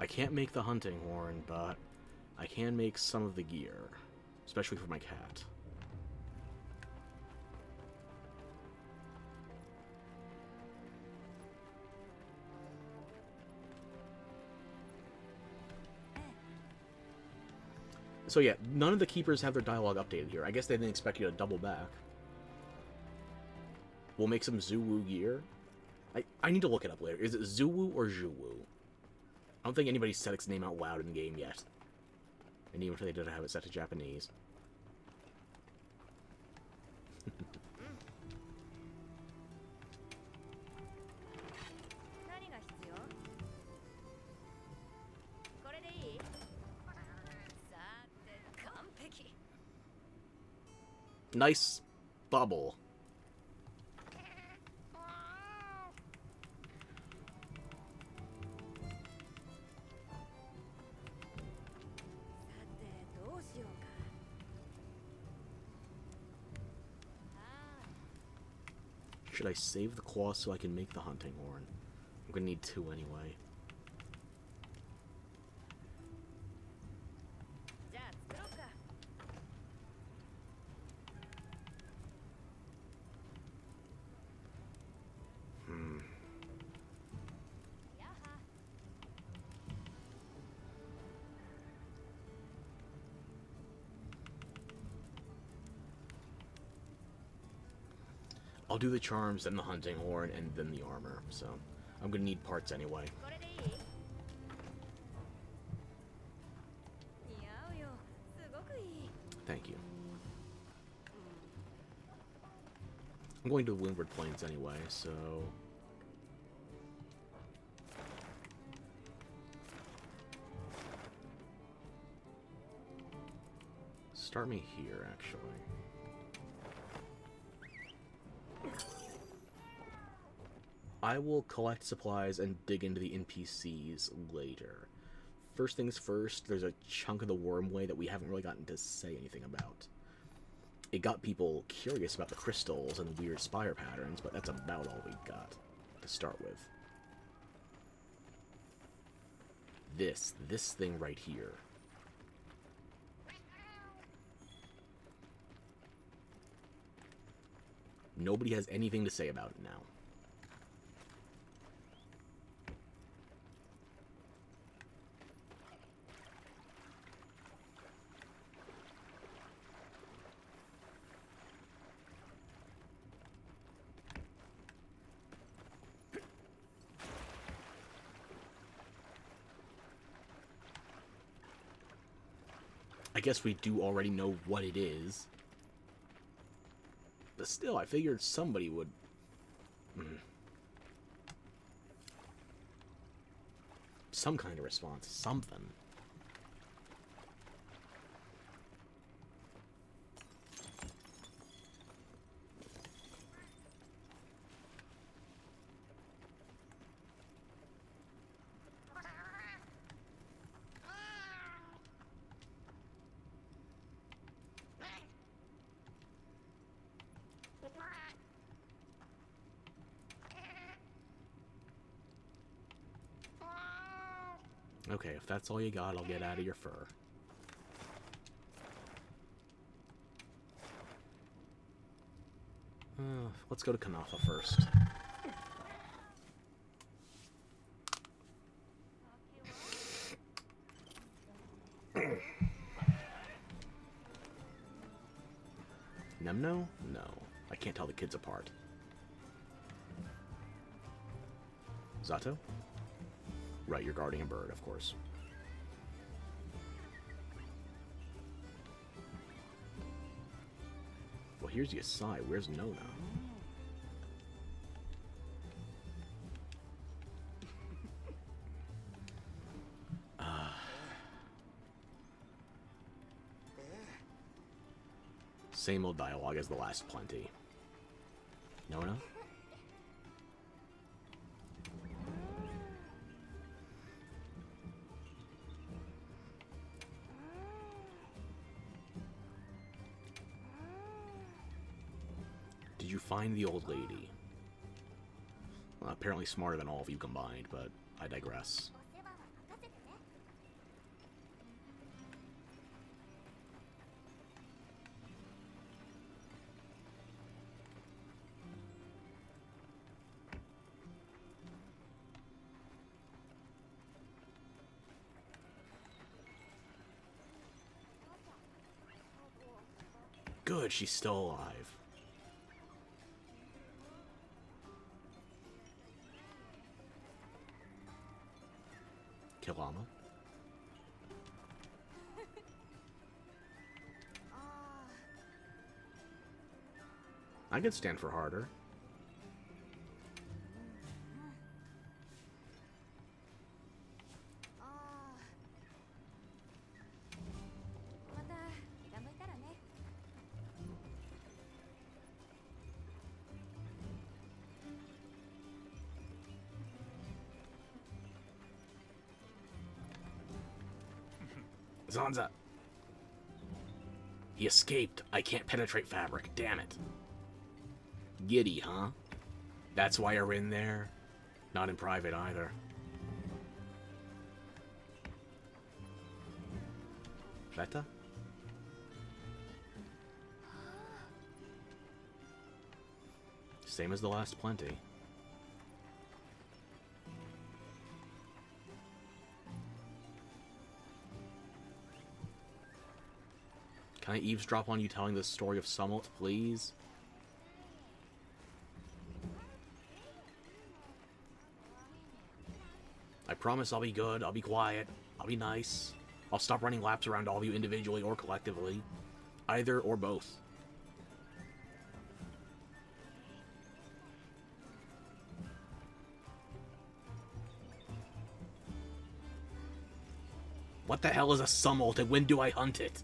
I can't make the hunting horn, but I can make some of the gear, especially for my cat. So yeah, none of the keepers have their dialogue updated here. I guess they didn't expect you to double back. We'll make some Zuwu gear. I need to look it up later. Is it Zuwu or Zhuwu? I don't think anybody said its name out loud in the game yet. And even if they did have it set to Japanese. Nice bubble. Should I save the claw so I can make the hunting horn? I'm gonna need 2 anyway. I'll do the charms, then the hunting horn, and then the armor, so I'm gonna need parts anyway. Thank you. I'm going to the Windward Plains anyway, so... Start me here, actually. I will collect supplies and dig into the NPCs later. First things first, there's a chunk of the Wormway that we haven't really gotten to say anything about. It got people curious about the crystals and the weird spire patterns, but that's about all we got to start with. This thing right here. Nobody has anything to say about it now. I guess we do already know what it is. But still, I figured somebody would... Some kind of response. Something. Okay, if that's all you got, I'll get out of your fur. Let's go to Kanafa first. Nemno? No. I can't tell the kids apart. Zato? Right, you're guarding a bird, of course. Well, here's Yasai. Where's Nona? Same old dialogue as the last plenty. Nona? Did you find the old lady? Well, apparently smarter than all of you combined, but I digress. Good, she's still alive. Kilama? I could stand for harder. Zanza! He escaped. I can't penetrate fabric. Damn it. Giddy, huh? That's why you're in there? Not in private either. Beta? Same as the last plenty. Can I eavesdrop on you telling the story of Summelt, please? I promise I'll be good, I'll be quiet, I'll be nice. I'll stop running laps around all of you individually or collectively. Either or both. What the hell is a Summelt and when do I hunt it?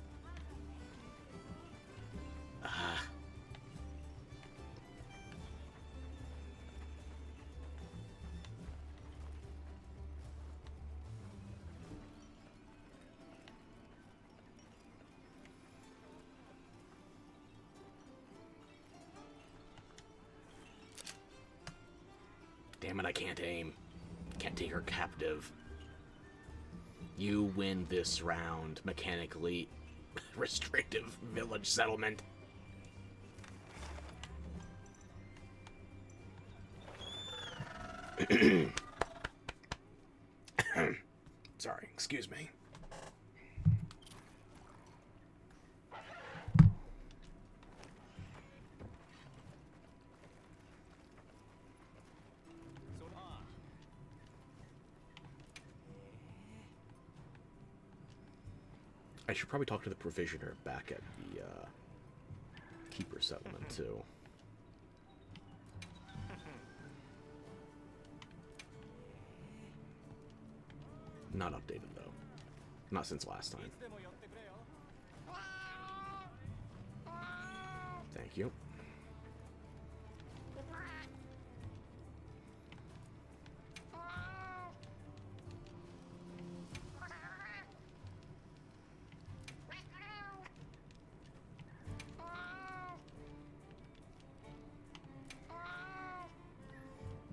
Damn it, I can't aim. Can't take her captive. You win this round, mechanically restrictive village settlement. Sorry, excuse me. I should probably talk to the provisioner back at the keeper settlement too. Not updated though. Not since last time. Thank you.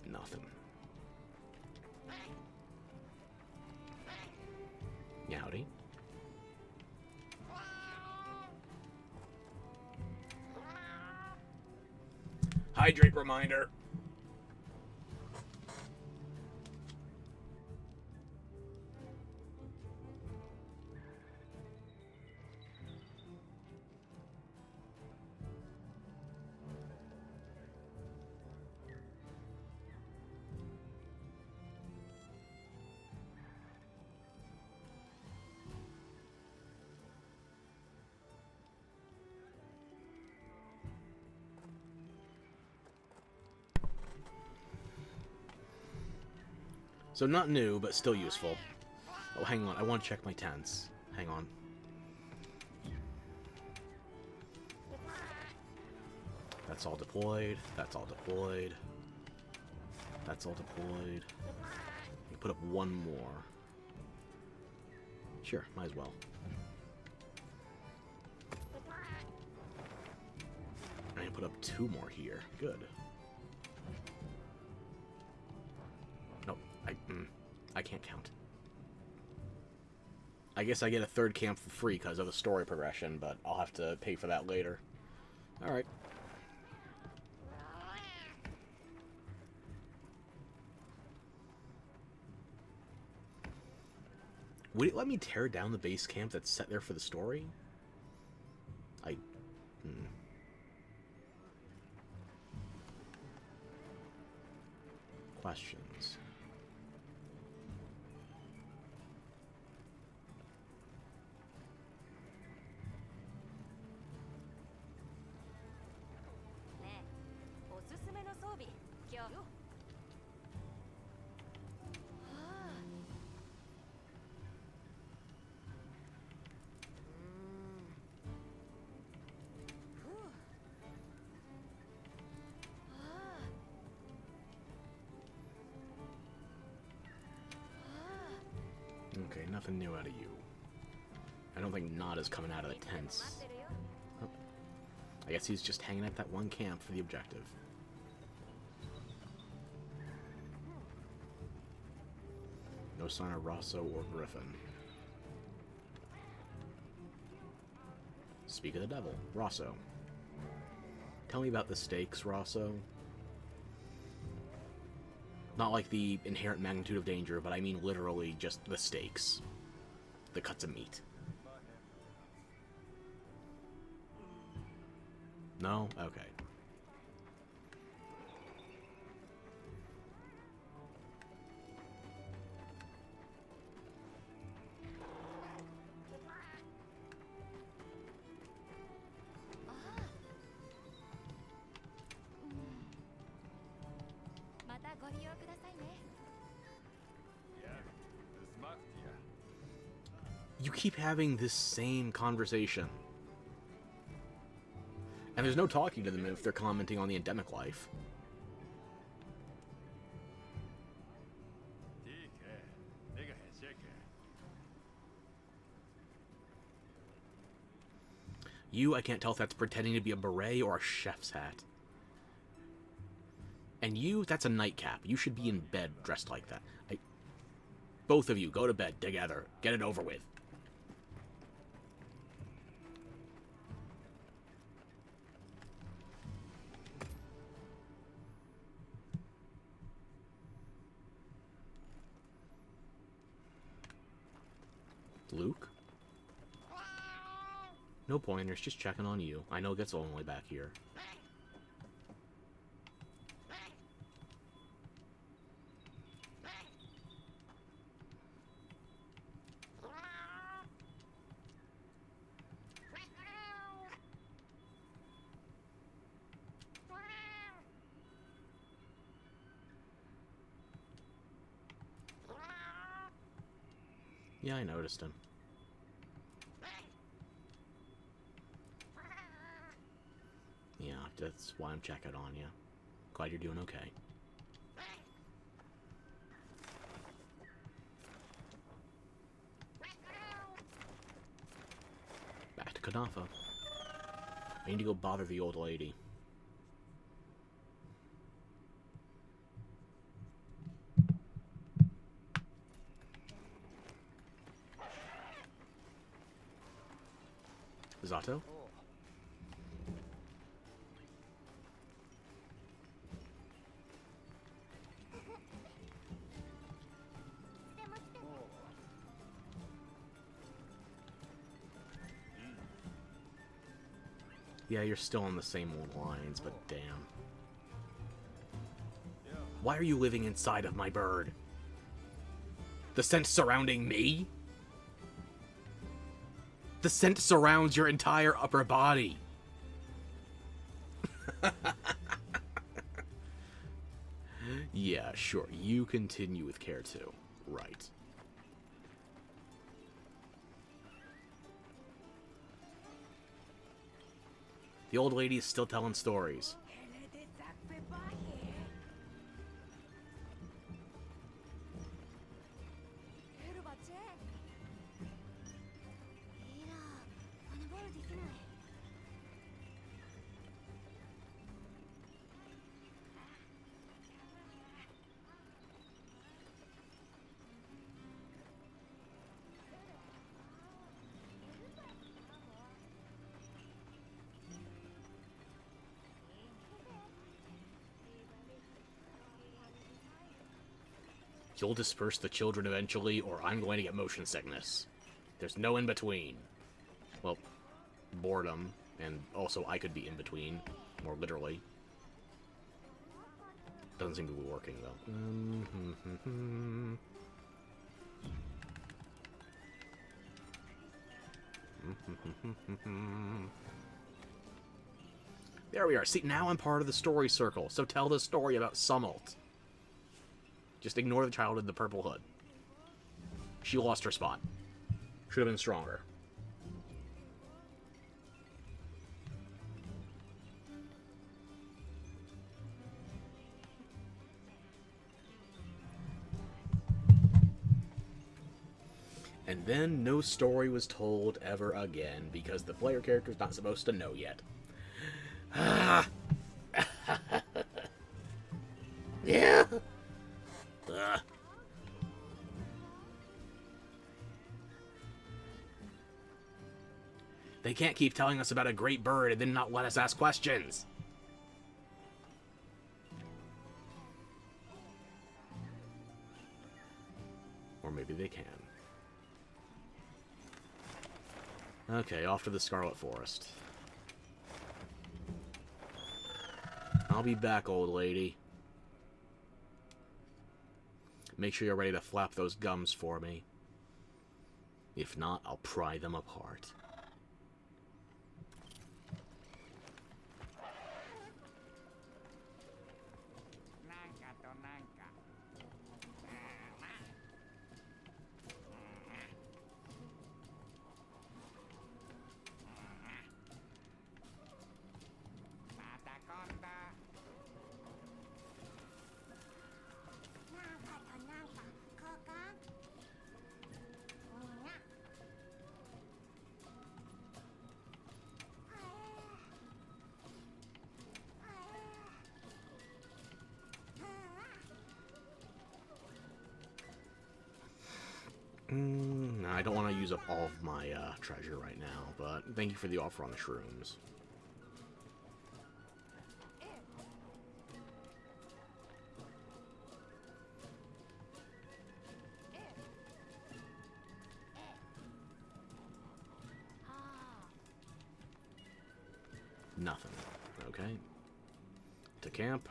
Nothing. hydrate reminder. So not new, but still useful. Oh, hang on. I want to check my tents. Hang on. That's all deployed. That's all deployed. That's all deployed. You put up one more. Sure, might as well. I can put up two more here. Good. Nope. I can't count. I guess I get a third camp for free because of the story progression, but I'll have to pay for that later. Alright. Would it let me tear down the base camp that's set there for the story? Questions. Okay, nothing new out of you. I don't think Nada's coming out of the tents. Oh. I guess he's just hanging at that one camp for the objective. No sign of Rosso or Griffin. Speak of the devil, Rosso. Tell me about the stakes, Rosso. Not like the inherent magnitude of danger, but I mean literally just the stakes. The cuts of meat. No? Okay. You keep having this same conversation. And there's no talking to them if they're commenting on the endemic life. You, I can't tell if that's pretending to be a beret or a chef's hat. And you, that's a nightcap. You should be in bed dressed like that. Both of you, go to bed together. Get it over with. Luke? No pointers, just checking on you. I know it gets lonely back here. Yeah, I noticed him. Yeah, that's why I'm checking on you. Glad you're doing okay. Back to Kanafa. I need to go bother the old lady. Zato? Yeah, you're still on the same old lines, but damn. Why are you living inside of my bird? The scent surrounding me? The scent surrounds your entire upper body. Yeah, sure. You continue with care too. Right. The old lady is still telling stories. You'll disperse the children eventually, or I'm going to get motion sickness. There's no in-between. Well, boredom, and also I could be in between, more literally. Doesn't seem to be working, though. There we are. See, now I'm part of the story circle, so tell the story about Summelt. Just ignore the child in the purple hood. She lost her spot. Should have been stronger. And then no story was told ever again because the player character's not supposed to know yet. Yeah. They can't keep telling us about a great bird and then not let us ask questions. Or maybe they can. Okay, off to the Scarlet Forest. I'll be back, old lady. Make sure you're ready to flap those gums for me. If not, I'll pry them apart. I don't want to use up all of my treasure right now, but thank you for the offer on the shrooms. Nothing. Okay. To camp.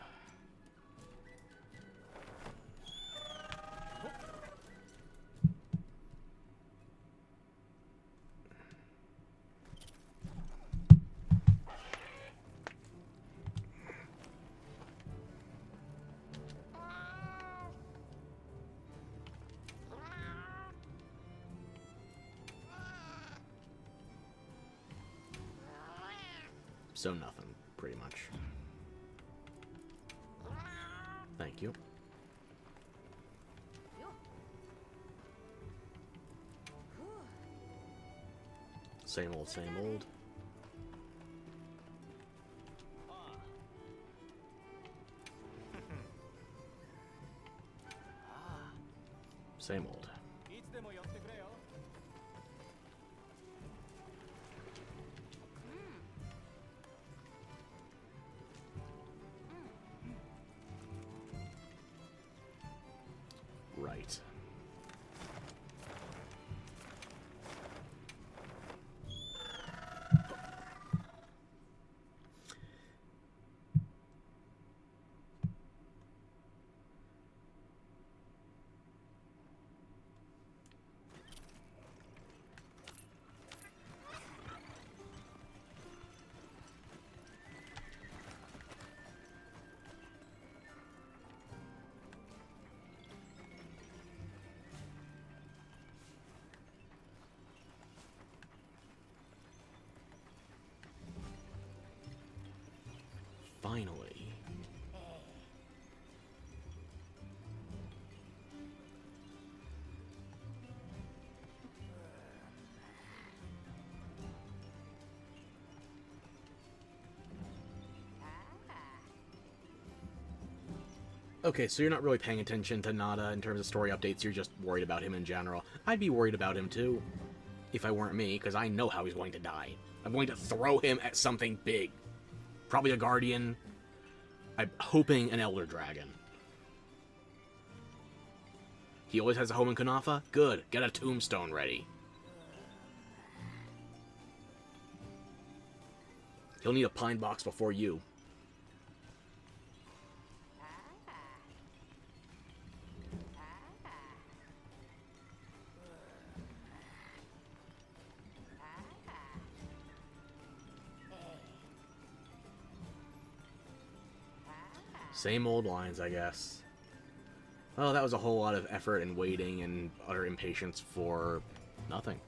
So nothing, pretty much. Thank you. Same old, same old. Same old. Right. finally. Okay, so you're not really paying attention to Nada in terms of story updates, you're just worried about him in general. I'd be worried about him too, if I weren't me, because I know how he's going to die. I'm going to throw him at something big. Probably a Guardian. I'm hoping an Elder Dragon. He always has a home in Kunafa? Good, get a tombstone ready. He'll need a pine box before you. Same old lines, I guess. Well, that was a whole lot of effort and waiting and utter impatience for nothing.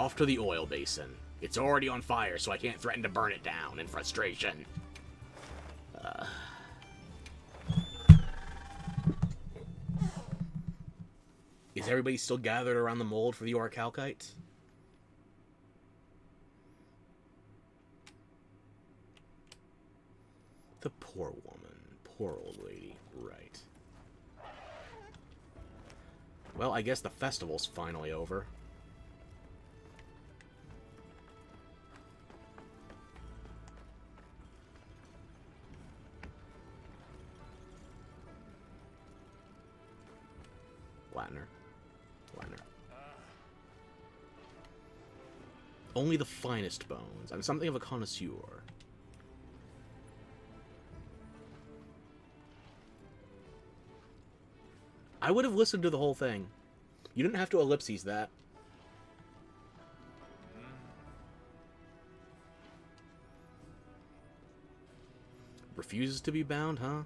Off to the oil basin. It's already on fire, so I can't threaten to burn it down in frustration. Is everybody still gathered around the mold for the Orichalcite? The poor woman. Poor old lady. Right. Well, I guess the festival's finally over. Latner. Only the finest bones. I'm something of a connoisseur. I would have listened to the whole thing. You didn't have to ellipses that. Refuses to be bound, huh?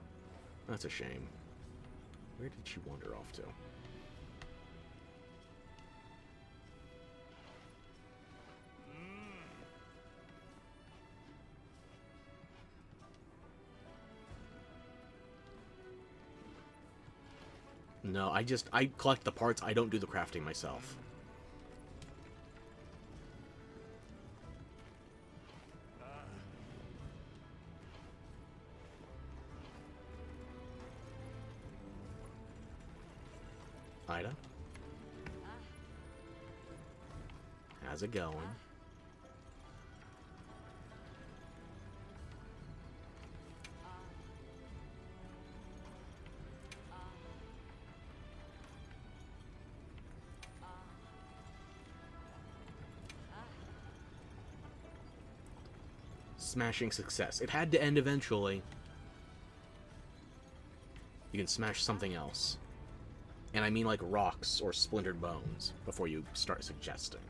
That's a shame. Where did she wander off to? No, I collect the parts, I don't do the crafting myself. Ida? How's it going? Smashing success. It had to end eventually. You can smash something else. And I mean like rocks or splintered bones before you start suggesting.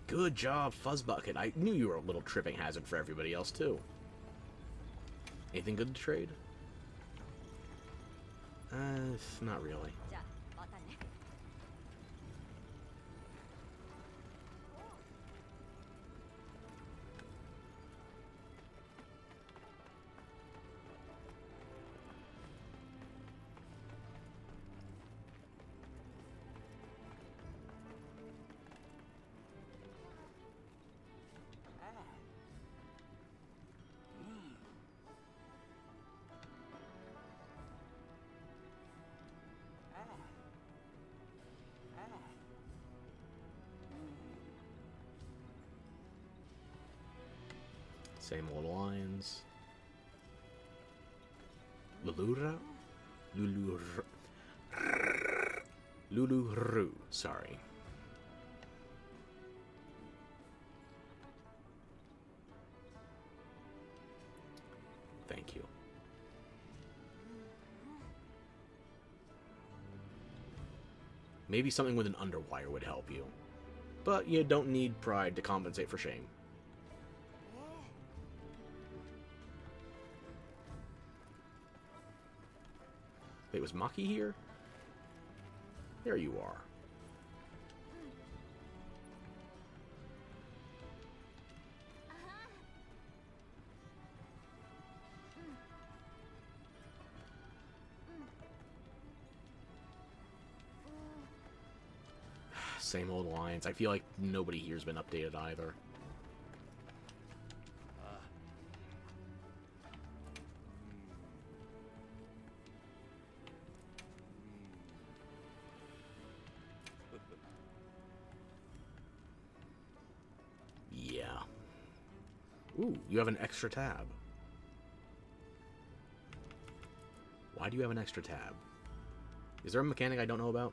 Good job, Fuzzbucket. I knew you were a little tripping hazard for everybody else, too. Anything good to trade? Not really. Same old lines. Lulura? Luluru. Sorry. Thank you. Maybe something with an underwire would help you. But you don't need pride to compensate for shame. Wait, was Maki here? There you are. Same old lines. I feel like nobody here's been updated either. Yeah. Ooh, you have an extra tab. Why do you have an extra tab? Is there a mechanic I don't know about?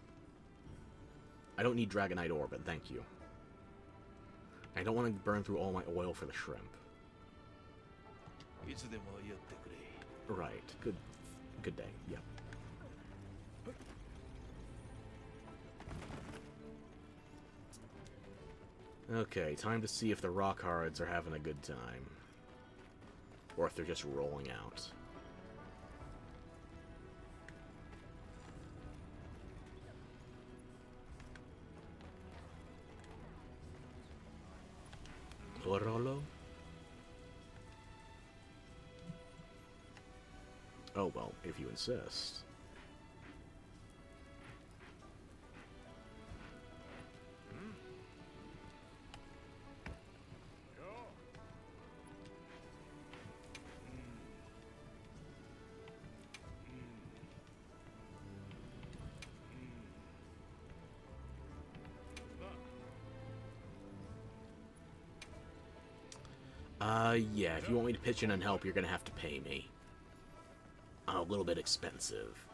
I don't need Dragonite Orbit, thank you. I don't want to burn through all my oil for the shrimp. Right. Good day. Yep. Okay, time to see if the rock hards are having a good time. Or if they're just rolling out. Rolo? Oh, well, if you insist. Yeah, if you want me to pitch in and help, you're gonna have to pay me. I'm a little bit expensive.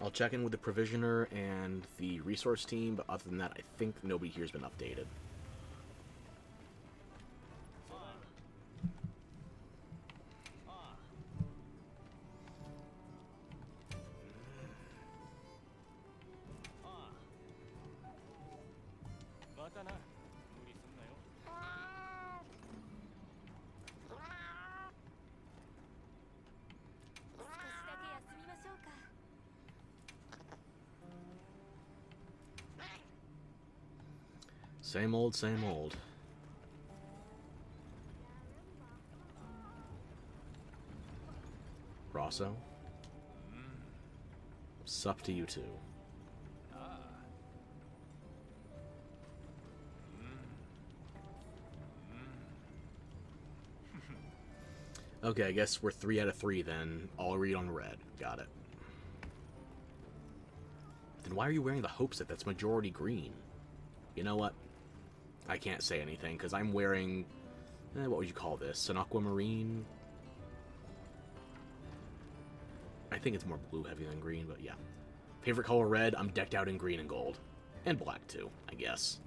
I'll check in with the provisioner and the resource team, but other than that, I think nobody here's been updated. Same old, same old. Rosso? Sup to you too. Okay, I guess we're 3 out of 3 then. All read on red. Got it. Then why are you wearing the Hope set that's majority green? You know what? I can't say anything, because I'm wearing... what would you call this? An aquamarine? I think it's more blue heavy than green, but yeah. Favorite color red, I'm decked out in green and gold. And black too, I guess.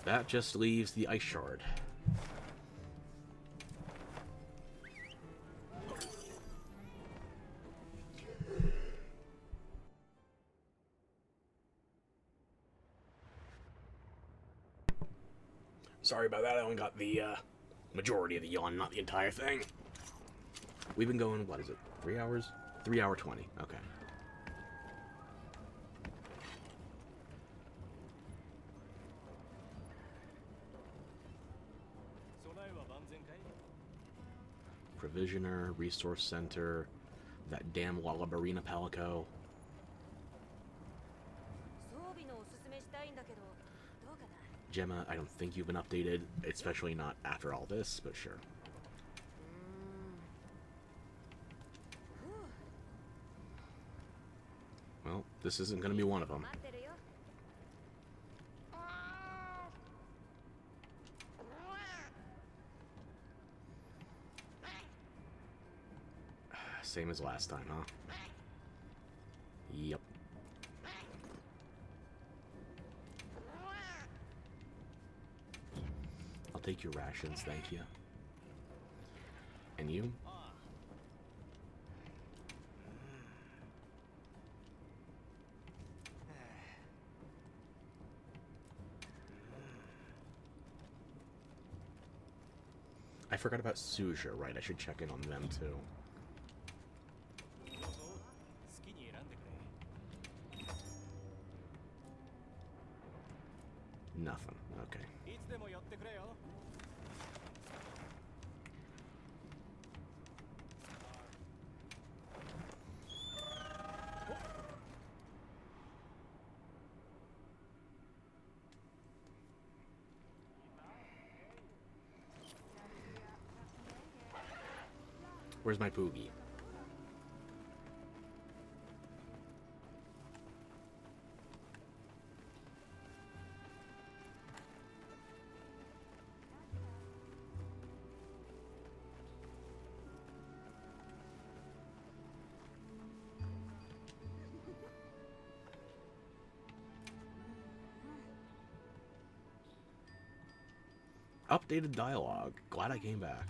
That just leaves the ice shard. Sorry about that, I only got the majority of the yawn, not the entire thing. We've been going, what is it, 3 hours? 3 hour 20, okay. Provisioner, Resource Center, that damn Wallabarina Palico. Gemma, I don't think you've been updated, especially not after all this, but sure. Well, this isn't going to be one of them. Same as last time, huh? Yep. I'll take your rations, thank you. And you? I forgot about Suja, right? I should check in on them too. Nothing. Okay. Where's my Poogie? Updated dialogue. Glad I came back.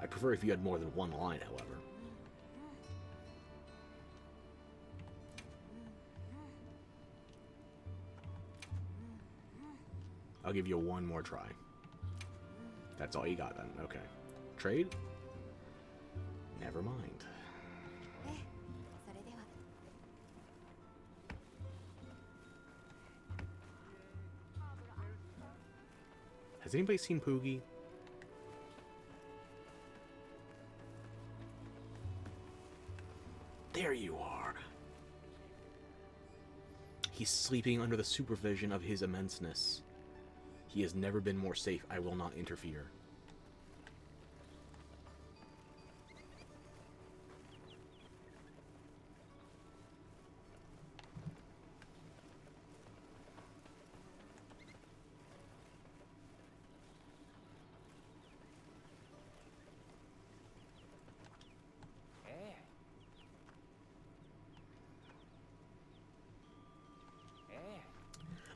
I'd prefer if you had more than one line, however. I'll give you one more try. That's all you got then. Okay. Trade? Never mind. Has anybody seen Poogie? There you are. He's sleeping under the supervision of his immenseness. He has never been more safe. I will not interfere.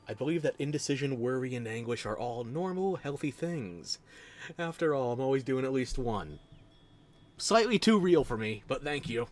I believe that indecision, worry, and anguish are all normal, healthy things. After all, I'm always doing at least one. Slightly too real for me, but thank you.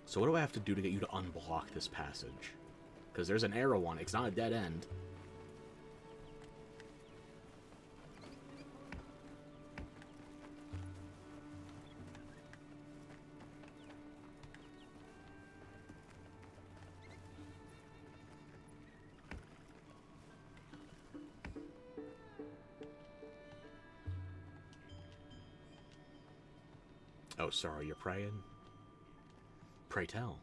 So what do I have to do to get you to unblock this passage? Because there's an arrow on it. It's not a dead end. Oh, sorry, you're praying? Pray tell.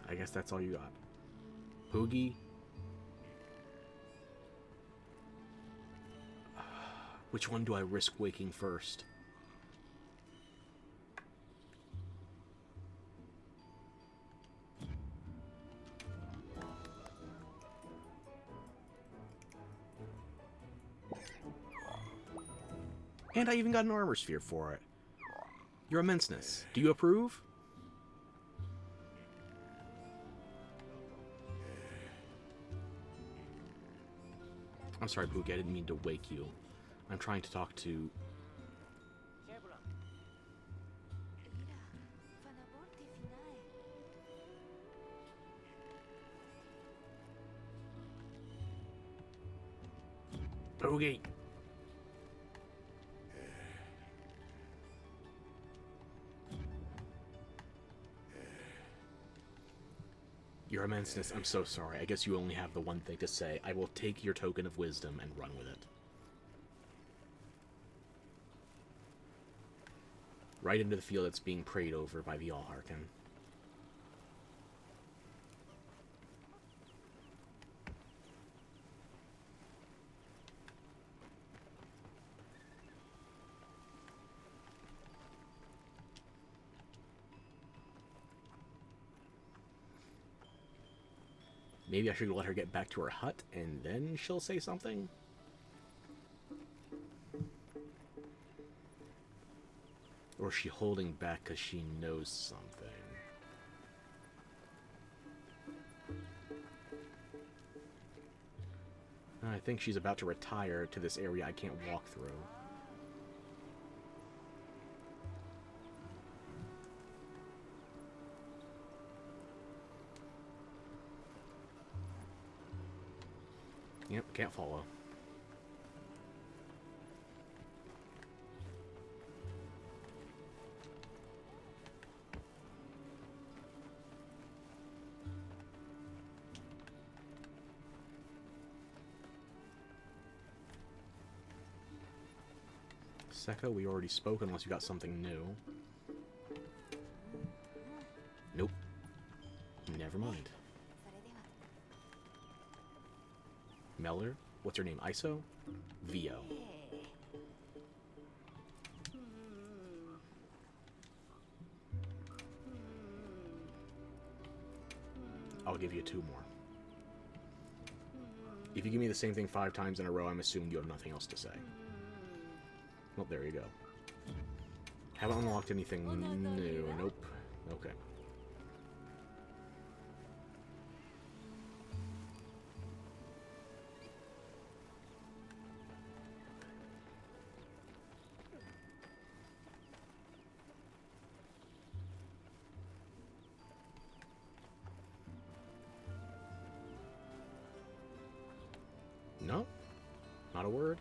I guess that's all you got. Poogie. Which one do I risk waking first? And I even got an armor sphere for it. Your immenseness. Do you approve? I'm sorry, Poogie, I didn't mean to wake you. I'm trying to talk to... Doggy! Your immenseness, I'm so sorry. I guess you only have the one thing to say. I will take your token of wisdom and run with it. Right into the field that's being prayed over by the All-Harkin. Maybe I should let her get back to her hut, and then she'll say something? Or is she holding back because she knows something? I think she's about to retire to this area I can't walk through. Yep, can't follow. Seka, we already spoke unless you got something new. Nope. Never mind. Meller? What's her name? ISO? VO. I'll give you 2 more. If you give me the same thing 5 times in a row, I'm assuming you have nothing else to say. Well, there you go. Haven't unlocked anything new. Nope. Okay. No? Not a word?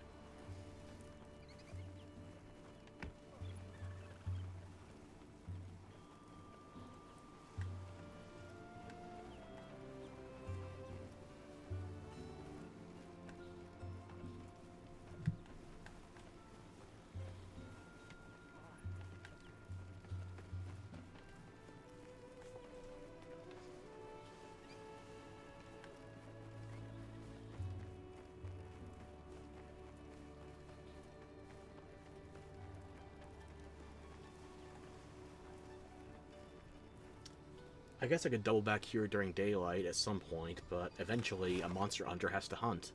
I guess I could double back here during daylight at some point, but eventually a monster hunter has to hunt.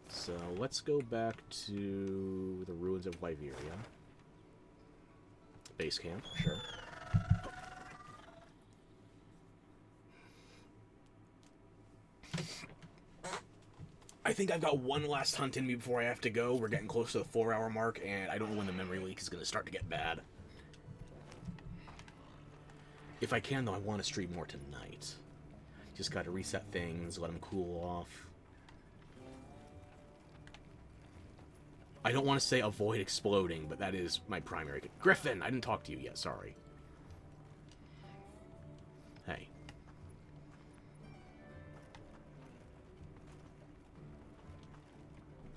So let's go back to the ruins of Wyveria. Base camp, sure. I think I've got one last hunt in me before I have to go. We're getting close to the 4-hour mark, and I don't know when the memory leak is going to start to get bad. If I can, though, I want to stream more tonight. Just got to reset things, let them cool off. I don't want to say avoid exploding, but that is my primary... Griffin! I didn't talk to you yet, sorry. Hey.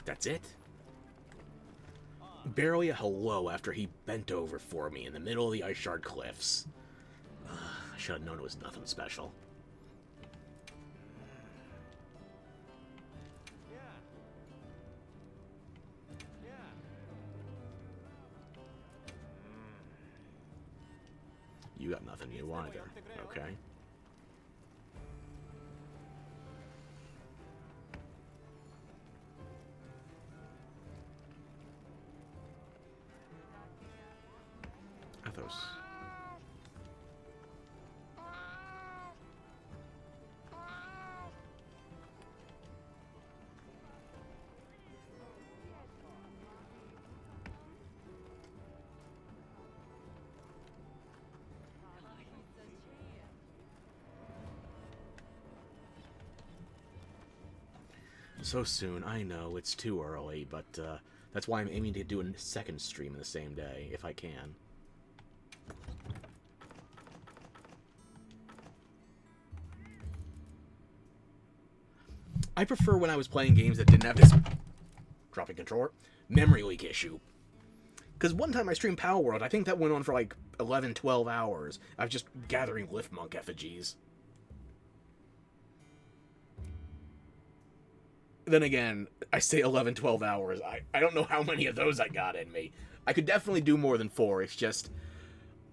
That's it? Barely a hello after he bent over for me in the middle of the Ice Shard Cliffs. I should have known it was nothing special. You got nothing new either, okay? Athos. So soon, I know, it's too early, but that's why I'm aiming to do a second stream in the same day, if I can. I prefer when I was playing games that didn't have this dropping controller memory leak issue. Because one time I streamed Power World, I think that went on for like 11, 12 hours. I was just gathering Lift Monk effigies. Then again, I say 11, 12 hours. I don't know how many of those I got in me. I could definitely do more than 4. It's just,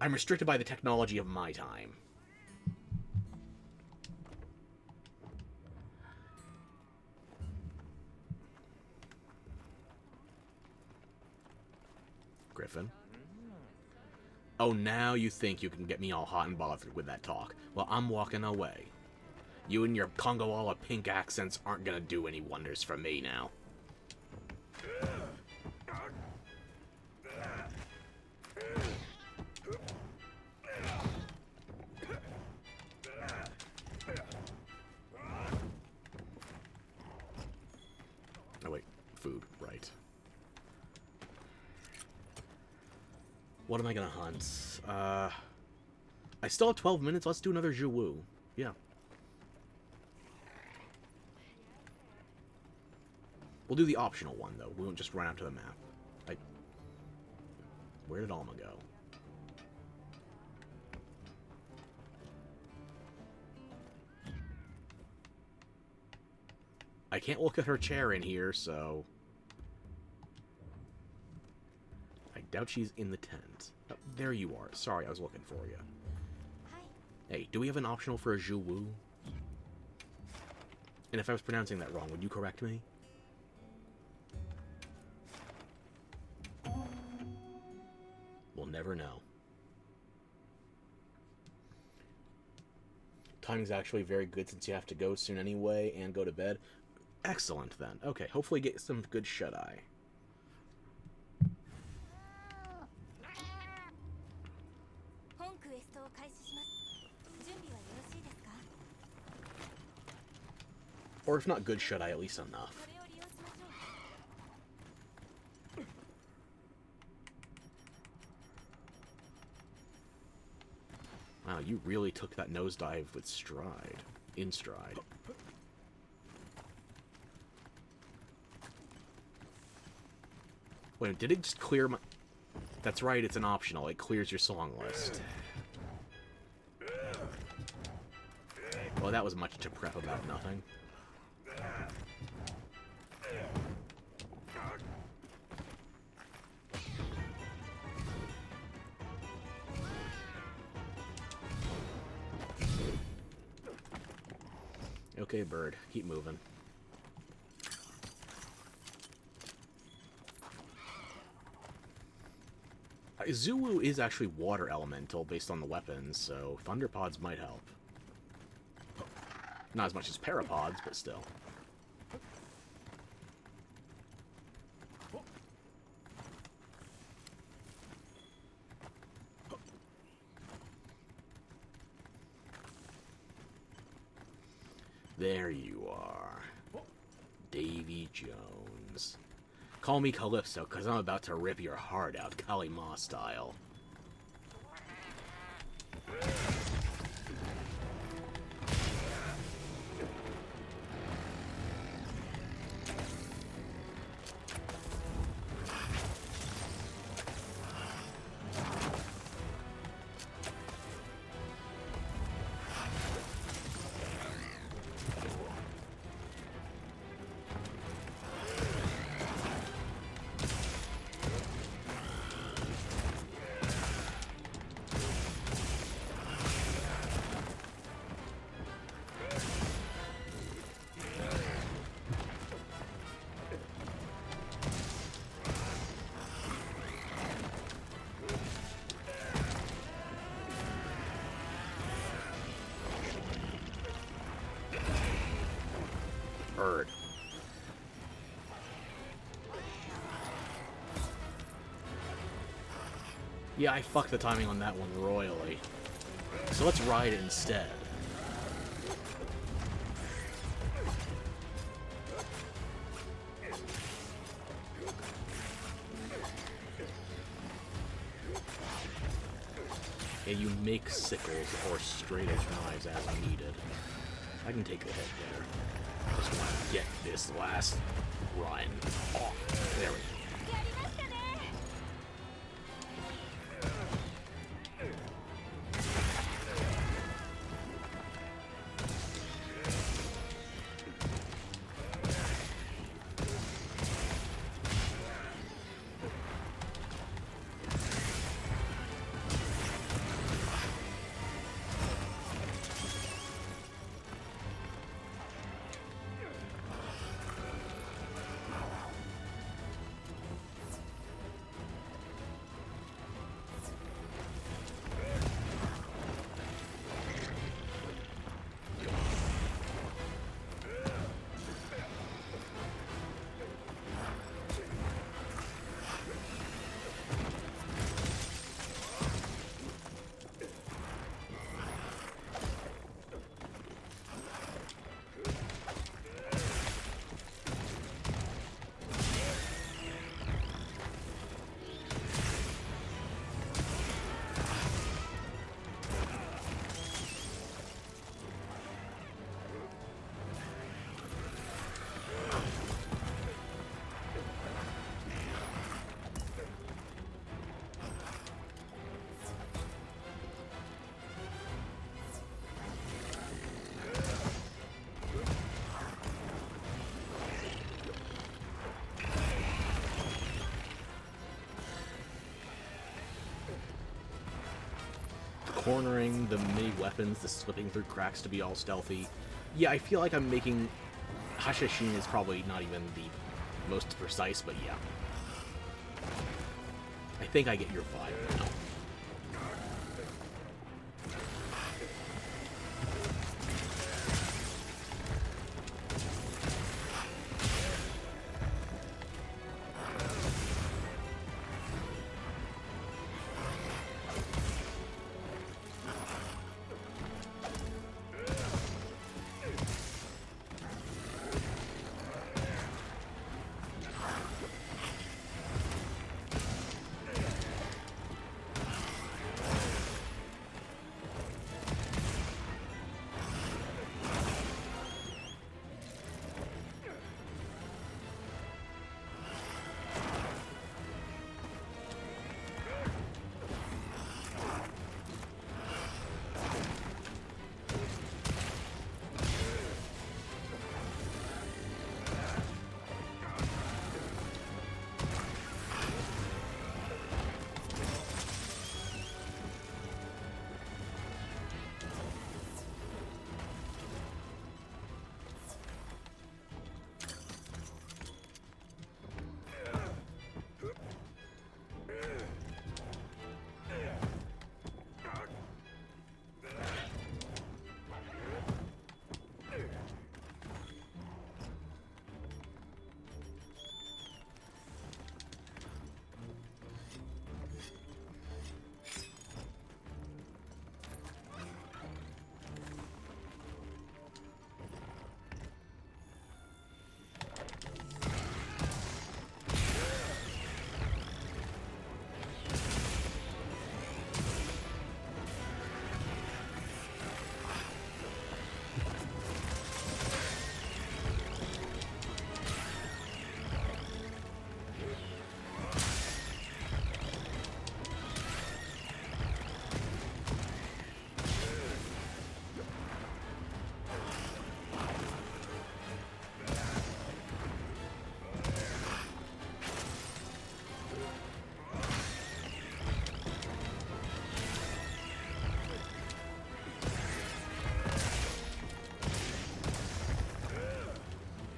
I'm restricted by the technology of my time. Griffin. Oh, now you think you can get me all hot and bothered with that talk. Well, I'm walking away. You and your Congolala pink accents aren't gonna do any wonders for me now. Oh wait, food, right. What am I gonna hunt? I still have 12 minutes, let's do another Zhuwu. Yeah. We'll do the optional one, though. We won't just run out to the map. Where did Alma go? I can't look at her chair in here, so... I doubt she's in the tent. Oh, there you are. Sorry, I was looking for you. Hi. Hey, do we have an optional for a Zhuwu? And if I was pronouncing that wrong, would you correct me? We'll never know. Timing's actually very good since you have to go soon anyway and go to bed. Excellent, then. Okay, hopefully get some good shut-eye. Or if not good shut-eye, at least enough. Wow, you really took that nosedive with stride. In stride. Wait, did it just clear my... That's right, it's an optional. It clears your song list. Well, that was much to prep about nothing. Okay, bird. Keep moving. Zhuwu is actually water elemental based on the weapons, so thunder pods might help. Not as much as parapods, but still. There you are. Davy Jones. Call me Calypso, because I'm about to rip your heart out, Kali Ma style. Bird. Yeah, I fucked the timing on that one royally. So let's ride it instead. Yeah, you make sickles or straight edge knives as needed. I can take the hit there. Just want to get this last run off. There we go. cornering the mini weapons, the slipping through cracks to be all stealthy. Yeah, I feel like I'm making... Hashashin is probably not even the most precise, but yeah. I think I get your vibe now.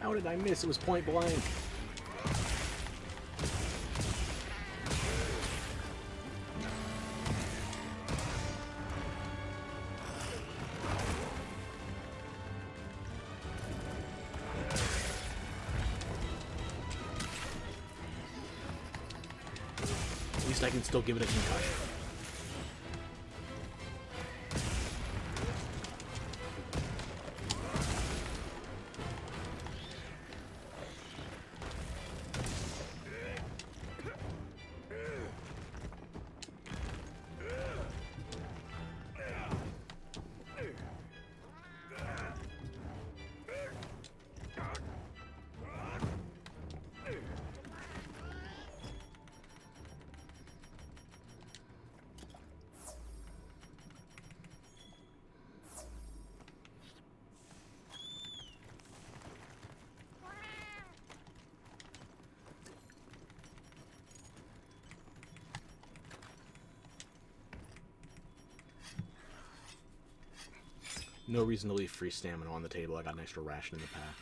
How did I miss? It was point blank. At least I can still give it a concussion. No reason to leave free stamina on the table. I got an extra ration in the pack.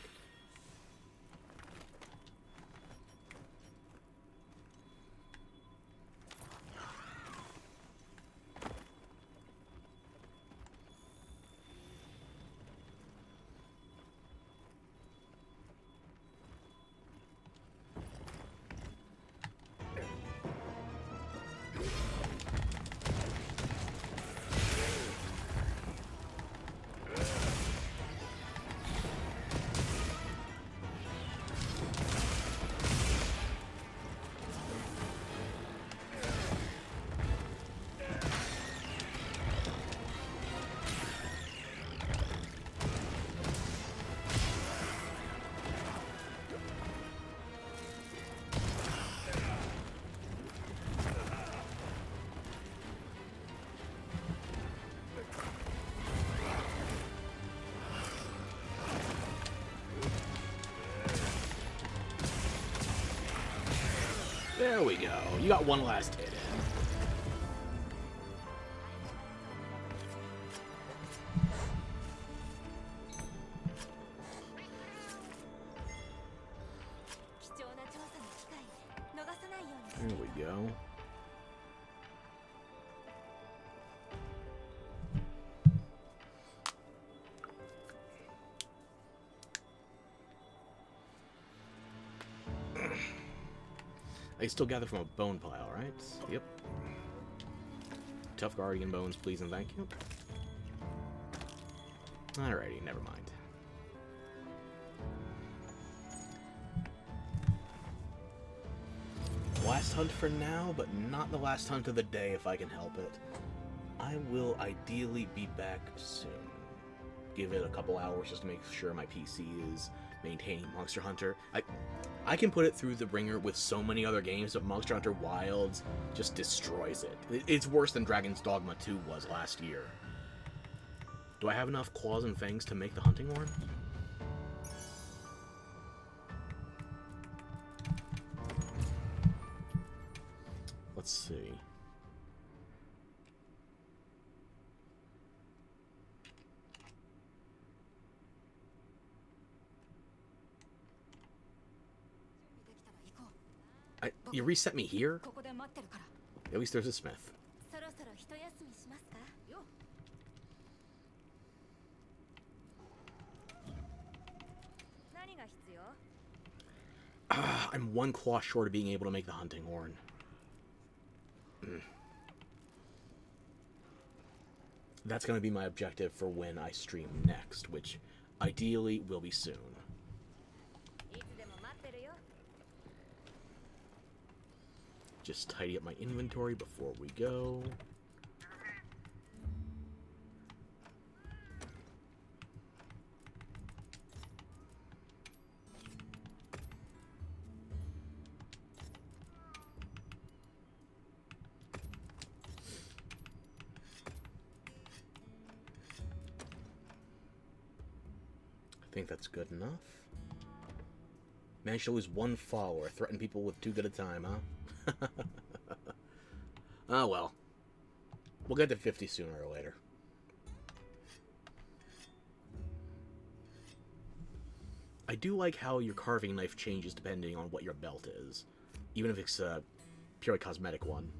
There we go. You got one last hit know? I still gather from a bone pile, right? Yep. Tough guardian bones, please and thank you. Alrighty, never mind. Last hunt for now, but not the last hunt of the day if I can help it. I will ideally be back soon. Give it a couple hours just to make sure my PC is maintaining Monster Hunter. I can put it through the ringer with so many other games, but Monster Hunter Wilds just destroys it. It's worse than Dragon's Dogma 2 was last year. Do I have enough claws and fangs to make the hunting horn? Let's see. You reset me here? At least there's a smith. I'm one claw short of being able to make the hunting horn. That's going to be my objective for when I stream next, which ideally will be soon. Just tidy up my inventory before we go. I think that's good enough. Managed to lose one follower. Threaten people with too good a time, huh? Oh well. We'll get to 50 sooner or later. I do like how your carving knife changes depending on what your belt is. Even if it's a purely cosmetic one.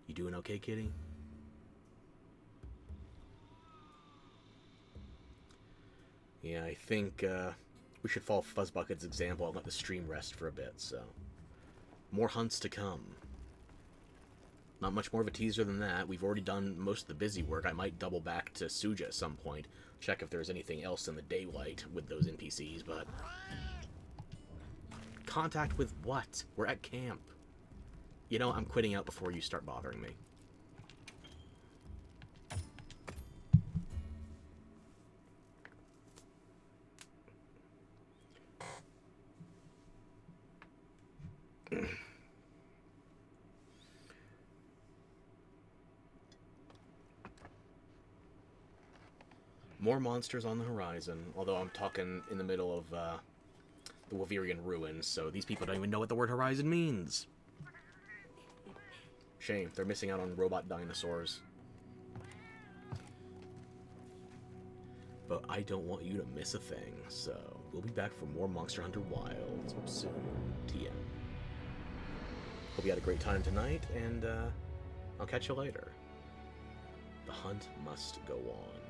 You doing okay, kitty? Yeah, I think we should follow Fuzzbucket's example and let the stream rest for a bit, so... More hunts to come. Not much more of a teaser than that. We've already done most of the busy work. I might double back to Suja at some point, check if there's anything else in the daylight with those NPCs, but... Contact with what? We're at camp. You know, I'm quitting out before you start bothering me. More monsters on the horizon, although I'm talking in the middle of the Wavirian ruins, so these people don't even know what the word horizon means. Shame, they're missing out on robot dinosaurs. But I don't want you to miss a thing, so we'll be back for more Monster Hunter Wilds soon. TM. Hope you had a great time tonight, and I'll catch you later. The hunt must go on.